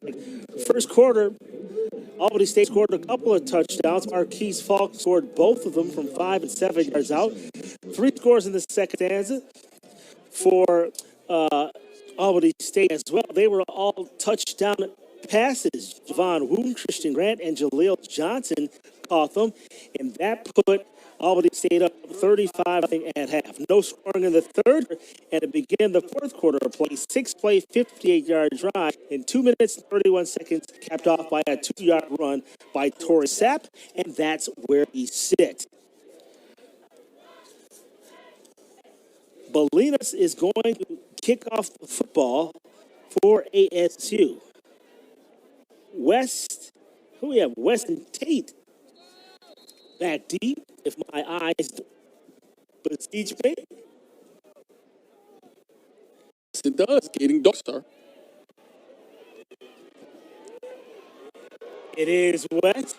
First quarter, Albany State scored a couple of touchdowns. Marquise Falk scored both of them from 5 and 7 yards out. 3 scores in the second stanza for Albany State as well. They were all touchdown passes. Javon Wooten, Christian Grant, and Jaleel Johnson caught them, and that put Albany State up 35 at half. No scoring in the third, and to begin the fourth quarter of play, 6-play, 58-yard drive in 2 minutes and 31 seconds, capped off by a 2-yard run by Torrey Sapp, and that's where he sits. Bolinas is going to kick off the football for ASU. Who we have? Weston Tate back deep, if my eyes beseech me. Yes, it does. Getting dark, sir. It is West.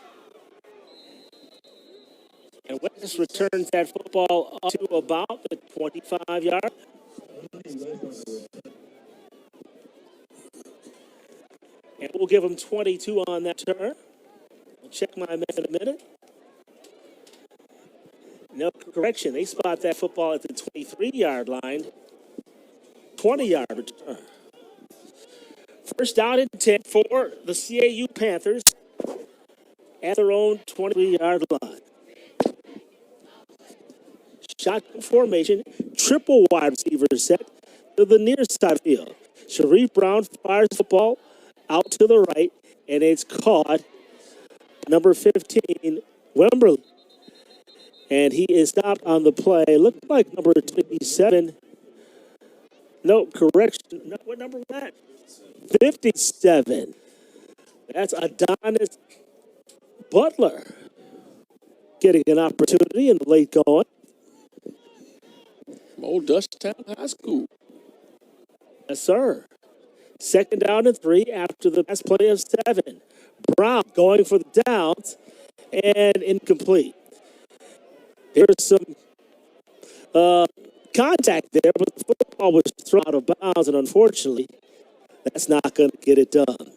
And West returns that football up to about the 25-yard. And we'll give them 22 on that turn. I'll check my math in a minute. No correction. They spot that football at the 23-yard line. 20-yard return. First down and 10 for the CAU Panthers at their own 23-yard line. Shotgun formation, triple wide receiver set to the near side field. Sharif Brown fires the football out to the right, and it's caught. Number 15, Wemberly. And he is stopped on the play. Looked like number 27. No, correction. No, what number was that? 57. That's Adonis Butler getting an opportunity in the late going. Old Dutchtown High School. Yes, sir. Second down and 3 after the last play of 7. Brown going for the downs and incomplete. There's some contact there, but the football was thrown out of bounds, and unfortunately, that's not going to get it done.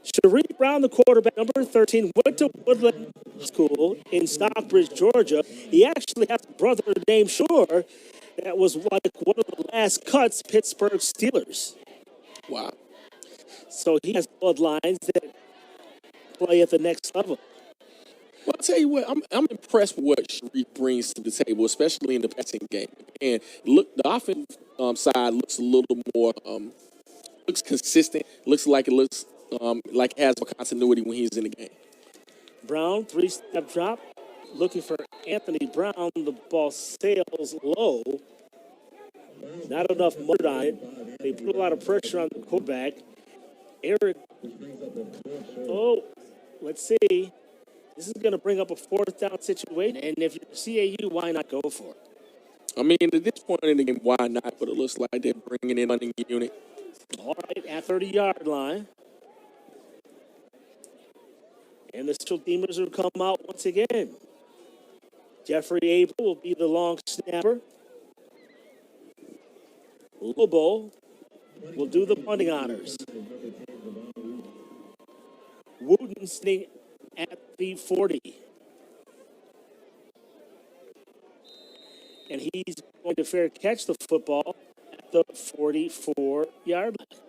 Sharif Brown, the quarterback, number 13, went to Woodland School in Stockbridge, Georgia. He actually has a brother named Shore that was like one of the last cuts Pittsburgh Steelers. Wow. So he has bloodlines that play at the next level. Well, I'll tell you what, I'm impressed with what Sharif brings to the table, especially in the passing game. And look, the offensive side looks a little more, looks consistent. Looks like it has more continuity when he's in the game. Brown, 3-step drop, looking for Anthony Brown. The ball sails low. Not enough mud on it. They put a lot of pressure on the quarterback. Eric. Oh, let's see. This is going to bring up a fourth down situation. And if you're CAU, why not go for it? I mean, at this point in the game, why not? But it looks like they're bringing in a unit. All right, at 30-yard line. And the Special Teamers will come out once again. Jeffrey Abel will be the long snapper. Lobo will do the punting honors. Wooten sitting at the 40. And he's going to fair catch the football at the 44-yard line.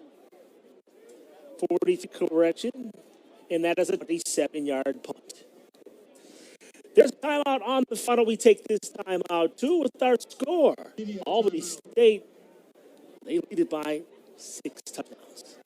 40 correction, and that is a 27-yard punt. There's a timeout on the funnel. We take this timeout, too, with our score. Albany State, they lead it by 6 touchdowns.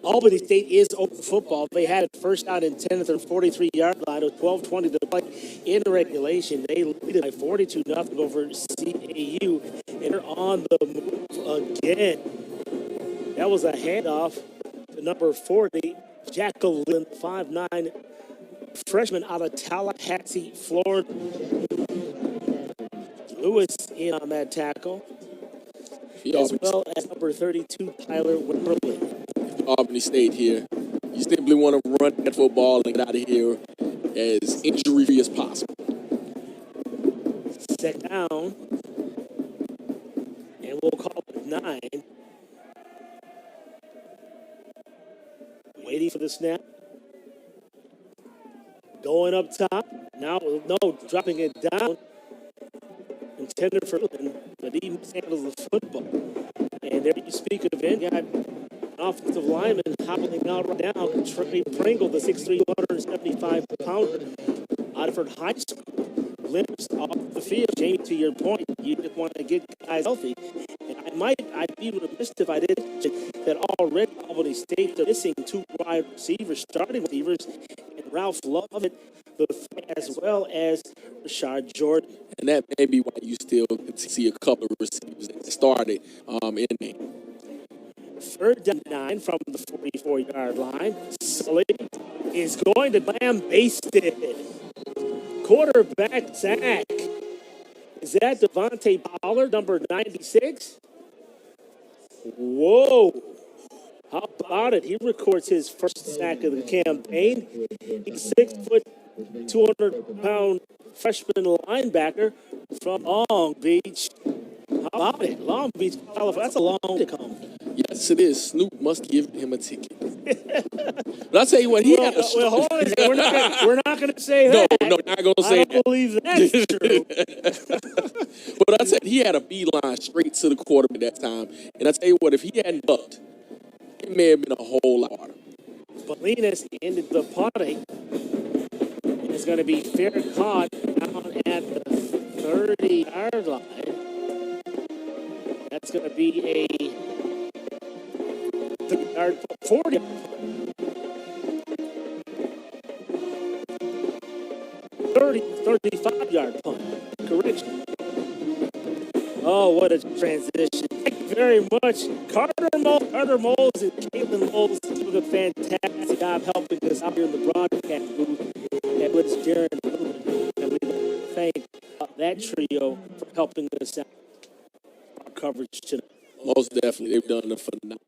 Albany State is open football. They had it first out and 10 at their 43-yard line with 12:20 to play in regulation. They lead it by 42-0 over CAU, and they're on the move again. That was a handoff to number 40, Jacqueline, 5'9", freshman out of Tallahassee, Florida. Lewis in on that tackle, as well as number 32, Tyler Wimberly. Albany State here. You simply want to run that football and get out of here as injury-free as possible. Second down, and we'll call it 9. Waiting for the snap. Going up top. Now, no, dropping it down. Intended for Lynn, but he handles the football. And there you speak of it. You got an offensive lineman hobbling out right now. Trey Pringle, the 6'3", 275-pounder, Otterford High School. Limps off the field. Jamie, to your point, you just want to get guys healthy. And I'd be remiss if I didn't mention that already Albany State are missing 2 wide receivers, starting receivers, and Ralph Lovett, as well as Rashad Jordan. And that may be why you still see a couple of receivers that started in there. Third down 9 from the 44-yard line. Sully is going to lambaste it. Quarterback sack. Is that Devontae Pollard, number 96? Whoa. How about it? He records his first sack of the campaign. He's 6', 200-pound freshman linebacker from Long Beach. How about it? Long Beach, California. That's a long way to come. Yes, it is. Snoop must give him a ticket. But I'll tell you what, he had a... Well, hold on a second. We're not going to say that. No, not going to say that. I don't believe that's true. But I said he had a beeline straight to the quarterback that time. And I tell you what, if he hadn't ducked, it may have been a whole lot harder. Bolinas ended the punting. It's going to be fair caught down at the 30-yard line. That's going to be a 30-yard, 40-yard punt. 35-yard punt. Correction. Oh, what a transition. Thank you very much. Carter Moles and Caitlin Moles doing a fantastic job helping us out here in the broadcast booth. And with Jaron Lewin. And we thank that trio for helping us out. Our coverage tonight. Most definitely. They've done a phenomenal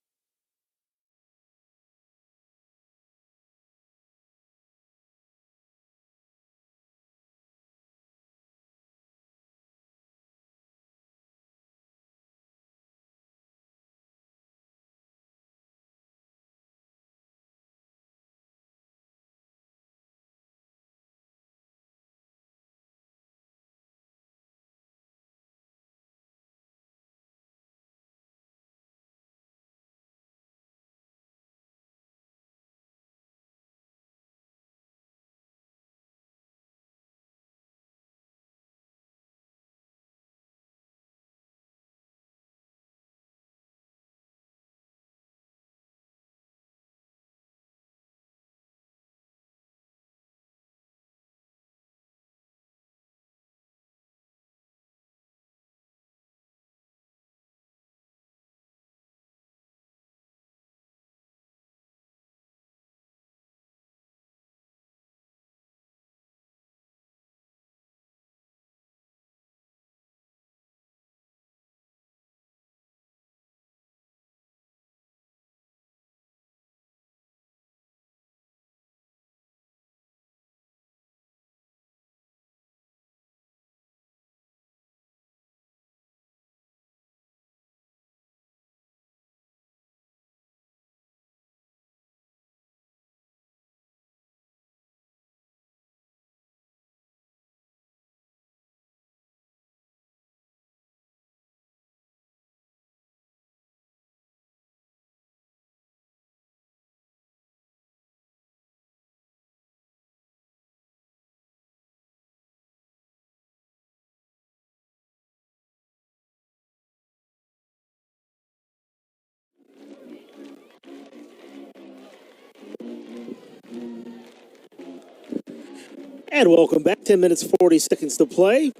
And welcome back. 10 minutes, 40 seconds to play.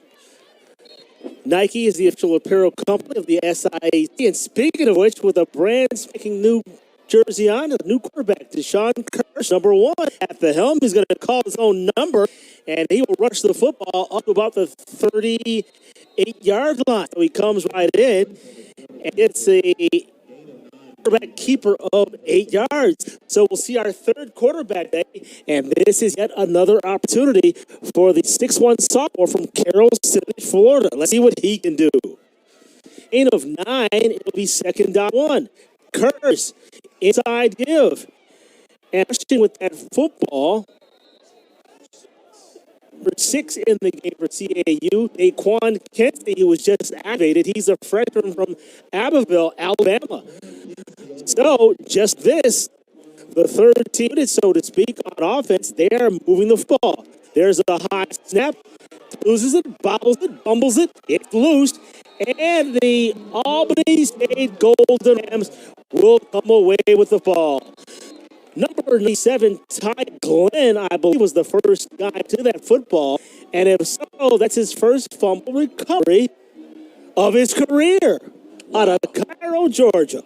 Nike is the official apparel company of the SIAC. And speaking of which, with a brand spanking new jersey on, a new quarterback, Deshaun Kirsch, number 1, at the helm. He's going to call his own number, and he will rush the football up to about the 38-yard line. So he comes right in, and it's a quarterback keeper of 8 yards. So we'll see our third quarterback day, and this is yet another opportunity for the 6'1 sophomore from Carroll City, Florida. Let's see what he can do. Gain of 9, it'll be 2nd down 1. Curse, inside give. And rushing with that football, number 6 in the game for CAU, Daquan Kensey, who was just activated. He's a freshman from Abbeville, Alabama. So, just this, the third team, so to speak, on offense, they are moving the football. There's a high snap, loses it, bobbles it, bumbles it, it's loose, and the Albany State Golden Rams will come away with the ball. Number 7, Ty Glenn, I believe, was the first guy to that football, and if so, that's his first fumble recovery of his career out of Cairo, Georgia.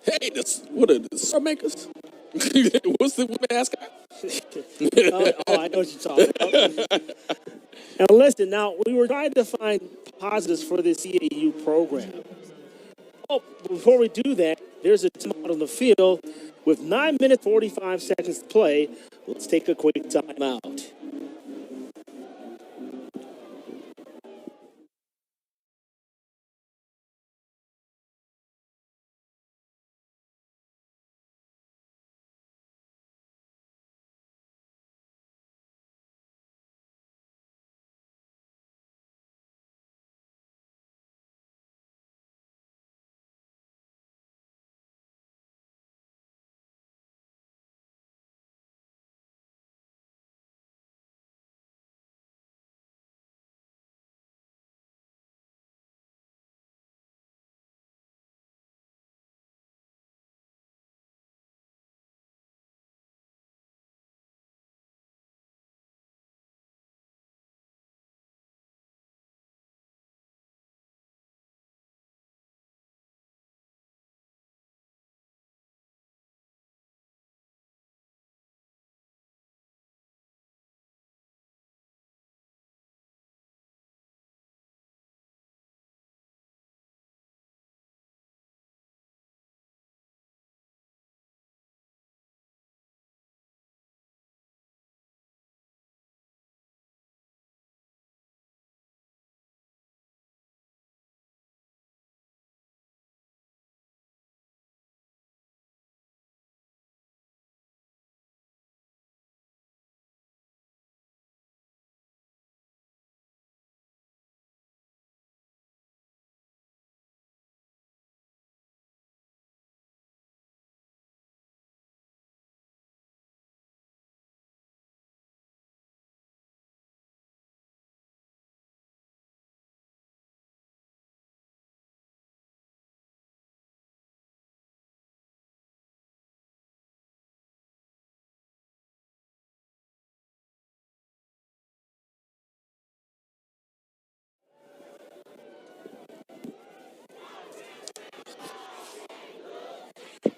Hey, what are the star makers? What's the mascot? I know what you're talking about. And listen, now, we were trying to find positives for this CAU program. Oh, before we do that, there's a team out on the field with 9 minutes, 45 seconds to play. Let's take a quick timeout.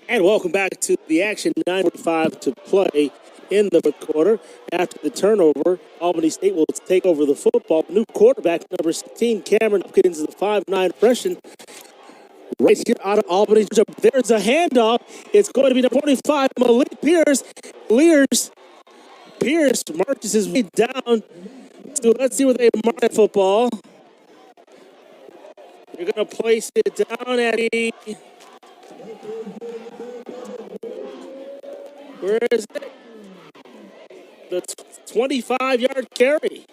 And welcome back to the action. 9:45 to play in the fourth quarter. After the turnover, Albany State will take over the football. New quarterback, number 16, Cameron Hopkins, the 5'9" freshman. Right here out of Albany, Georgia. There's a handoff. It's going to be number 25, Malik Pierce. Pierce marches his way down. So let's see where they mark that football. They're going to place it down at the... Where is it? The 25-yard carry.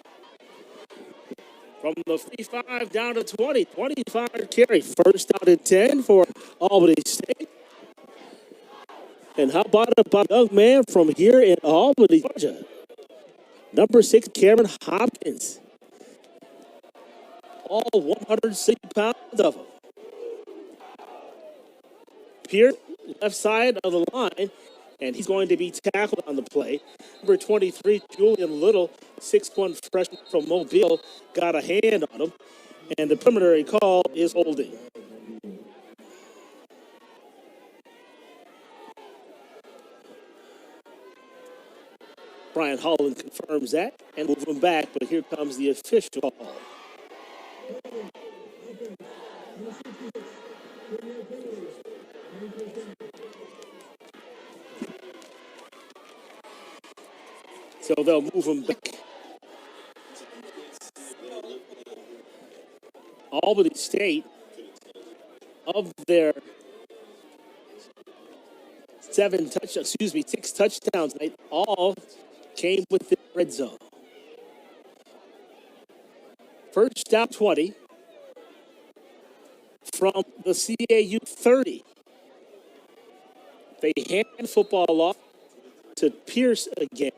From the 55 down to 20. 25-yard carry. First out and 10 for Albany State. And how about a young man from here in Albany, Georgia? Number 6, Cameron Hopkins. All 160 pounds of him. Pierce, left side of the line, and he's going to be tackled on the play. Number 23, Julian Little, 6'1" freshman from Mobile got a hand on him, and the preliminary call is holding. Brian Holland confirms that and move him back, but here comes the official call. So they'll move him back. Albany State, of their 6 touchdowns, they all came with the red zone. First down 20 from the CAU 30. They hand football off to Pierce again.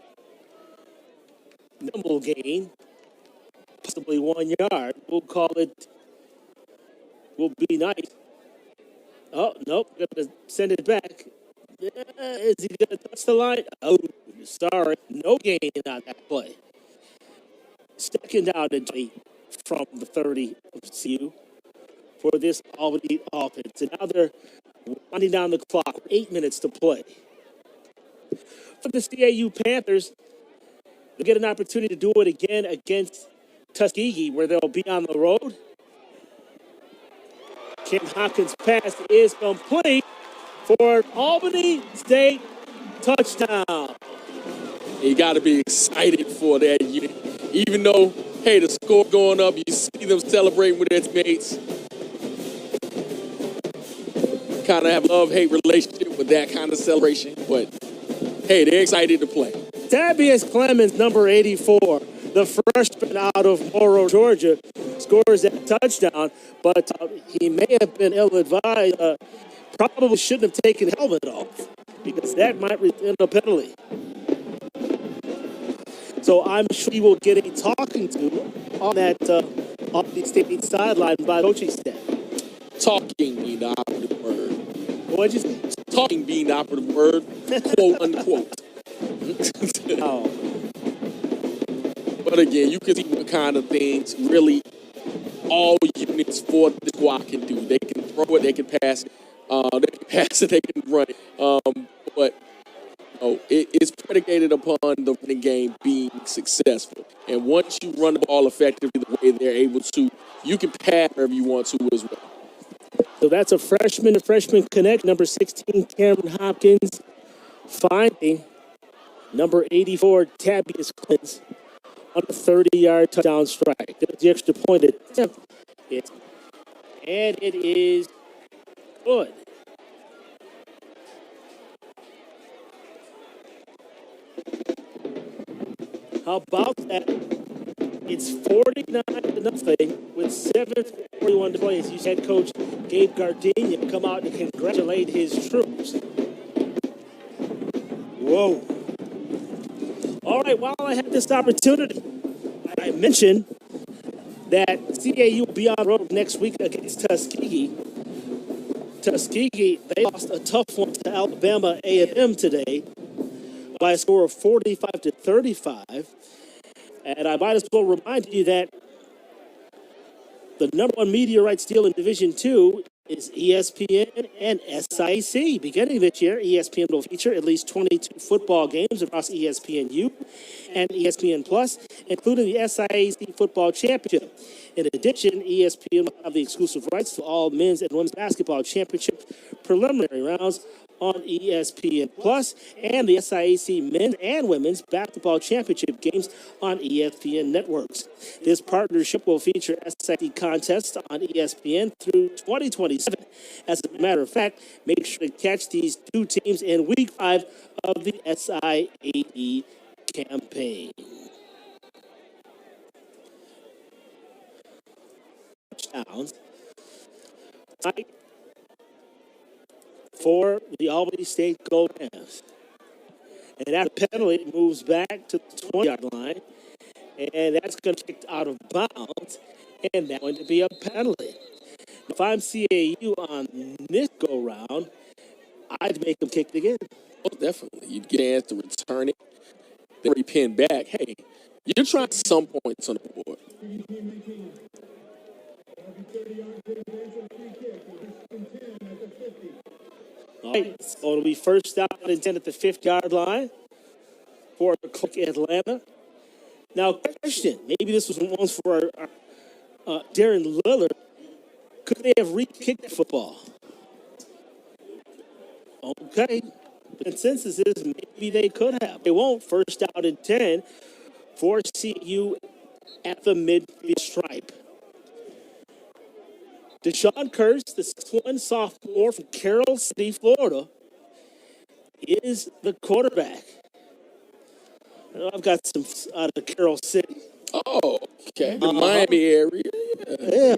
Nimble gain, possibly 1 yard. We'll call it, will be nice. Oh, nope, gonna send it back. Is he gonna touch the line? Oh, sorry, no gain on that play. Second down and 20 from the 30 of CU for this Albany offense. And now they're winding down the clock. 8 minutes to play. For the CAU Panthers, they'll get an opportunity to do it again against Tuskegee, where they'll be on the road. Cam Hopkins' pass is complete for an Albany State touchdown. You got to be excited for that unit. Even though, hey, the score going up, you see them celebrating with their teammates. Kind of have a love-hate relationship with that kind of celebration. But, hey, they're excited to play. Tabius Clemens, number 84, the freshman out of Morrow, Georgia, scores that touchdown, but he may have been ill-advised. Probably shouldn't have taken the helmet off because that might end a penalty. So I'm sure he will get a talking to on that Albany State sideline by coaching staff. Talking being the operative word. What'd you say? Talking being the operative word, quote unquote. Oh. But again, you can see what kind of things really all units for the squad can do. They can throw it, they can pass it, they can run it. But it's predicated upon the running game being successful. And once you run the ball effectively the way they're able to, you can pass wherever you want to as well. So that's a freshman connect, number 16, Cameron Hopkins, finding number 84, Tabius Clemens, on a 30-yard touchdown strike. There's the extra point attempt. And it is good. How about that? It's 49-0 with 7:41 to play. As you said, Coach Gabe Gardenia come out and congratulate his troops. Whoa. All right, while I had this opportunity, I mentioned that CAU will be on the road next week against Tuskegee. Tuskegee, they lost a tough one to Alabama A&M today by a score of 45-35. And I might as well remind you that the number one media rights deal in Division II is ESPN and SIAC. Beginning this year, ESPN will feature at least 22 football games across ESPNU and ESPN Plus, including the SIAC Football Championship. In addition, ESPN will have the exclusive rights to all men's and women's basketball championship preliminary rounds on ESPN Plus, and the SIAC men's and women's basketball championship games on ESPN networks. This partnership will feature SIAC contests on ESPN through 2027. As a matter of fact, make sure to catch these two teams in Week 5 of the SIAE campaign. Touchdowns for the Albany State Gold Rams. And that penalty moves back to the 20-yard line. And that's going to be kicked out of bounds. And that's going to be a penalty. If I'm CAU on this go-round, I'd make them kick it again. Oh, definitely. You'd get a chance to return it. They already pinned back. Hey, You're trying some points on the board. All right, so it'll be first down and 10 at the 50-yard line for Atlanta. Now, question, maybe this was one for Darren Lillard. Could they have re-kicked the football? Okay. The consensus is maybe they could have. They won't. First down and 10 for CU at the midfield stripe. Deshaun Kearse, the 6'1" sophomore from Carroll City, Florida, is the quarterback. I've got some out of Carroll City. Oh, okay. The Miami area. Yeah.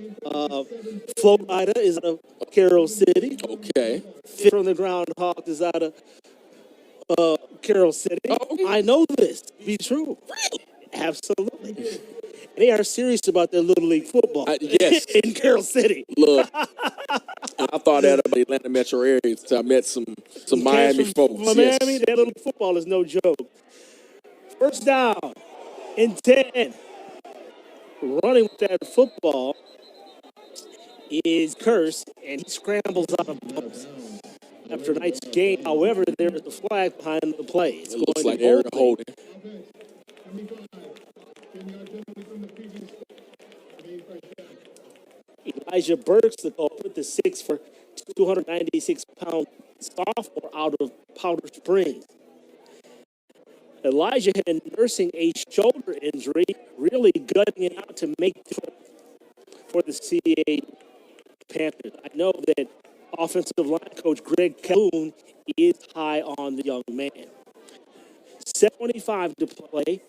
Florida is out of Carroll City. Okay. Fit from the Groundhog is out of Carroll City. Okay. I know this to be true. Really? Absolutely. They are serious about their Little League football. Yes. In Carroll City. Look, I thought that about the Atlanta metro area. So I met some Miami folks. Miami, Yes. their little football is no joke. First down and 10. Running with that football is Kearse, and he scrambles out of bounds. After tonight's game, however, there is a flag behind the play. It looks like Aaron holding. Elijah Burks, the culprit, the 296-pound sophomore out of Powder Springs. Elijah had been nursing a shoulder injury, really gutting it out to make it for the CA Panthers. I know that offensive line coach Greg Calhoun is high on the young man. 7:25 to play.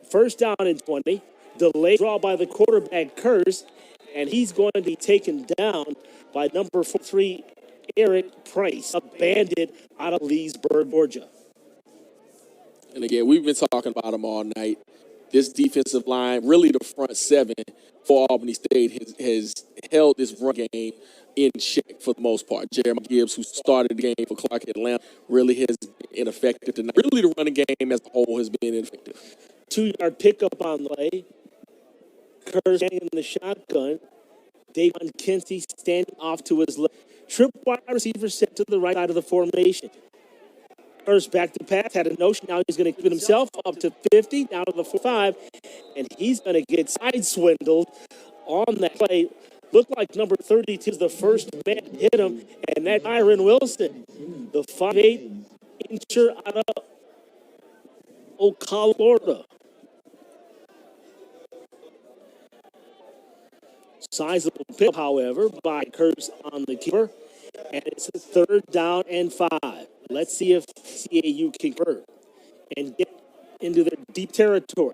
First down and 20. Delayed draw by the quarterback Kearse, and he's going to be taken down by number 43, Eric Price, a bandit out of Leesburg, Georgia. And again, we've been talking about them all night. This defensive line, really the front seven for Albany State, has held this run game in check for the most part. Jeremiah Gibbs, who started the game for Clark Atlanta, really has been ineffective tonight. Really, the running game as a whole has been ineffective. 2-yard pickup on the play. Kearse standing in the shotgun. Davon Kinsey standing off to his left. Triple wide receiver set to the right side of the formation. Kearse back to pass, had a notion. Now he's going to give it himself up to 50, down to the 45, and he's going to get side swindled on that play. Looked like number 32 is the first man to hit him, and that's Myron Wilson, the 5'8" incher out of Ocala, Florida. Sizable pick, however, by Kearse on the keeper, and it's a third down and 5. Let's see if CAU can convert and get into their deep territory.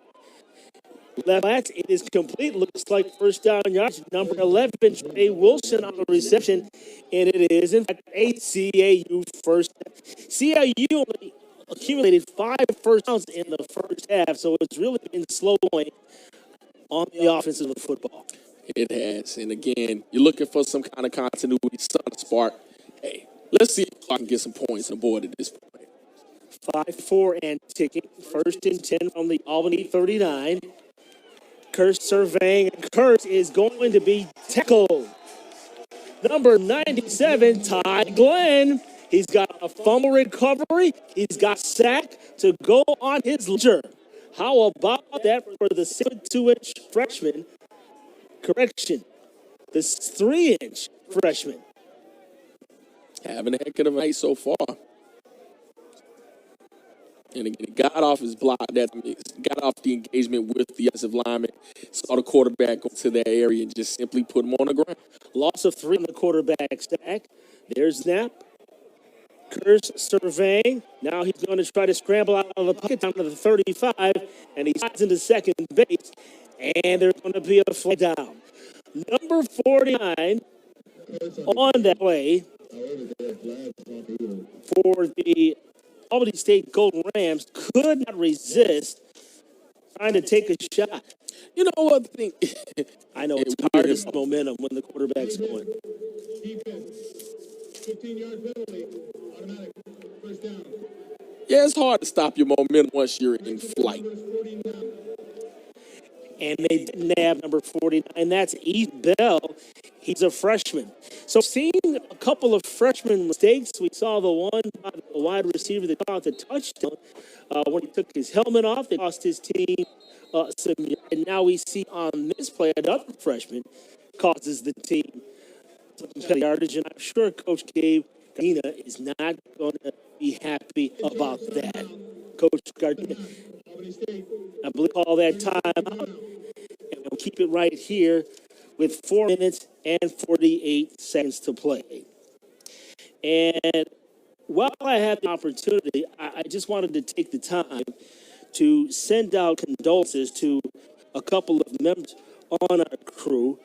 Left, it is complete. Looks like first down yards. Number 11, Trey Wilson on the reception, and it is, in fact, a CAU first. CAU only accumulated 5 first downs in the first half, so it's really been slow going on the offense of the football. It has. And again, you're looking for some kind of continuity, some spark. Hey, let's see if I can get some points on board at this point. 5-4 and ticking. First and 10 from the Albany 39. Kearse surveying. Kearse is going to be tackled. Number 97, Ty Glenn. He's got a fumble recovery. He's got sack to go on his ledger. How about that for the 6'2" freshman? Correction, this 3" freshman. Having a heck of a night so far. And again, he got off his block, got off the engagement with the offensive lineman, saw the quarterback go to that area and just simply put him on the ground. Loss of 3 on the quarterback stack. There's snap. Kearse surveying. Now he's going to try to scramble out of the pocket down to the 35, and he slides into second base. And there's going to be a flag down. Number 49 on that play for the Albany State Golden Rams could not resist trying to take a shot. You know what? I know it's hard to stop momentum when the quarterback's going. 15-yard penalty, automatic first down. Yeah, it's hard to stop your momentum once you're in flight. And they didn't have number 49. That's Ethan Bell. He's a freshman. So seeing a couple of freshman mistakes, we saw the one by the wide receiver that caught the touchdown. When he took his helmet off, they cost his team some. And now we see on this play, another freshman causes the team some yardage. And I'm sure Coach Gabe Gardena is not going to be happy about that. Coach Gardena, I believe, all that time out. And we'll keep it right here with 4 minutes and 48 seconds to play. And while I have the opportunity, I just wanted to take the time to send out condolences to a couple of members on our crew.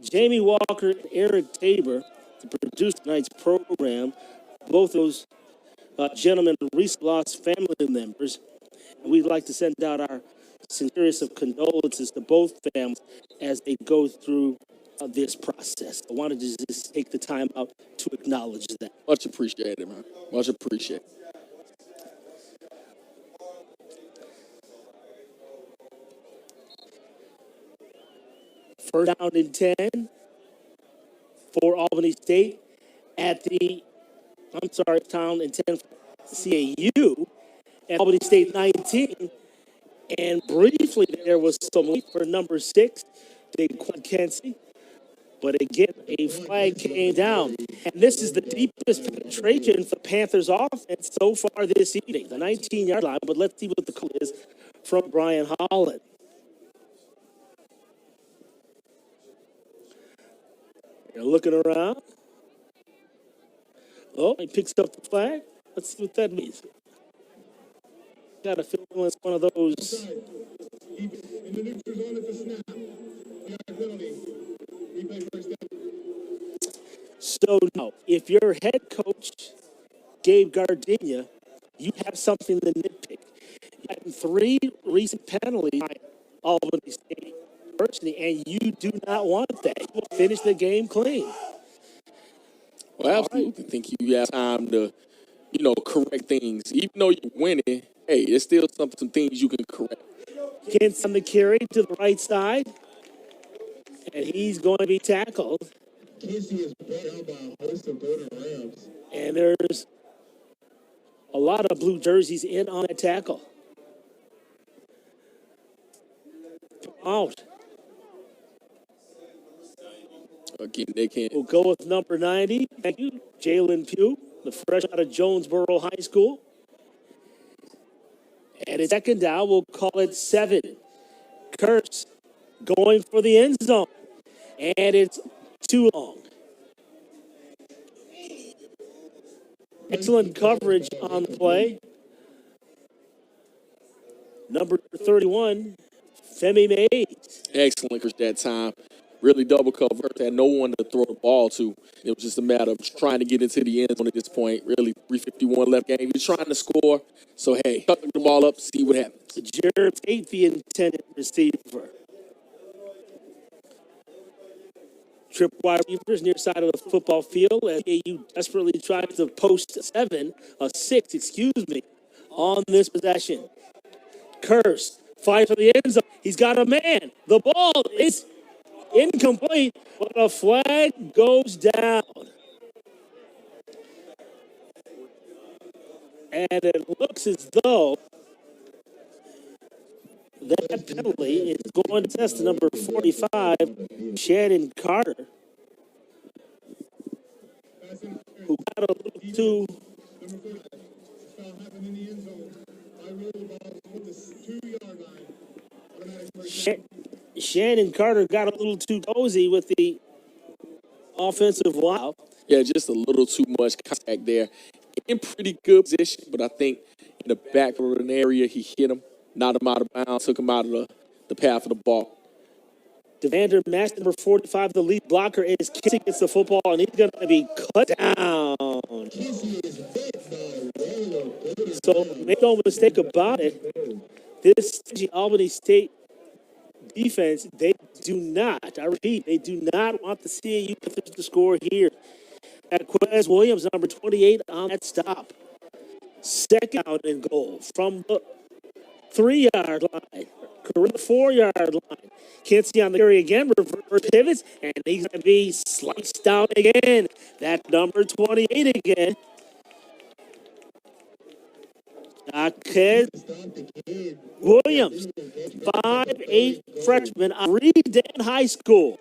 Jamie Walker and Eric Tabor, to produce tonight's program. Both those gentlemen recently lost family members. And we'd like to send out our sincerest of condolences to both families as they go through this process. I wanted to just take the time out to acknowledge that. Much appreciated, man. Much appreciated. First down and 10 for Albany State at the, down and 10 for CAU at Albany State 19. And briefly there was some lead for number 6, Daquan Kensey. But again, a flag came down. And this is the deepest penetration for the Panthers offense so far this evening, the 19-yard line. But let's see what the call is from Brian Holland. They're looking around. Oh, he picks up the flag. Let's see what that means. Got a feeling it's one of those. In the neutral zone at the snap. Yard penalty. Replay first down. So now, if you're head coach, Gabe Gardena, you have something to nitpick. You had 3 recent penalties by Albany State University, and you do not want that. You will finish the game clean. Well, I absolutely think you have time to, correct things. Even though you're winning, hey, there's still some things you can correct. Gets on the carry to the right side, and he's going to be tackled. Casey is brought out by a host of Golden Rams. And there's a lot of blue jerseys in on that tackle. Out. Again, they can't. We'll go with number 90. Thank you, Jalen Pugh, the fresh out of Jonesboro High School. And it's second down, we'll call it 7. Kurtz going for the end zone. And it's too long. Excellent coverage on the play. Number 31, Femi Mays. Excellent for that time. Really double cover. Had no one to throw the ball to. It was just a matter of trying to get into the end zone at this point. Really, 3:51 left game. You're trying to score. So, hey, tuck the ball up, see what happens. Jared Tate, the intended receiver. Trip wide receivers near side of the football field as AU desperately tries to post 6, on this possession. Curse, fire for the end zone. He's got a man. The ball is incomplete, but a flag goes down. And it looks as though that penalty is going to test number 45, Shannon Carter, who got a little too. Shannon Carter got a little too cozy with the offensive line. Yeah, just a little too much contact there. In pretty good position, but I think in the back of an area, he hit him, knocked him out of bounds, took him out of the path of the ball. Devander Max, number 45, the lead blocker, is kissing against the football, and he's going to be cut down. So make no mistake about it, this Albany State defense, they do not, I repeat, they do not want the CAU to score here. At Quez Williams, number 28, on that stop. Second out and goal from the 3-yard line. Career 4-yard line. Kinsey on the carry again, reverse pivots, and he's going to be sliced down again. That number 28 again. Williams, 5'8" freshman out of Redan High School.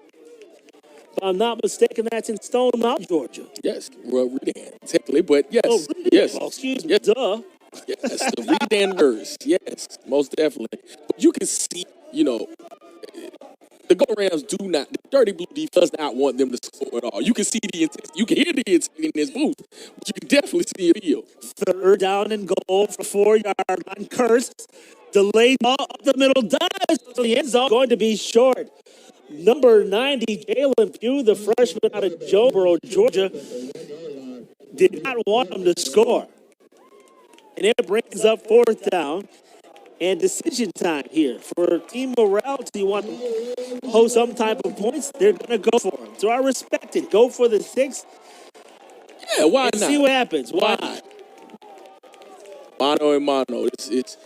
If I'm not mistaken, that's in Stone Mountain, Georgia. Yes, well, Redan, technically, but yes. Oh, Redan. Yes. Oh, excuse me, yes. duh. Yes, the Redanders. Yes, most definitely. But you can see, the Golden Rams do not, the Dirty Blue defense does not want them to score at all. You can see the intent, you can hear the intent in this booth, but you can definitely see it field. 3rd down and goal for 4-yard line. Curse. Delayed ball up the middle. Dives to the end zone. Going to be short. Number 90, Jalen Pugh, the freshman out of Jonesboro, Georgia, did not want him to score. And it brings up 4th down and decision time here. For team morale, do you want to host some type of points? They're going to go for them. So I respect it. Go for the 6. Yeah, why not? See what happens. Why not? Mano and mano. It's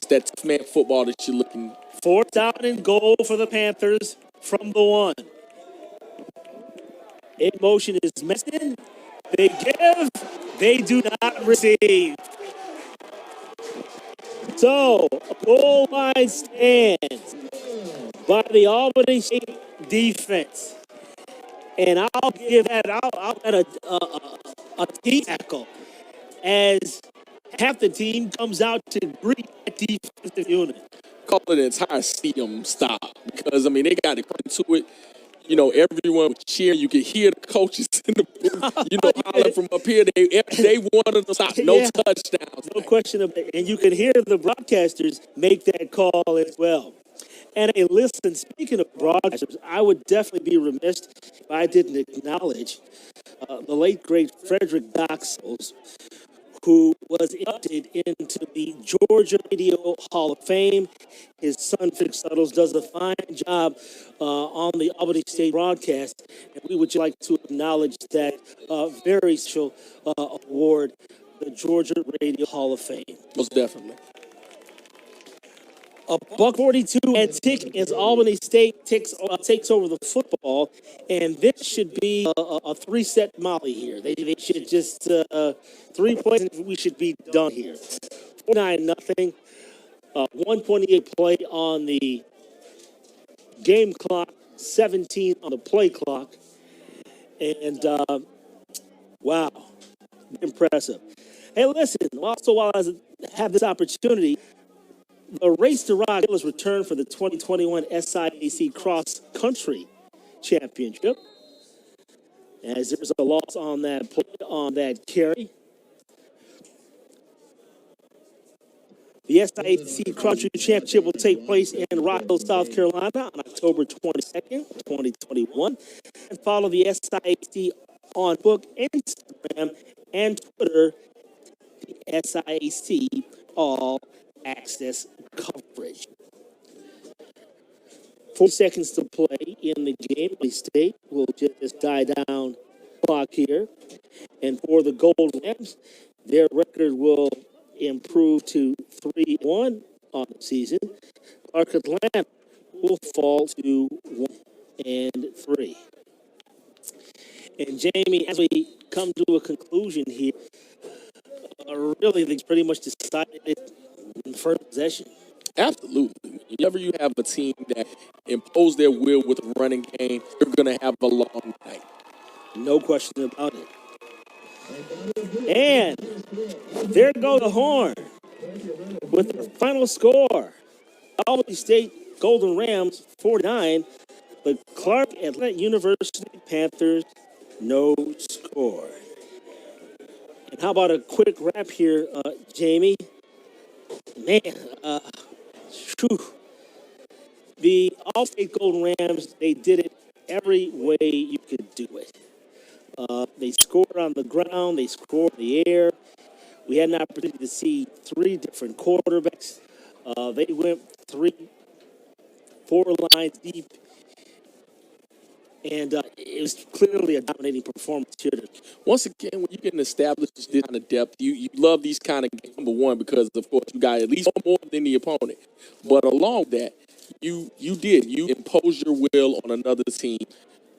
that tough man football that you're looking. 4th down and goal for the Panthers from the 1. In motion is Meston. They give. They do not receive. So, goal line stands by the Albany State defense. And I'll give that, I'll get a team tackle as half the team comes out to greet that defensive unit. Call it an entire stadium stop because, they got to come to it. Everyone would cheer. You could hear the coaches in the booth, hollering from up here. They wanted to stop. No touchdowns. No question about it. And you can hear the broadcasters make that call as well. And hey, listen, speaking of broadcasters, I would definitely be remiss if I didn't acknowledge the late, great Frederick Doxels, who was inducted into the Georgia Radio Hall of Fame. His son, Felix Suttles, does a fine job on the Albany State broadcast, and we would like to acknowledge that very special award, the Georgia Radio Hall of Fame. Most definitely. A $1.42 and tick as Albany State takes over the football, and this should be a 3-set molly here. They should just 3 plays, and we should be done here. 49-0. 1:28 play on the game clock, 17 on the play clock, and wow, impressive. Hey, listen. Also, while I have this opportunity. The Race to Rock has returned for the 2021 SIAC Cross Country Championship. As there's a loss on that play, on that carry. The SIAC Cross Country Championship will take place in Rock Hill, South Carolina on October 22nd, 2021. And follow the SIAC on Facebook, Instagram, and Twitter. The SIAC All Access coverage. 4 seconds to play in the game. The State will just die down clock here. And for the Gold Rams, their record will improve to 3-1 on the season. Clark Atlanta will fall to 1-3. And Jamie, as we come to a conclusion here, really, they pretty much decided in first possession. Absolutely. Whenever you have a team that impose their will with a running game, you're going to have a long night. No question about it. And there goes the horn with the final score. Albany State Golden Rams 49. The Clark Atlanta University Panthers no score. And how about a quick wrap here, Jamie? Man, the All-State Golden Rams, they did it every way you could do it. They scored on the ground. They scored in the air. We had an opportunity to see 3 different quarterbacks. They went 4 lines deep. And it was clearly a dominating performance here. Once again, when you can establish this kind of depth, you love these kind of games, number one, because, of course, you got at least one more than the opponent. But along that, you impose your will on another team.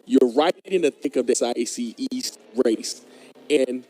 You're right in the thick of the SIAC East race. And